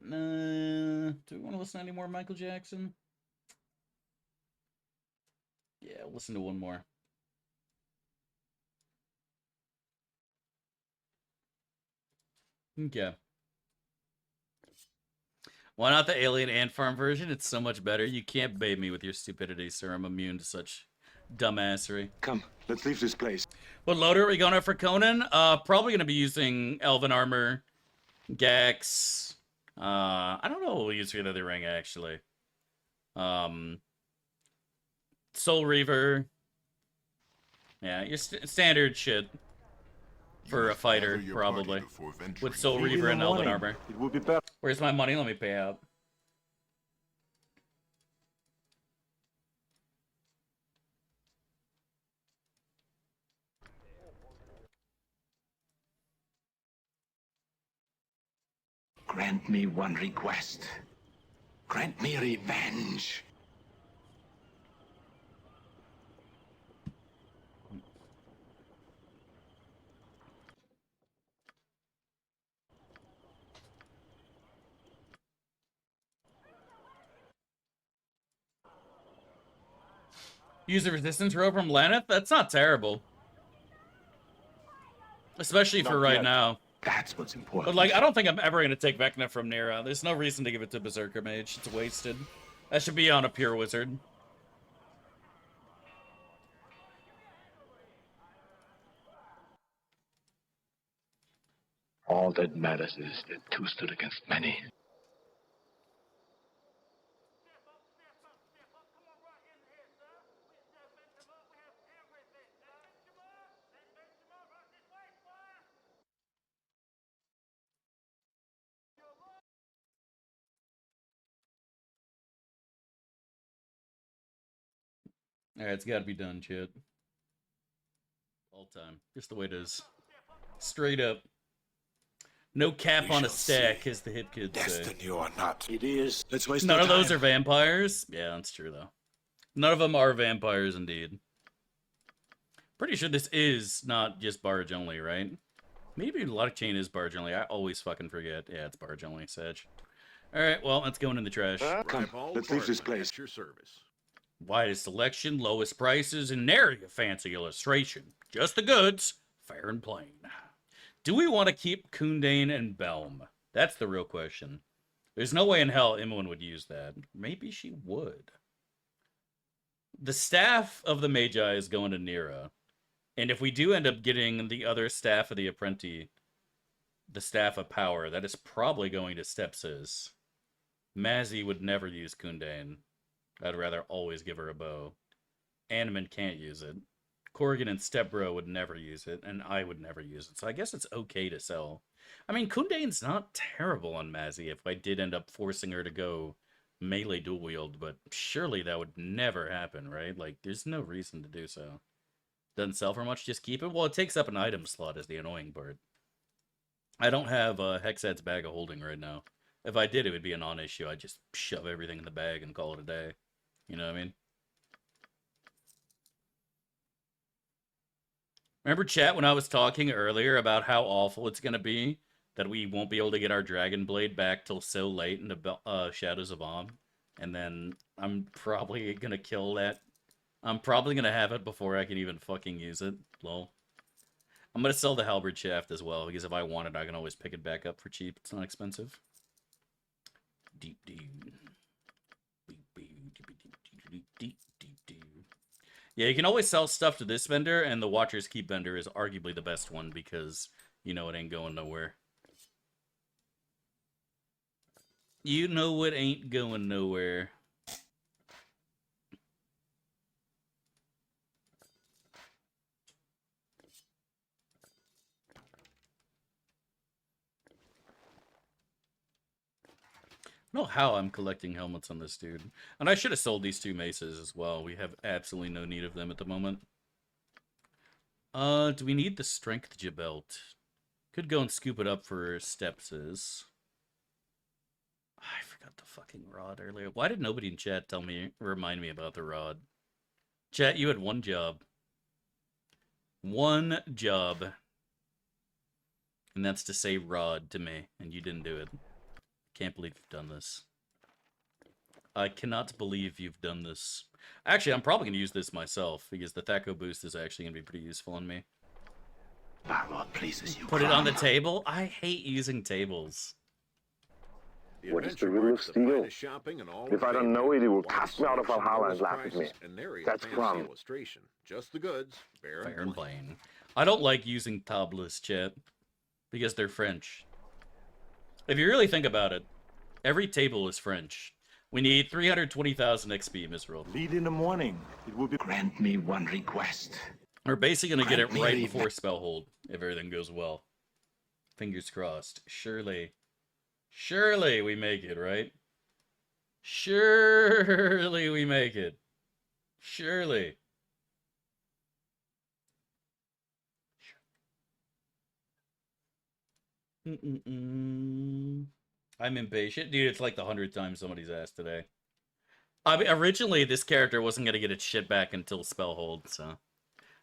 Nah. Do we want to listen to any more Michael Jackson? Yeah, listen to one more. Okay. Why not the Alien Ant Farm version? It's so much better. You can't bait me with your stupidity, sir. I'm immune to such dumbassery. Come, let's leave this place. What loader are we going for Conan? Probably going to be using Elven Armor, Gax. I don't know what we'll use for the other ring, actually. Soul Reaver. Yeah, your standard shit for a fighter, probably. With Soul Reaver and Elven Armor. It would be better. Where's my money? Let me pay out. Grant me one request. Grant me revenge. Use the resistance robe from Laneth? That's not terrible. Especially for right now. That's what's important. But, like, I don't think I'm ever going to take Vecna from Neera. There's no reason to give it to Berserker Mage. It's wasted. That should be on a pure wizard. All that matters is that two stood against many. Alright, it's gotta be done, chat. All time. Just the way it is. Straight up. No cap on a stack, as the hip kids say. Destiny or not. It is. Let's waste None no of those time. are vampires? Yeah, that's true, though. None of them are vampires, indeed. Pretty sure this is not just barge only, right? Maybe Luck Chain is barge only. I always fucking forget. Yeah, it's barge only, Sedge. Alright, well, that's going in the trash. Come, let's leave this place. Your service. Widest selection, lowest prices, and nary a fancy illustration. Just the goods, fair and plain. Do we want to keep Kundane and Belm? That's the real question. There's no way in hell Imoen would use that. Maybe she would. The staff of the Magi is going to Neera. And if we do end up getting the other staff of the Apprentice, the Staff of Power, that is probably going to Stepsis. Mazzy would never use Kundane. I'd rather always give her a bow. Animan can't use it. Corrigan and Stepbro would never use it, and I would never use it, so I guess it's okay to sell. I mean, Kundane's not terrible on Mazzy if I did end up forcing her to go melee dual wield, but surely that would never happen, right? Like, there's no reason to do so. Doesn't sell for much, just keep it? Well, it takes up an item slot is the annoying part. I don't have Hexad's Bag of Holding right now. If I did, it would be a non-issue. I'd just shove everything in the bag and call it a day. You know what I mean? Remember, chat, when I was talking earlier about how awful it's going to be that we won't be able to get our Dragon Blade back till so late in the Shadows of Om? And then I'm probably going to kill that. I'm probably going to have it before I can even fucking use it. Lol. I'm going to sell the Halberd Shaft as well, because if I want it, I can always pick it back up for cheap. It's not expensive. Deep, deep. Yeah, you can always sell stuff to this vendor, and the Watcher's Keep vendor is arguably the best one because, you know, it ain't going nowhere. You know it ain't going nowhere. I don't know how I'm collecting helmets on this dude. And I should have sold these two maces as well. We have absolutely no need of them at the moment. Do we need the Strength Jabelt? Could go and scoop it up for Stepses. I forgot the fucking rod earlier. Why did nobody in chat remind me about the rod? Chat, you had one job. One job. And that's to say rod to me, and you didn't do it. Can't believe you've done this. I cannot believe you've done this. Actually, I'm probably going to use this myself, because the Thaco boost is actually going to be pretty useful on me. What pleases you? Put it on the table? I hate using tables. What is the riddle of steel? If I don't know it, it will cast me out of Valhalla and laugh at me. That's from. Illustration. Just the goods. Fair and plain. I don't like using tables, chat, because they're French. If you really think about it, every table is French. We need 320,000 XP, Misrule. Lead in the morning. It will be. Grant me one request. We're basically going to get it right before Spellhold, if everything goes well. Fingers crossed. Surely. Surely we make it, right? Surely we make it. Surely. I'm impatient. Dude, it's like the 100th time somebody's asked today. I mean, originally, this character wasn't going to get its shit back until Spellhold, so...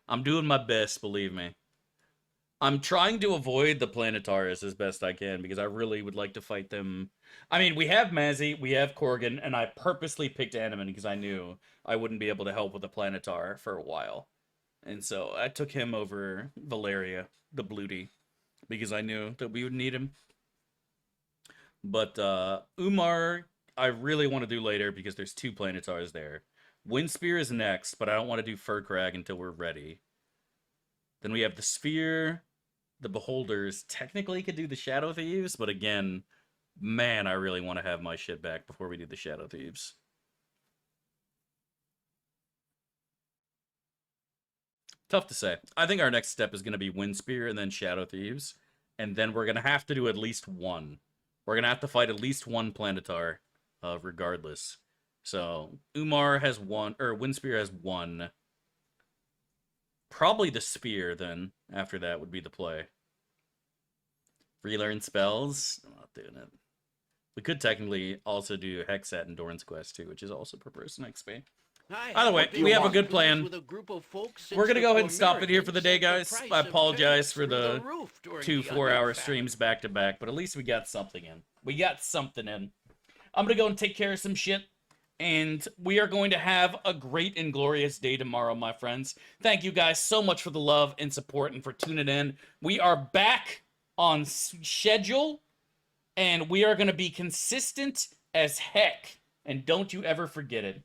I'm doing my best, believe me. I'm trying to avoid the Planetars as best I can, because I really would like to fight them. I mean, we have Mazzy, we have Corrigan, and I purposely picked Animan because I knew I wouldn't be able to help with the Planetar for a while. And so I took him over Valeria, the Bluty, because I knew that we would need him. But Umar, I really want to do later because there's two Planetars there. Windspear is next, but I don't want to do Furcrag until we're ready. Then we have the Sphere, the Beholders. Technically could do the Shadow Thieves, but again, man, I really want to have my shit back before we do the Shadow Thieves. Tough to say. I think our next step is going to be Windspear and then Shadow Thieves. And then we're going to have to do at least one. We're going to have to fight at least one Planetar, regardless. So Umar has 1, or Windspear has 1. Probably the Spear, then, after that would be the play. Relearn spells? I'm not doing it. We could technically also do Hexat and Doran's Quest, too, which is also per person XP. Either way, we have a good plan. We're going to go ahead and stop it here for the day, guys. I apologize for the 2 4-hour streams back-to-back, but at least we got something in. We got something in. I'm going to go and take care of some shit, and we are going to have a great and glorious day tomorrow, my friends. Thank you guys so much for the love and support and for tuning in. We are back on schedule, and we are going to be consistent as heck, and don't you ever forget it.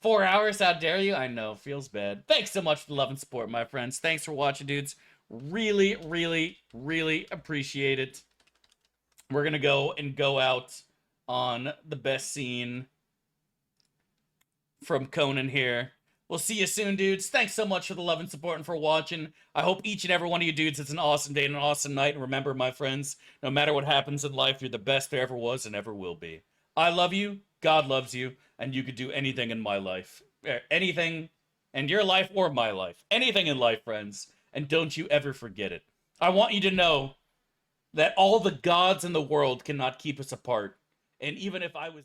4 hours, how dare you? I know, feels bad. Thanks so much for the love and support, my friends. Thanks for watching, dudes. Really, really, really appreciate it. We're going to go out on the best scene from Conan here. We'll see you soon, dudes. Thanks so much for the love and support and for watching. I hope each and every one of you dudes, it's an awesome day and an awesome night. And remember, my friends, no matter what happens in life, you're the best there ever was and ever will be. I love you. God loves you. And you could do anything in my life. Anything in your life or my life. Anything in life, friends. And don't you ever forget it. I want you to know that all the gods in the world cannot keep us apart. And even if I was...